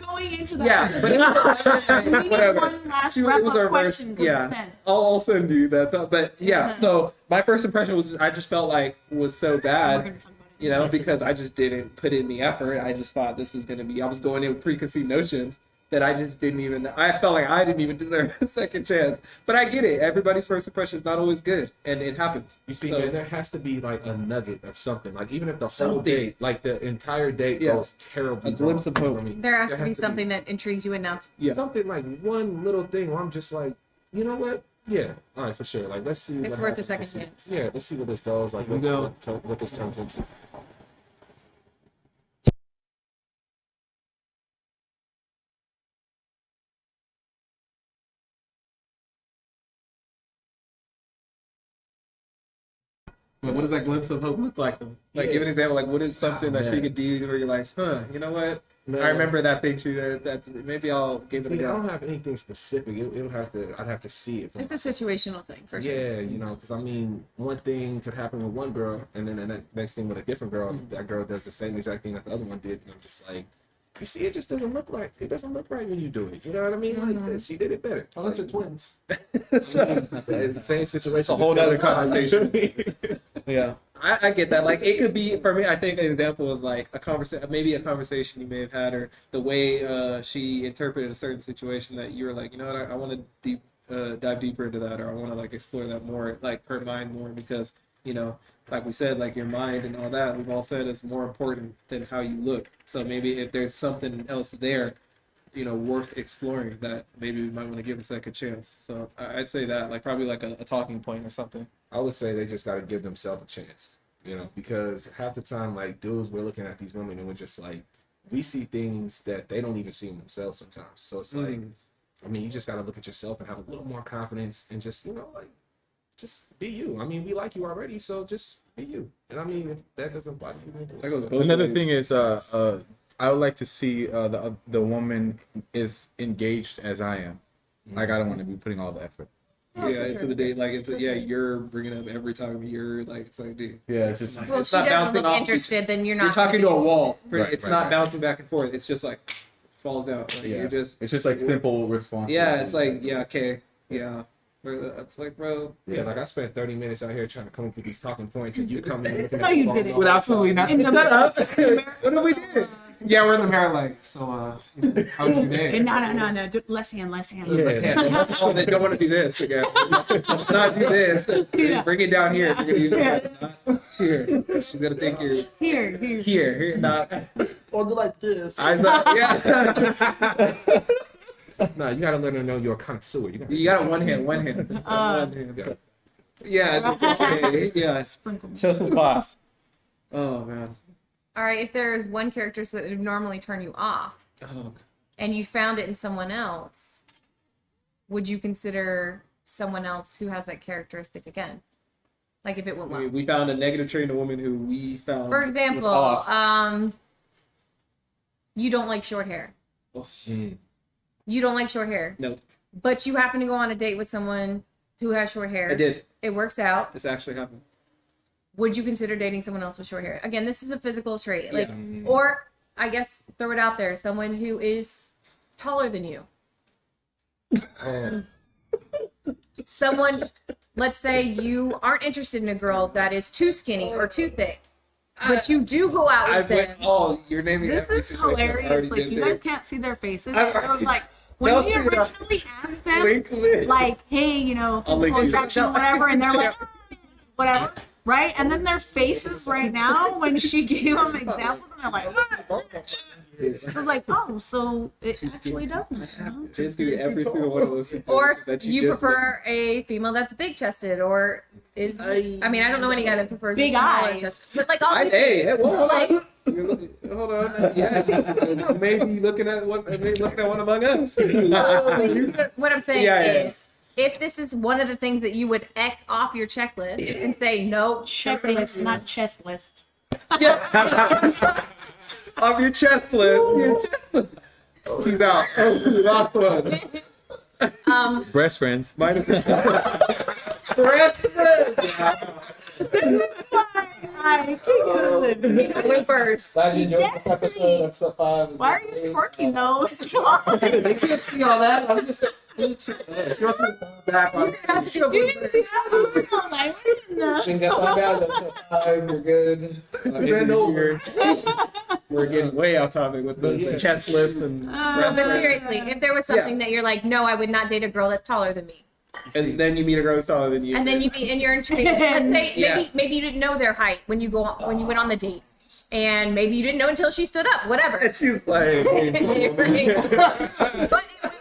Going into that. yeah, but it was We need whatever. one last It was wrap-up a reverse. question. 'cause Yeah, it's 10. I'll send you that. But yeah, so my first impression was I just felt like was so We're bad. gonna talk about it. Because I just didn't put in the effort. I just thought this was going to be, I was going in with preconceived notions that I just didn't even, I felt like I didn't even deserve a second chance. But I get it. Everybody's first impression is not always good, and it happens. You see, So- man, there has to be like a nugget of something. Like even if the whole Something. date, like the entire date Yeah. goes terribly A glimpse wrong. of hope. I mean, There has to be something that intrigues you enough. Yeah. something like one little thing where I'm just like, you know what? Yeah, all right, for sure. Like let's see. It's what worth a happens. second Let's see- chance. Yeah, let's see what this goes. Like Here we go. what this turns into. But what does that glimpse of hope look like, though? Like, Yeah. give an example. Like, what is something that she man. could do where you're like, you know what? Man. I remember that thing she did. That's maybe I'll give it a See, I go. don't have anything specific. I'd have to see it. From It's a situational thing for sure. Yeah, because I mean, one thing could happen with one girl, and then the next thing with a different girl, that girl does the same exact thing that the other one did, and I'm just like, you see, it just doesn't look right. It doesn't look right when you do it. You know what I mean? Like she did it better. Unless you're twins. It's the same situation. It's a whole nother conversation. conversation. Yeah, I get that. Like, it could be for me. I think an example is like maybe a conversation you may have had, or the way she interpreted a certain situation that you were like, you know what, I want to dive deeper into that, or I want to like explore that more, like her mind more, because like we said, like your mind and all that, we've all said is more important than how you look. So maybe if there's something else there, worth exploring, that maybe we might want to give a second chance. So I'd say that, like, probably like a talking point or something. I would say they just got to give themselves a chance, because half the time, like dudes, we're looking at these women and we're just like, we see things that they don't even see in themselves sometimes. So it's like, I mean, you just got to look at yourself and have a little more confidence and just, just be you. I mean, we like you already, so just be you. And I mean, if that doesn't bother you, That goes both Another ways. thing is, I would like to see the woman is engaged as I am. Like, I don't want to be putting all the effort. Yeah, into the date, like you're bringing up every time you're like, it's like, dude, Yeah, it's just Well, if It's she not doesn't bouncing look off interested, then you're not. you're talking to gonna a be wall. Right, It's right, not right. bouncing back and forth. It's just like falls down. Like, yeah. you're just It's just like simple response. yeah. It's like yeah, okay, yeah. It's like, bro, yeah, like I spent 30 minutes out here trying to come up with these talking points, and you come in looking No, at you the phone didn't. all with the absolutely time. nothing. In the Shut up. mirror. What did we do? Yeah, we're in the mirror, like, so how was your day? No. Less hand. Yeah, oh, they don't want to do this again. Let's not do this. Yeah. Bring it down here. If you're gonna use it. Not here. She's gonna think you're here, not. Or do like this. I thought, yeah. No, you gotta let her know you're a connoisseur. You got one hand. One hand. Yeah, it's okay. Yeah, Sprinkle. show some class. Oh man. All right, if there is one character that would normally turn you off, Oh. and you found it in someone else, would you consider someone else who has that characteristic again? Like if it went well. We found a negative trait in a woman who we found For was example, off. you don't like short hair. Oof. You don't like short hair. No, But you happen to go on a date with someone who has short hair. I did. It works out. This actually happened. Would you consider dating someone else with short hair? Again, this is a physical trait. Like, Yeah. or I guess throw it out there, someone who is taller than you. Oh, Someone, let's say you aren't interested in a girl that is too skinny or too thick. but you do go out with them. Oh, you're naming This every is situation I've hilarious. already Like been you there. guys can't see their faces. I've I was already- like, when They'll we see that. originally asked them, Link, link. like, hey, you know, I'll link physical you. attraction, whatever, and they're like, whatever, right? And then their faces right now when she gave them examples, and they're like, I was like, oh, so it actually doesn't. Huh? It's gonna be every single one of those Or situations that you just prefer a female that's big chested, or is I mean I don't know any guy that prefers Big a smaller eyes. chest, but like all these Hey, things, hold like, on. You're hold on. Yeah, maybe looking at one among us. but you see what I'm saying Yeah, yeah, is if this is one of the things that you would X off your checklist and say no, Checklist, not chest list. Off your chest list. Your chest list. She's out. Oh, we lost one. Breast friends. Minus breast. Yeah. I can't do it. whimpers. Glad you enjoyed this episode 5. Why are you twerking though? They can't see all that. I'm just back on. Not to do a Dude, whimpers. like, what in the- Think that my bad. Episode 5. We're good. ran over. We're getting way off topic with the chest list and No, but seriously, if there was something that you're like, no, I would not date a girl that's taller than me, and then you meet a girl that's taller than you. and then you meet and you're intrigued. Let's say Yeah. maybe you didn't know their height when you went on the date, and maybe you didn't know until she stood up. Whatever. And she's like, But it went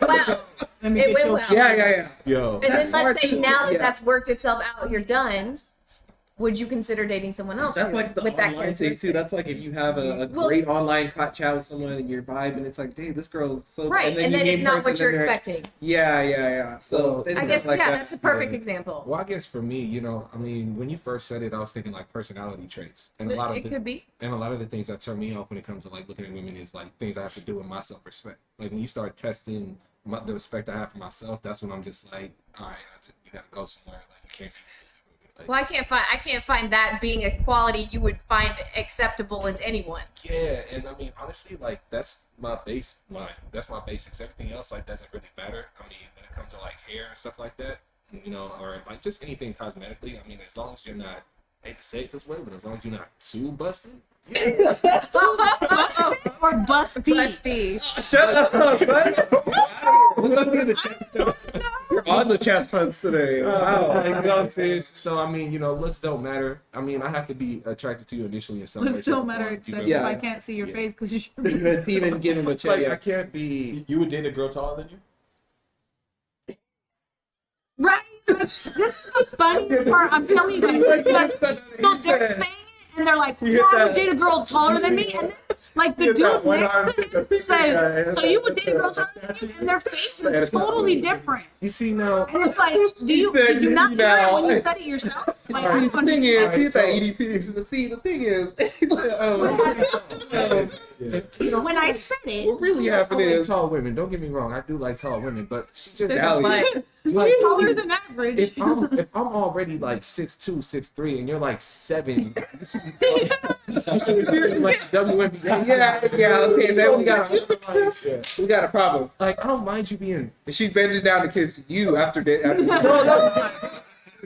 well. Let me It get went your well. yeah. Yo. And then hard let's say too. now that Yeah. that's worked itself out, you're done. Would you consider dating someone else? That's like the with that online thing too. That's like if you have a Well- great online chat with someone and you're vibing, it's like, dang, this girl is so. right, and then you it's meet not person what you're and they're- expecting. Yeah. So it's I guess like that. that's a perfect example. Well, I guess for me, you know, I mean, when you first said it, I was thinking like personality traits, and a lot of It the, could be. and a lot of the things that turn me off when it comes to like looking at women is like things I have to do with my self-respect. Like when you start testing the respect I have for myself, that's when I'm just like, all right, you gotta go somewhere. Like you can't. Like, Well, I can't find that being a quality you would find acceptable in anyone. yeah, and I mean, honestly, like that's my baseline. That's my basics. Everything else like doesn't really matter. I mean, when it comes to like hair and stuff like that, you know, or like just anything cosmetically. I mean, as long as you're not, I hate to say it this way, but as long as you're not too busted. busted or busty? Busty. Shut up, what? Look at the chest pumps. You're on the chest pumps today. Wow. Like, you know what I'm saying? So I mean, you know, looks don't matter. I mean, I have to be attracted to you initially in some way. Looks shape, don't or matter form, except you if know? I can't see your Yeah. face because you Let's even give him a Like, check. I can't be. You would date a girl taller than you? right. Like, this is the funniest part. I'm telling you. Like, so they're saying it and they're like, You "Yeah, hit I would that- date a girl taller than me," and then, like the You hit that dude one next arm, to hit the him finger, says, yeah, "So you would date a girl taller than me?" And their face is totally different. You see now. And it's like, did you not hear it when you said it yourself? Like, I don't The thing is, understand. he's at EDP. See, the thing is, When I said it, what really I happened like is, tall women. Don't get me wrong. I do like tall women, but just Dally. But like, taller than average. if I'm already like 6'2", 6'3", and you're like 7, you should be like WNBA. yeah, okay, then we got Yeah. a problem. Like I don't mind you being. And she's bending down to kiss you after.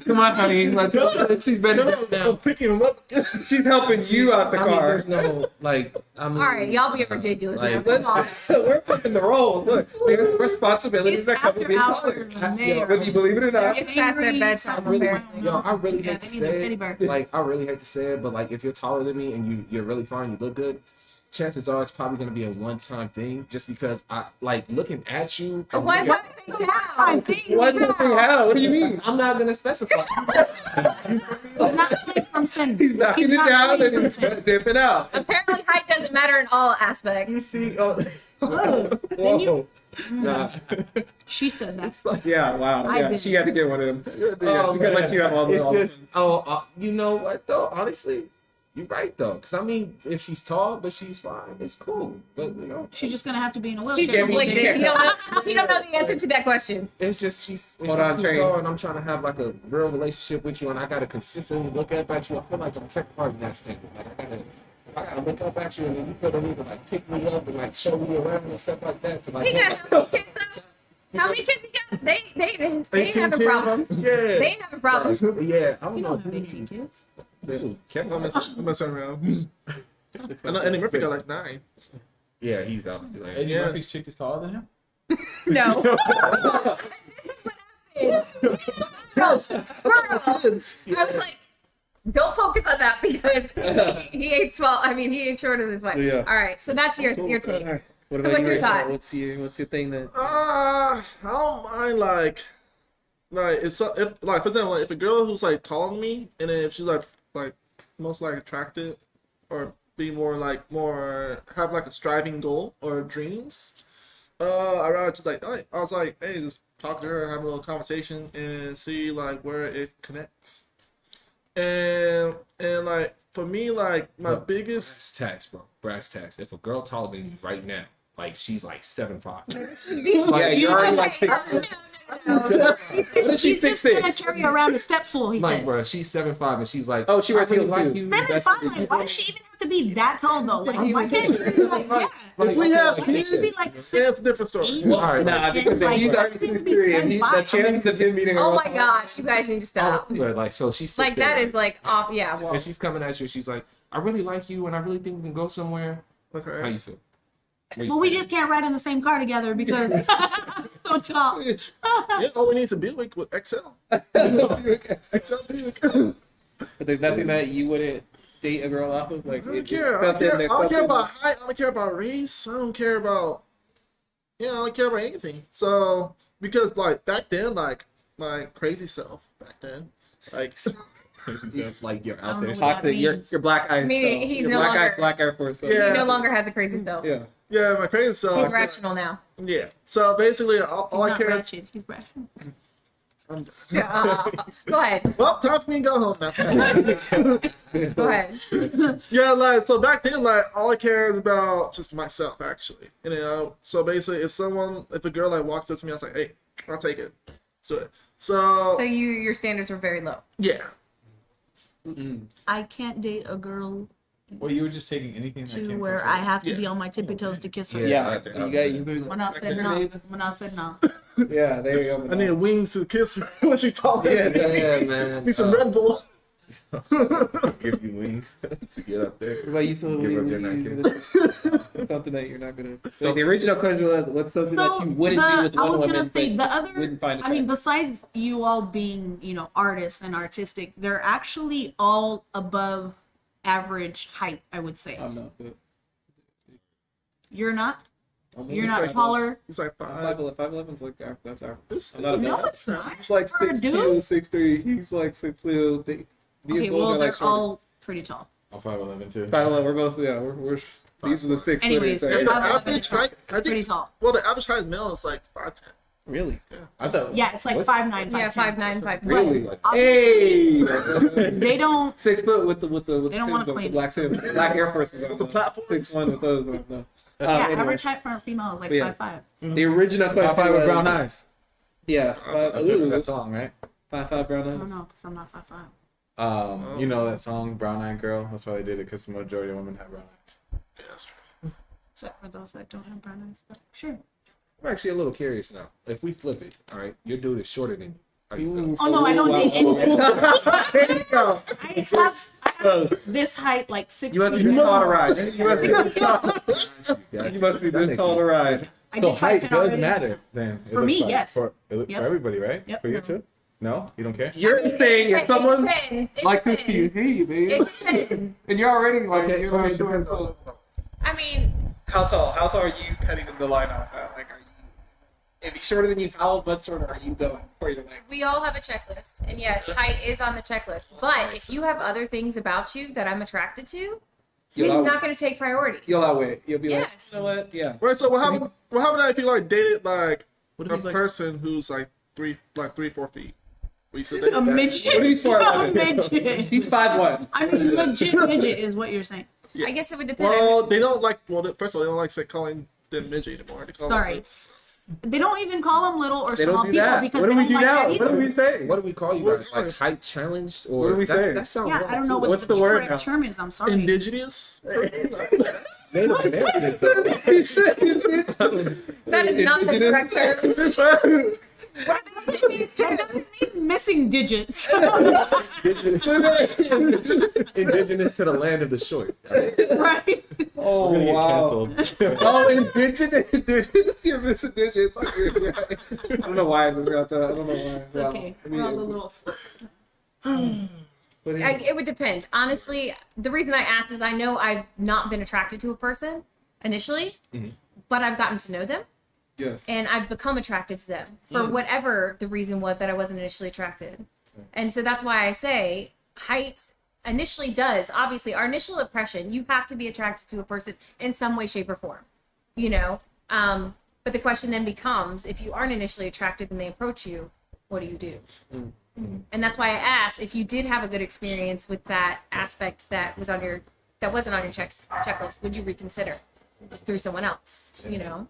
Come on, honey. Let's. She's bending Now, Picking them up. She's helping you out the I mean, car. there's no like. I mean, all right, y'all being ridiculous now. Like, Come on. So we're flipping the roles. Look, there's responsibilities It's that come with after being hours taller. and they are Whether you believe it or not. It's past their angry, bedtime, something apparently. going on. Yo, I really Yeah, hate to they need a teddy say bear. it. Like, I really hate to say it, but like, if you're taller than me and you're really fine, you look good. Chances are it's probably gonna be a one-time thing, just because I like looking at you. A one-time thing I now. think What the thing? How? What do you mean? I'm not gonna specify. he's not playing from sin. He's knocking it not down playing and from he's sin. dipping out. Apparently, height doesn't matter in all aspects. You see? Oh, Then you- Nah. She said that. Yeah, wow. I Yeah, did. she had to get one of them. Yeah, Oh, she could let you have all the it's all the- just you know what though? Honestly, you're right though, because I mean, if she's tall but she's fine, it's cool. But you know, She's just gonna have to be in a He's wheelchair. conflicted. He don't know the answer to that question. it's just she's Hold on, too Trey. tall, and I'm trying to have like a real relationship with you, and I gotta consistently look up at you. I feel like I'm a part in that statement. Like I gotta look up at you, and then you feel the need to like pick me up and like show me around and stuff like that. To like, He got how many kids? How many kids he got? They ain't having problems. Yeah. They ain't having problems. Yeah, I don't You know. don't have 18 kids. Kevin, I'm messing around. And Eddie Murphy got like 9. yeah, he's out. Like, Eddie Yeah. Murphy's chick is taller than him. No. Squirrel. I was like, don't focus on that because he ain't small. I mean, he ain't shorter than his wife. Yeah. All right, so that's your take. What So about what's you? your Ray? thought? What's your thing that? I don't mind like it's like for example, like if a girl who's like taller than me, and then if she's like most like attracted or be more have like a striving goal or dreams, I rather just like I was like, hey, just talk to her, have a little conversation, and see like where it connects. And like for me, like my biggest brass tacks, bro. Brass tacks. If a girl taller than you right now, like she's like 7'5". Yeah, you're already like 6. What is she He's just gonna 6'6"? carry around a step stool. He Like, said. bro, she's 7'5" and she's like, Oh, she wears I really heels like too. you. 7'5". Why does she even have to be that tall though? Like, why can't she be like, yeah? if we have Why can't she be like that's a different story. 6'8"? All right, Nah, because if Like, he's already everything 6'3", and be the 10'5". chances of him meeting a Oh girl my gosh, you guys need to stop. But like, so she's Like 6'8". that is like off. Yeah, well, And she's coming at you. She's like, I really like you, and I really think we can go somewhere. How Okay. you feel? Well, we just can't ride in the same car together because so tall. Yeah, all we need is a Buick with XL. XL Buick. But there's nothing that you wouldn't date a girl off of, like I don't care. I don't care about height. I don't care about race. I don't care about. Yeah, I don't care about anything. So because like back then, like my crazy self back then, like Like you're I out don't there. know what toxic. Your black eyes. Meaning he's your no black longer- eyes, black Air Force. Yeah. he no longer has a crazy self. Yeah. yeah, my crazy self. He's rational now. Yeah. So basically, all He's I not care is. ratchet. He's rational. Stop. Go ahead. Well, time for me to go home now. Go ahead. Yeah, like so back then, like all I care is about just myself actually. And so basically, if a girl like walks up to me, I was like, hey, I'll take it. So So your standards were very low. yeah. I can't date a girl Well, you were just taking anything that to came where across I have to Yeah. be on my tippy toes to kiss her. Yeah. You got you. When I said no. When I said no. Yeah. There you go. I need wings to kiss her when she talks. Yeah. Yeah, man. Need some Red Bull. Give you wings to get up there. What about you? So Give up your something that you're not gonna. So the original question was, what's something that you wouldn't do with I one was woman, gonna say but the other. wouldn't find I mean, attractive? besides you all being, artists and artistic, they're actually all above average height. I would say I'm not. But you're not. I'm You're only not taller. He's like 5. 5'11's like that's our. This I'm not a No, bad- it's not. It's like For a 6'2", dude? 6'3". He's like 6'2". Okay, well, they're all pretty tall. I'm 5'11" too. 5'11". We're both we're these are the 6 Anyways, footers. they're Right? 5'11" is tall. I It's think- pretty tall. Well, the average height male is like 5'10". Really? I thought. Yeah, it's like 5'9", 5'10". Yeah, 5'9", 5'10". Really? Obviously, Hey. They don't. 6 foot with the They don't wanna Timbs on, claim the black Timbs, black Air Forces on. The platforms? 6'1" with those on. No. Yeah, Anyway, average height for a female is like But yeah. 5'5". the original question 5'5" with was- brown eyes. Yeah. That song, right? 5'5" brown I eyes. don't know, because I'm not 5'5". You know that song, Brown Eyed Girl? That's why they did it, because the majority of women have brown eyes. Yeah, that's true. Except for those that don't have brown eyes, but sure. I'm actually a little curious now. If we flip it, all right, your dude is shorter than you. How you feel? Oh no, I don't date anyone. There you go. I have this height, like 6 You must be feet. this tall to ride. You must be this tall. Yeah. You must be this tall to ride. I So did height 5'10" does already. matter then. It For looks me, like. yes. For Yep. everybody, right? Yep. For you too? No? You don't care? You're saying if someone depends. It like this to depends. you, hey, babe, It depends. and you're already like Okay, you're okay, like short, depends so I mean, how tall? How tall are you cutting the line off at? Like, are you? If he's shorter than you, how much shorter are you going for your leg? we all have a checklist, and yes, height is on the checklist. But if you have other things about you that I'm attracted to, You'll it's out- not going to take priority. You'll outweigh it. You'll be Yes. like, you know what? Yeah. Right. So what happened? What happened if you like dated like What a if he's like? person who's like 3-4 feet? We said A midget. What if he's 4'11"? A midget. He's 5'1". I mean, legit midget is what you're saying. Yeah. I guess it would depend. Well, they don't like. Well, first of all, they don't like say calling them midget anymore. They call Sorry. Them, They don't even call them little or They small don't do people that. because What they do we don't do like now? that What do either. we say? What do we call you guys? Like height challenged or What do we say? That sounds Yeah, wrong I don't know too. what What's the word correct now? term is. I'm sorry. indigenous. Native Americans, though. That is not the correct term. That doesn't mean missing digits. Indigenous to the land of the short. Right. Oh We're gonna get wow. canceled. Oh, indigenous. You're missing digits. I don't know why I just got that. I don't know why. It's okay. We're all a little slow. But yeah. It would depend. Honestly, the reason I asked is I know I've not been attracted to a person initially, but I've gotten to know them Yes. and I've become attracted to them for whatever the reason was that I wasn't initially attracted. And so that's why I say height initially does. Obviously, our initial impression, you have to be attracted to a person in some way, shape, or form, you know? But the question then becomes, if you aren't initially attracted and they approach you, what do you do? And that's why I asked if you did have a good experience with that aspect that wasn't on your checklist, would you reconsider through someone else? You know?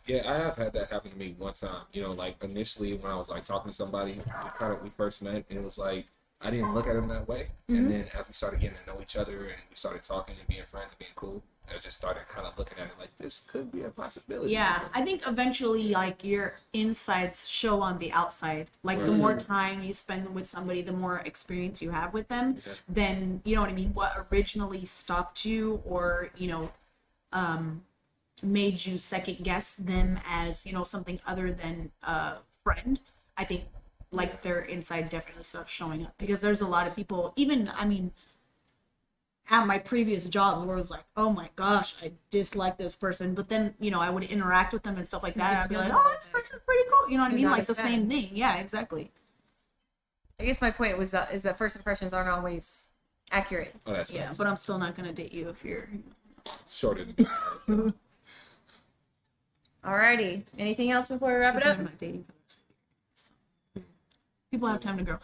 Yeah, I have had that happen to me one time. You know, like initially when I was like talking to somebody, we first met, and it was like I didn't look at him that way. And then as we started getting to know each other and we started talking and being friends and being cool, I just started kind of looking at it like this could be a possibility. Yeah, I think eventually, like, your insides show on the outside. Like, the more time you spend with somebody, the more experience you have with them, then, you know what I mean, what originally stopped you or, you know, made you second guess them as, you know, something other than a friend, I think, like, their inside definitely starts showing up. Because there's a lot of people, even, I mean, at my previous job where it was like, oh my gosh, I dislike this person. But then, you know, I would interact with them and stuff like that. And I'd be like, oh, this person's pretty cool. You know what I mean? Like the same thing. Yeah, exactly. I guess my point was is that first impressions aren't always accurate. Oh, that's Yeah, right. but I'm still not going to date you if you're... Shorter than Alrighty. Anything else before we wrap it up? I'm not dating for the rest of the year. So. People have time to grow.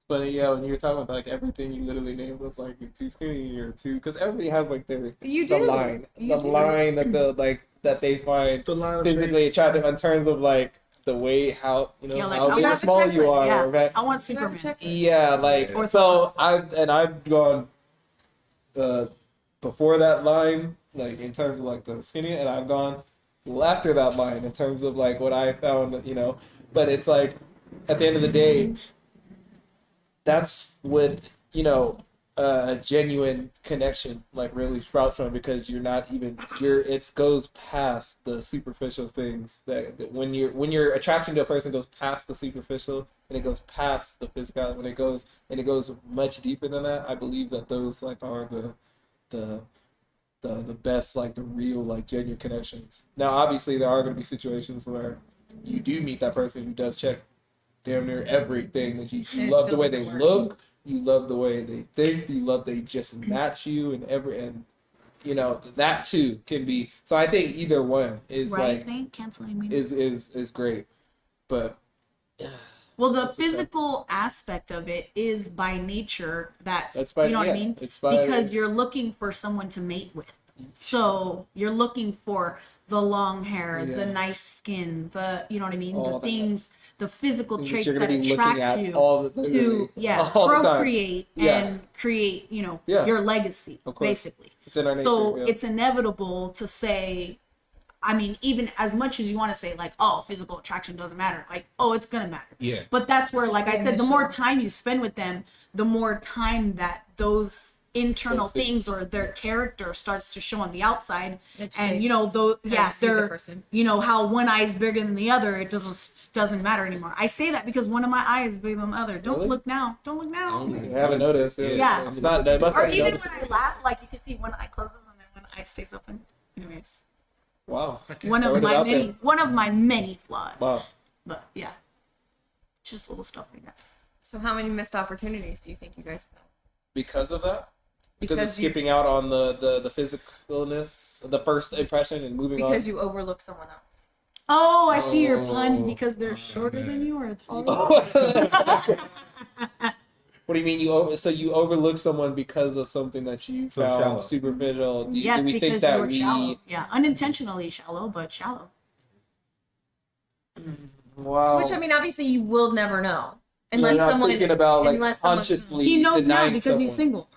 But yeah, when you were talking about like everything you literally named was like you're too skinny or too, because everybody has like their You the do. line, You the do. line that the like that they find The line of physically traits. attractive in terms of like the way how you know Yeah, like, how I big or want small the you are. Yeah, Right? I want You have to Superman. check this. Yeah, like Or so I've gone before that line, like in terms of like the skinny, and I've gone after that line in terms of like what I found, you know. But it's like at the end of the day, that's what, you know, a genuine connection like really sprouts from, because it goes past the superficial things that when your attraction to a person goes past the superficial and it goes past the physicality, when it goes much deeper than that. I believe that those like are the best, like the real like genuine connections. Now obviously there are going to be situations where you do meet that person who does check damn near everything, that you It love the still way they doesn't work. look, you love the way they think, you love they just match you and you know that too can be. So I think either one is Right? like Thank canceling me. is great, but Well, the physical aspect of it is by nature. That's by- you know what yeah, I mean? it's by- because you're looking for someone to mate with. So you're looking for the long hair, the Yeah. nice skin, the, you know what I mean? All The that. things, the physical Things that traits you're that gonna be looking attract at you all the- to, all the time. procreate Yeah. and create, you know, Yeah. your legacy, Of course. basically. It's in our So nature, yeah. it's inevitable to say, I mean, even as much as you want to say, like, oh, physical attraction doesn't matter, like, oh, it's gonna matter. Yeah. But that's where, like I Same said, the issue. more time you spend with them, the more time that those internal Those things. things or their character starts to show on the outside. It And you know, shapes though, how you yeah, see the they're, person. you know, how one eye is bigger than the other, it doesn't matter anymore. I say that because one of my eyes is bigger than the other. Don't Really? look now. Don't look now. I haven't noticed. Yeah. It's not. It must Or not be even noticed. when I laugh, like, you can see one eye closes and then one eye stays open. Anyways, Wow. one of Throwing it my out there. many flaws. Wow. But yeah, just little stuff like that. So how many missed opportunities do you think you guys have? Because of that. Because of Because you- skipping out on the physicalness, the first impression, and moving on. Because you overlook someone else. Oh, I see your pun Oh. because they're shorter than you or taller. What do you mean you overlook someone because of something that you So found shallow. superficial? Do, Yes, do we because think that you were we? shallow. Yeah, unintentionally shallow, but shallow. Wow. Which I mean, obviously, you will never know You're unless not someone thinking about like unless someone- consciously He knows now denying because someone. he's single.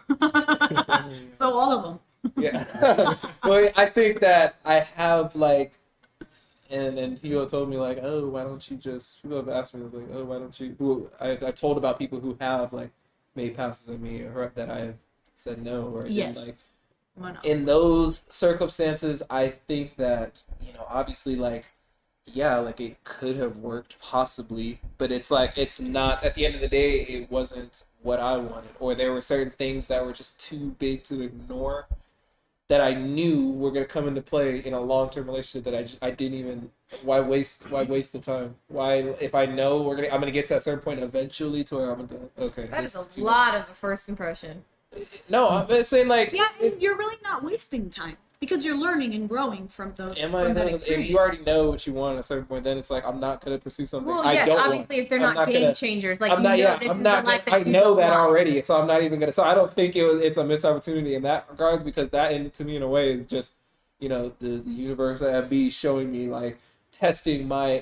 So all of them. Yeah. Well, I think that I have like and people told me like, oh, why don't you just? People have asked me like, oh, why don't you? Who I told about people who have like made passes at me or that I have said no or Yes. didn't like. Why not? In those circumstances, I think that, obviously, like, yeah, like it could have worked possibly, but it's like, it's not, at the end of the day, it wasn't what I wanted, or there were certain things that were just too big to ignore that I knew were going to come into play in a long-term relationship that I didn't even, why waste the time? Why, if I know I'm going to get to that certain point eventually to where I'm going to, okay. That this is too a lot of a first impression. No, I'm saying like, Yeah, and you're really not wasting time because you're learning and growing from those. am from I? that If experience. you already know what you want at a certain point, then it's like I'm not gonna pursue something Well, I yes, don't obviously, want. if they're I'm not game gonna, changers, like I'm you not. know, Yeah, this I'm is not. the life that I you know don't that want. already, so I'm not even gonna. So I don't think it's a missed opportunity in that regards because that, to me, in a way, is just the universe at be showing me like testing my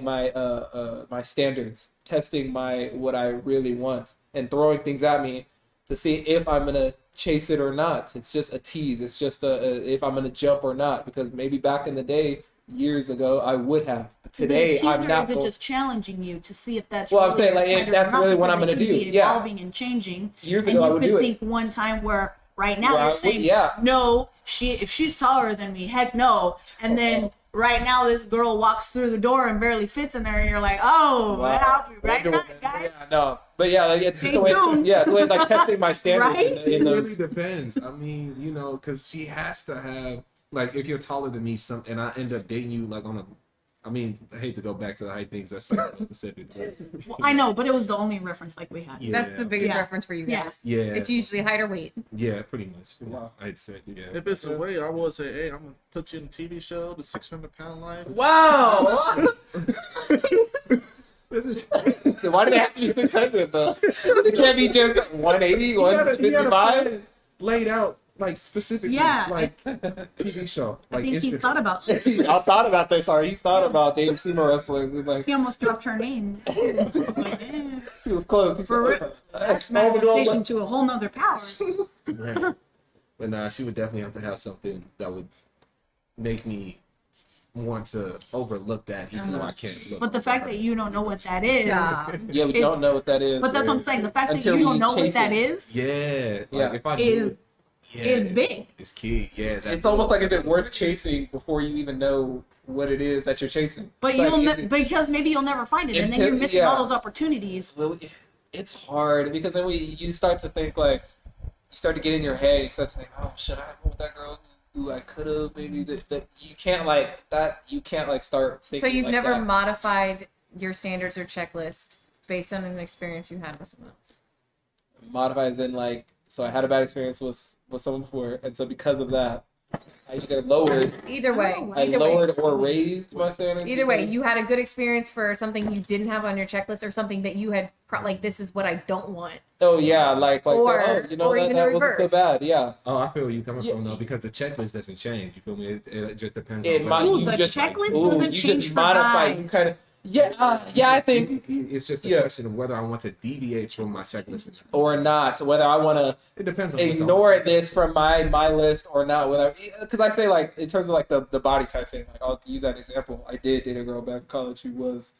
standards, testing what I really want, and throwing things at me to see if I'm gonna chase it or not. It's just a tease. It's just if I'm gonna jump or not. Because maybe back in the day, years ago, I would have. But today, is it a I'm teaser, not. Or is it just challenging you to see if that's? Well, I'm really saying, your like, if standard that's or not, really what because I'm it gonna could do. be Yeah. evolving and changing. Years and ago, I you would could do it. think one time where right now Well, I you're would- saying yeah. no. If she's taller than me, heck no. And then right now this girl walks through the door and barely fits in there, and you're like, oh, Wow. I'll be right Wonder back, Woman. guys. Yeah, no, but yeah, like it's Stay just the way. tuned. Yeah, the way like testing my standards Right? in It really those. depends. I mean, because she has to have, like, if you're taller than me, and I end up dating you, like, I mean, I hate to go back to the height things. That's so specific. But, Well, I know, but it was the only reference like we had. Yeah. That's the biggest Yeah. reference for you guys. Yeah. Yeah. It's usually height or weight. Yeah, pretty much. Wow. I'd say, yeah. If it's a way, I would say, hey, I'm gonna put you in a TV show, The 600-Pound Life. Wow. This is, Why do they have to be 600 though? It can't be just 180, you gotta 155. plan laid out, like, specifically, Yeah, like, TV show. I Like, think he's instant- thought about this. I thought about this. Sorry, he's thought about dating sumo wrestlers. And like He almost dropped her name. Like, eh. he was close. He For said, real. "Oh, That's oh, we're doing manifestation what-" to a whole nother power. Right. But nah, she would definitely have to have something that would make me want to overlook that, even though I can't look. But the fact that you don't know what that is. Stop. Yeah, we Is- don't know what that is. But that's what I'm saying. The fact Until that you we don't know what chase that it. is yeah, Yeah. like, if I do is it, yeah, is it's- big. It's key. Yeah, that's It's almost like, is it worth chasing before you even know what it is that you're chasing? But It's like, you'll is it- because maybe you'll never find it, and then Until- you're missing yeah. all those opportunities. Well, it's hard because then you start to think like, you start to get in your head. You start to think, oh, should I have been with that girl who I could have maybe that you can't like that you can't like start So thinking. you've like never that. modified your standards or checklist based on an experience you had with someone else. Modified as in like, so I had a bad experience with someone before, and so because of that, I either lowered, Either way, Oh, I either lowered way, or raised my standards. either way, you had a good experience for something you didn't have on your checklist, or something that you had like, this is what I don't want. Oh yeah, like Or- oh, you know or that, even that the wasn't so reverse. bad. Yeah, Oh, I feel where you're coming Yeah. from though, because the checklist doesn't change. You feel me? It just depends It on might- Ooh, you the just- checklist ooh, doesn't you change just for modify. guys. You kind of yeah, I think it's just a Yeah. question of whether I want to deviate from my checklist. or not whether I want to It depends on what's on my ignore checklist. this from my list or not. Whether because I say like in terms of like the body type thing, like I'll use that example. I did date a girl back in college who was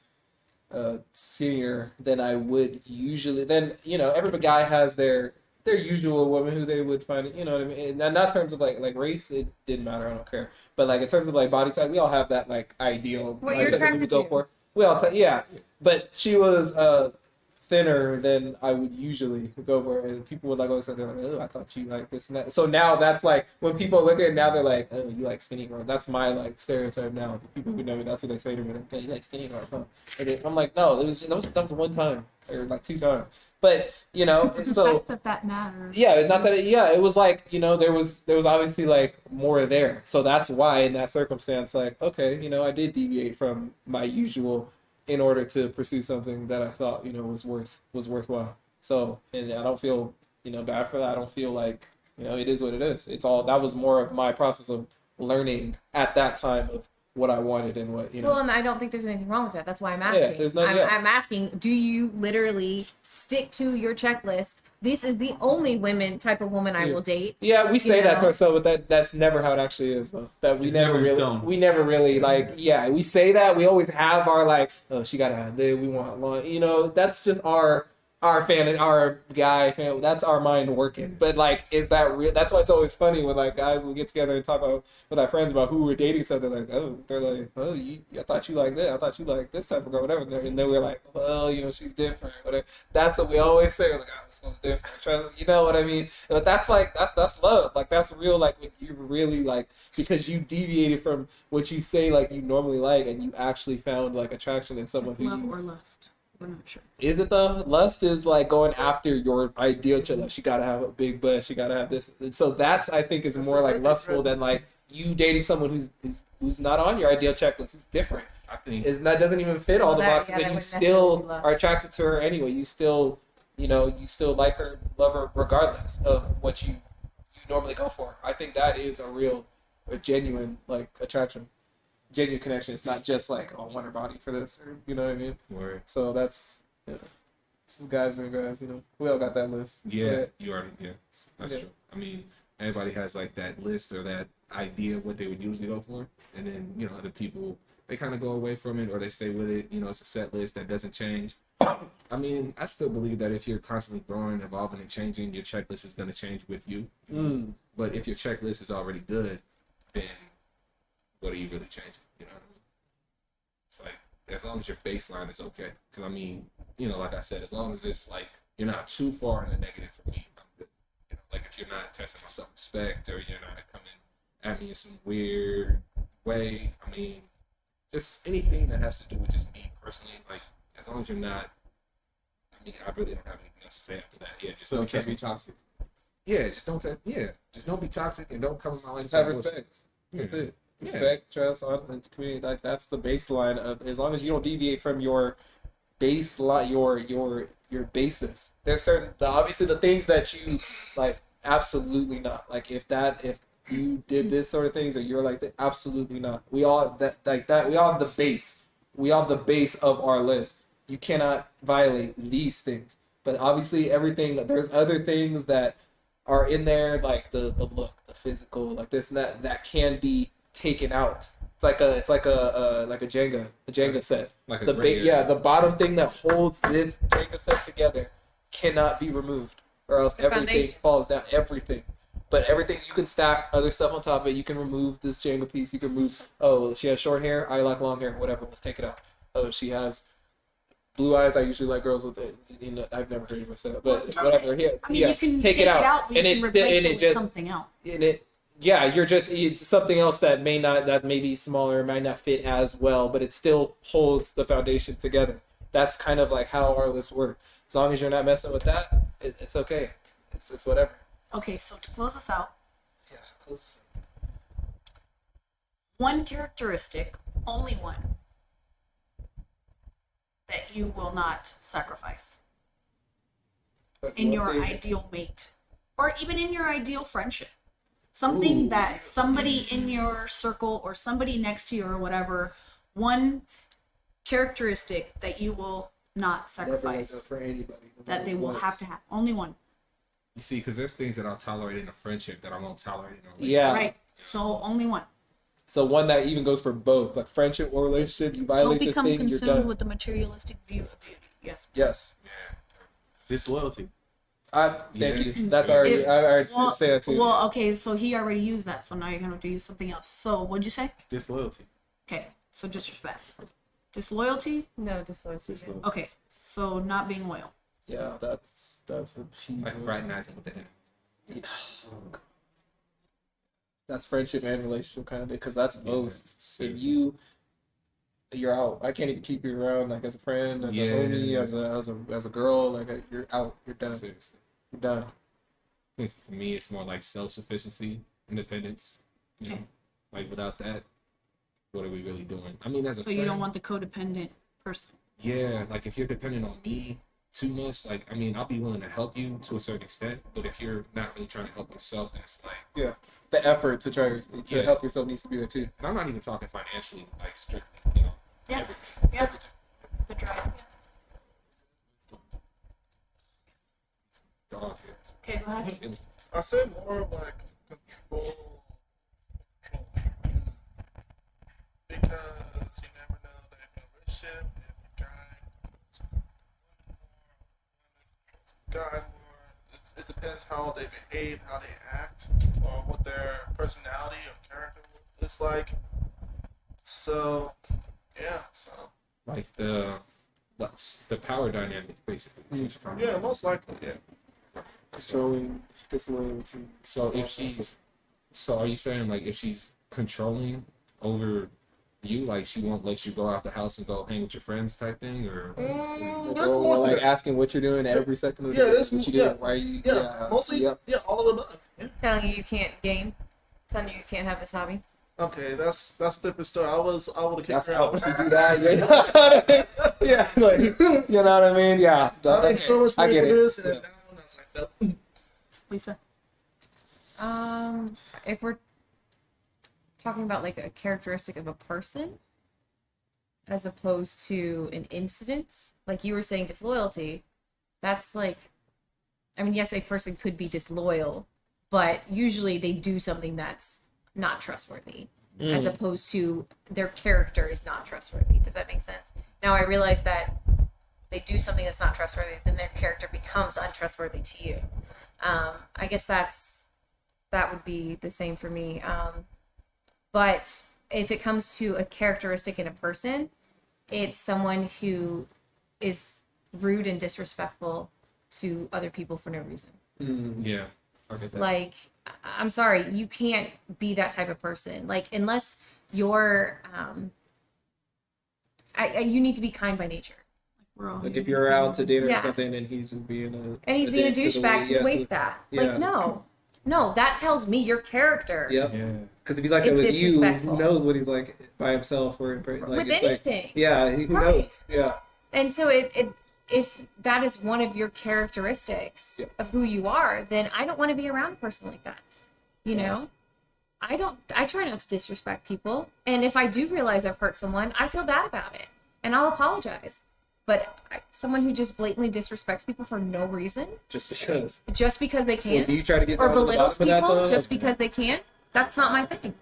skinnier than I would usually. Then every guy has their usual woman who they would find. You know what I mean? And not in terms of like race, it didn't matter. I don't care. But like in terms of like body type, we all have that like ideal. What like, you're that we attracted go to. for. We all yeah. But she was thinner than I would usually go for, and people would like always say, they're like, oh, I thought you like this and that. So now that's like when people look at it now, they're like, oh, you like skinny girls. That's my like stereotype now. The people who know me, that's what they say to me. Like, hey, you like skinny girls, huh? And I'm like, no, that was one time or like two times. But The so fact that matters. yeah, not that it was like there was obviously like more there. So that's why in that circumstance, like okay, I did deviate from my usual in order to pursue something that I thought was worthwhile. So and I don't feel bad for that. I don't feel like it is what it is. It's all that was more of my process of learning at that time of what I wanted and what, you know. Well, and I don't think there's anything wrong with that. That's why I'm Yeah, asking. there's no- yeah. I'm asking, do you literally stick to your checklist? This is the only type of woman I will date. Yeah, we say that to know? ourselves, but that's never how it actually is, though. That we It's never never really, stone. we never really like. Yeah, we say that. We always have our like, oh, she gotta have this. We want long. You know, that's just our fan, our guy fan. That's our mind working. But like, is that real? That's why it's always funny when like guys will get together and talk about with our friends about who we're dating. So they're like, oh, I thought you like that. I thought you like this type of girl, whatever. And then we're like, well, you know, she's different. Whatever. That's what we always say. We're like, oh, this one's different. You know what I mean? But that's like that's love. Like that's real. Like when you really like because you deviated from what you say like you normally like, and you actually found like attraction in someone who Love you. or lust? We're not sure. Is it though? Lust is like going after your ideal chick. Like she gotta have a big butt. She gotta have this. And so that's I think is more like lustful than like you dating someone who's not on your ideal checklist. It's different. I think Is that doesn't even fit all Well, the that- boxes, yeah, that and you wouldn't necessarily be still lust. are attracted to her anyway. You still, you still like her, love her, regardless of what you normally go for. I think that is a genuine like attraction, genuine connection. It's not just like oh, I want her body for this, or you know what I mean. word. So that's this is guys being guys. We all got that list. Yeah, you already. Yeah, that's Yeah. true. I mean, everybody has like that list or that idea of what they would usually go for, and then other people they kind of go away from it or they stay with it. It's a set list that doesn't change. I mean, I still believe that if you're constantly growing, evolving, and changing, your checklist is going to change with you. Mm. But if your checklist is already good, then what are you really changing? You know what I mean? It's like as long as your baseline is okay. Because I mean, like I said, as long as it's like you're not too far in the negative for me, I'm good. Like if you're not testing my self-respect or you're not coming at me in some weird way. I mean, just anything that has to do with just me personally. Like as long as you're not. I mean, I really don't have anything else to say after that. Yeah, just So don't it can't test be me. toxic. Yeah, just don't test. Yeah, just don't be toxic and don't come in my life. Just have with bullshit. respect. That's Yeah. it. Yeah. Respect, trust, honor, community. Like that's the baseline of. As long as you don't deviate from your baseline, your basis. There's obviously the things that you like. Absolutely not. Like if you did this sort of things or you're like that, absolutely not. We all that. We all have the base. We all have the base of our list. You cannot violate these things. But obviously everything. There's other things that are in there like the look, the physical, like this and that can be taken out. It's like a Jenga set. Like a The gray area. the bottom thing that holds this Jenga set together cannot be removed, or else everything foundation. falls down. Everything, but everything you can stack other stuff on top of it. You can remove this Jenga piece. You can remove. Oh, she has short hair. I like long hair. Whatever. Let's take it out. Oh, she has blue eyes. I usually like girls with it. I've never heard of myself, but whatever. Yeah, I mean, yeah. you can take it out, but and you it's can still replace and it it with just something else. and it. Yeah, it's something else that may be smaller, might not fit as well, but it still holds the foundation together. That's kind of like how our lists work. As long as you're not messing with that, it's okay. It's whatever. Okay, so to close this out, Yeah, close. one characteristic, only one, that you will not sacrifice in your ideal mate, or even in your ideal friendship. Something that somebody in your circle or somebody next to you or whatever, one characteristic that you will not sacrifice, for anybody. that they will have to have. Only one. You see, because there's things that I'll tolerate in a friendship that I won't tolerate in a relationship. Yeah. Right. So only one. So one that even goes for both, like friendship or relationship. You Don't violate this become thing, you're consumed done. with the materialistic view of beauty. Yes. Yes. Yeah. Disloyalty. Thank Yeah. you. That's already. It- I already Well, say that too. well, okay, so he already used that, so now you're gonna have to use something else. So what'd you say? Disloyalty. Okay, so disrespect. Disloyalty? No, disloyalty. Disloyalty. Okay, so not being loyal. Yeah, that's a huge Like one. fraternizing with the enemy. Yeah. That's friendship and relationship kind of thing, because that's both. If Seriously. you're out. I can't even keep you around like as a friend, as Yeah. a homie, as a girl. Like you're out. You're done. Seriously. You're done. I think for me, it's more like self-sufficiency, independence. You know, Okay. like without that, what are we really doing? I mean, as a So friend, you don't want the codependent person. yeah, like if you're dependent on me too much, like, I mean, I'll be willing to help you to a certain extent, but if you're not really trying to help yourself, then it's like, Yeah. The effort to try to Yeah. help yourself needs to be there too. and I'm not even talking financially, like strictly, you know, Yeah. everything. Yeah. The drive. Dog here. Okay, go ahead. I say more like control, because you never know that if in a relationship, if a guy more, it depends how they behave, how they act, or what their personality or character is like. So, yeah, so Like the power dynamic, basically. is what you're talking yeah, about. most likely, yeah. Controlling, disloyalty. So if she's, so are you saying like if she's controlling over you, like she won't let you go out the house and go hang with your friends type thing, or There's more to like that. asking what you're doing every second of the Yeah, day. there's- What you yeah, doing? Why are you? Yeah, mostly, Yep. yeah, all of the above. Yeah. Telling you can't game, telling you can't have this hobby. Okay, that's a different story. I would have kicked That's her how out. we do that. You know what I mean? Yeah, like, you know what I mean? Yeah. I paid so much I money get for it. this, and Yeah. now that's like that. Lisa. If we're talking about like a characteristic of a person as opposed to an incident, like you were saying disloyalty, that's like, I mean, yes, a person could be disloyal, but usually they do something that's not trustworthy, as opposed to their character is not trustworthy. Does that make sense? Now I realize that they do something that's not trustworthy, then their character becomes untrustworthy to you. I guess that would be the same for me. But if it comes to a characteristic in a person, it's someone who is rude and disrespectful to other people for no reason. yeah, I get that. Like, I'm sorry, you can't be that type of person. Like, unless you're, you need to be kind by nature. We're all Like here. if you're out to dinner or Yeah. something and he's just being a And he's being a dick douchebag to the wait to staff. yeah. Like, no, that tells me your character. Yep. Yeah, Because if he's like It's that with you, disrespectful. who knows what he's like by himself or like With it's anything. Like, yeah, who Right. knows? Yeah. And so if that is one of your characteristics Yeah. of who you are, then I don't want to be around a person like that. You know? I try not to disrespect people. And if I do realize I've hurt someone, I feel bad about it. And I'll apologize. But someone who just blatantly disrespects people for no reason, Just because. just because they Well, can, do you try to get or down to the belittles bottom of that, people though? just because they can, that's not my thing.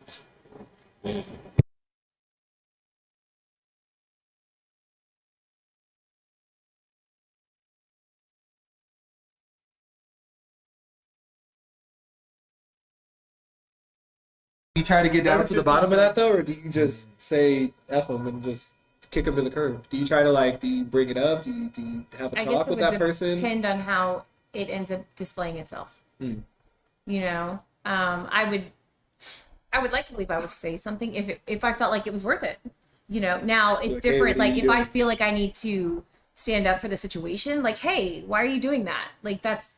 Do you try to get down to the bottom of that though, or do you just say F him and just kick him to the curb? Do you try to do you bring it up? Do you have a I guess talk it with would that person? depend on how it ends up displaying itself. Hmm. You know, I would like to believe I would say something if I felt like it was worth it. You know, now it's Like, hey, different. what are Like you if I doing? feel like I need to stand up for the situation, like, hey, why are you doing that? Like that's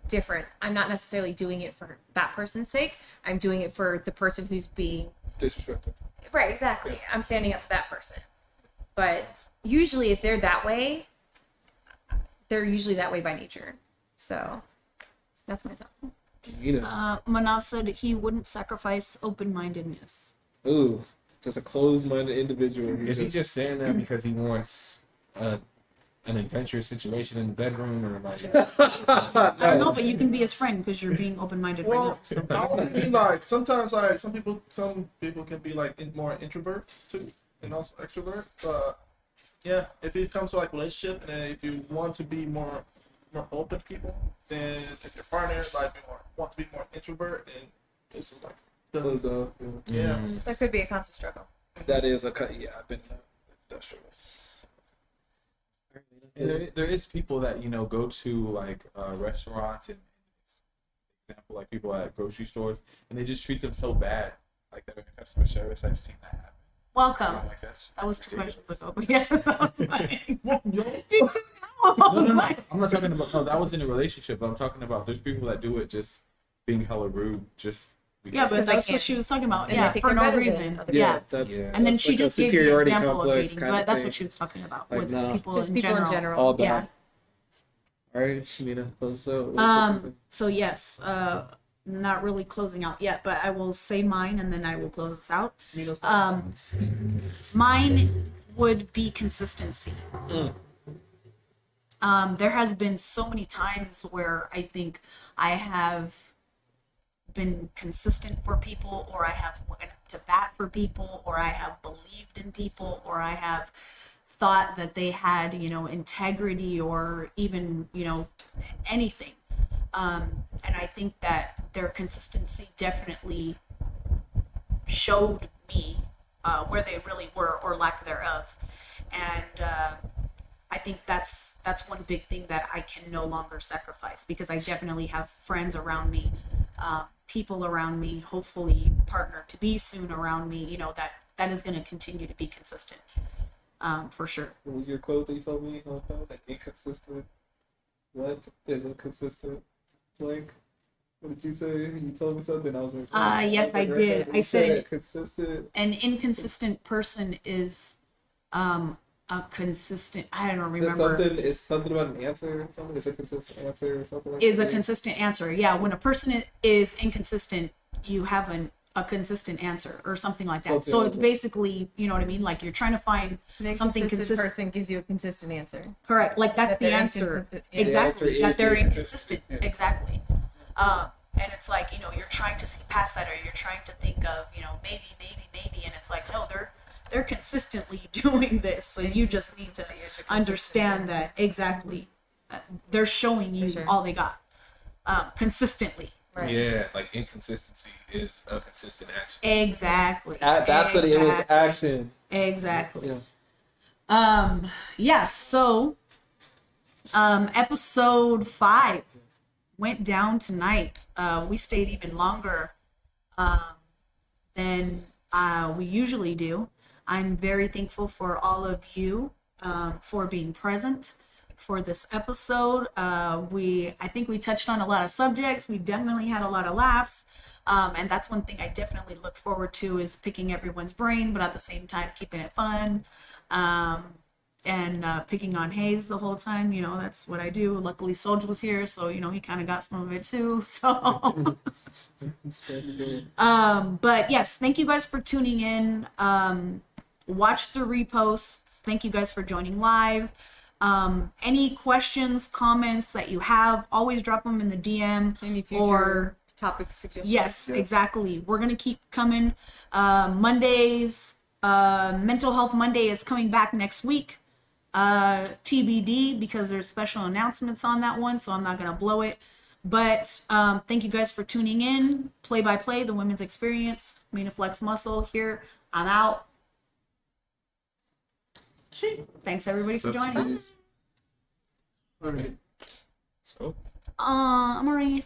different. I'm not necessarily doing it for that person's sake. I'm doing it for the person who's being Disrespectful. right. Exactly. I'm standing up for that person. But usually, if they're that way, they're usually that way by nature. So that's my thought. You know. Manav said he wouldn't sacrifice open-mindedness. Ooh, just a closed-minded individual. who is he just saying that because he wants an adventurous situation in the bedroom, or like? I don't know, but you can be his friend because you're being open-minded right now. Well, So. I would mean like sometimes like some people can be like more introvert too, and also extrovert. But yeah, if it comes to like relationship, and then if you want to be more open to people, then if your partner wants to be more introvert, then it's like closed doesn't. off? Yeah. That could be a constant struggle. That is yeah. I've been that's true. And there is people that go to like restaurants and example like people at grocery stores and they just treat them so bad like that in customer service. I've seen that happen. Welcome. I'm like, that's That was 2 ridiculous. questions ago, but yeah, that was like, Well, yo, did you know? No. I'm not talking about that was in a relationship, but I'm talking about there's people that do it just being hella rude just Yeah, Just but 'cause they that's can. what she was talking about. And Yeah, they think for they're no better than reason. other Yeah. That's Yeah. And then that's she like a just gave you an superiority example of complex dating, kind but of that's thing. what she was talking about Like, with no. people Just in people general. in general. All bad. Yeah. All right, Shamina, close us out. So yes, not really closing out yet, but I will say mine and then I will close us out. Mine would be consistency. There has been so many times where I think I have been consistent for people, or I have went to bat for people, or I have believed in people, or I have thought that they had, integrity, or even, anything. And I think that their consistency definitely showed me where they really were, or lack thereof. And I think that's one big thing that I can no longer sacrifice, because I definitely have friends around me, people around me, hopefully partner to be soon around me, that is going to continue to be consistent, for sure. What was your quote that you told me? Like inconsistent. What is a consistent blank? What did you say? You told me something. I was like, Yes, I did. I said consistent. an inconsistent person is a consistent. I don't remember. It's something about an answer or something. It's a consistent answer or something like Is that. a consistent answer. Yeah, when a person is inconsistent, you have a consistent answer or something like that. Something So like it's that. basically, you know what I mean? Like you're trying to find An something inconsistent consistent. person gives you a consistent answer. Correct. Like that's That the they're answer. inconsistent. Yeah. Exactly. The answer That is they're inconsistent. inconsistent. Exactly. And it's like, you're trying to see past that, or you're trying to think of, maybe, and it's like, no, they're consistently doing this. So you just need to Inconsistency is a consistent understand answer. that exactly. They're showing you sure. all they got, consistently. Right. Yeah, like inconsistency is a consistent action. Exactly. That's what it was. Action. Exactly. Yeah. Yeah, so episode 5 went down tonight. We stayed even longer than we usually do. I'm very thankful for all of you for being present for this episode. I think we touched on a lot of subjects. We definitely had a lot of laughs. And that's one thing I definitely look forward to, is picking everyone's brain, but at the same time keeping it fun. And picking on Hayes the whole time, that's what I do. Luckily, Solj was here, so he kind of got some of it too. So, but yes, thank you guys for tuning in. Watch the reposts. Thank you guys for joining live. Any questions, comments that you have, always drop them in the DM. Any future or topic suggestions? yes, exactly. We're gonna keep coming. Mondays, Mental Health Monday is coming back next week. TBD, because there's special announcements on that one, so I'm not gonna blow it. But thank you guys for tuning in. Play by Play, the women's experience. MinaFlexMuscle here. I'm out. Thanks everybody for joining. All right. Let's go. I'm already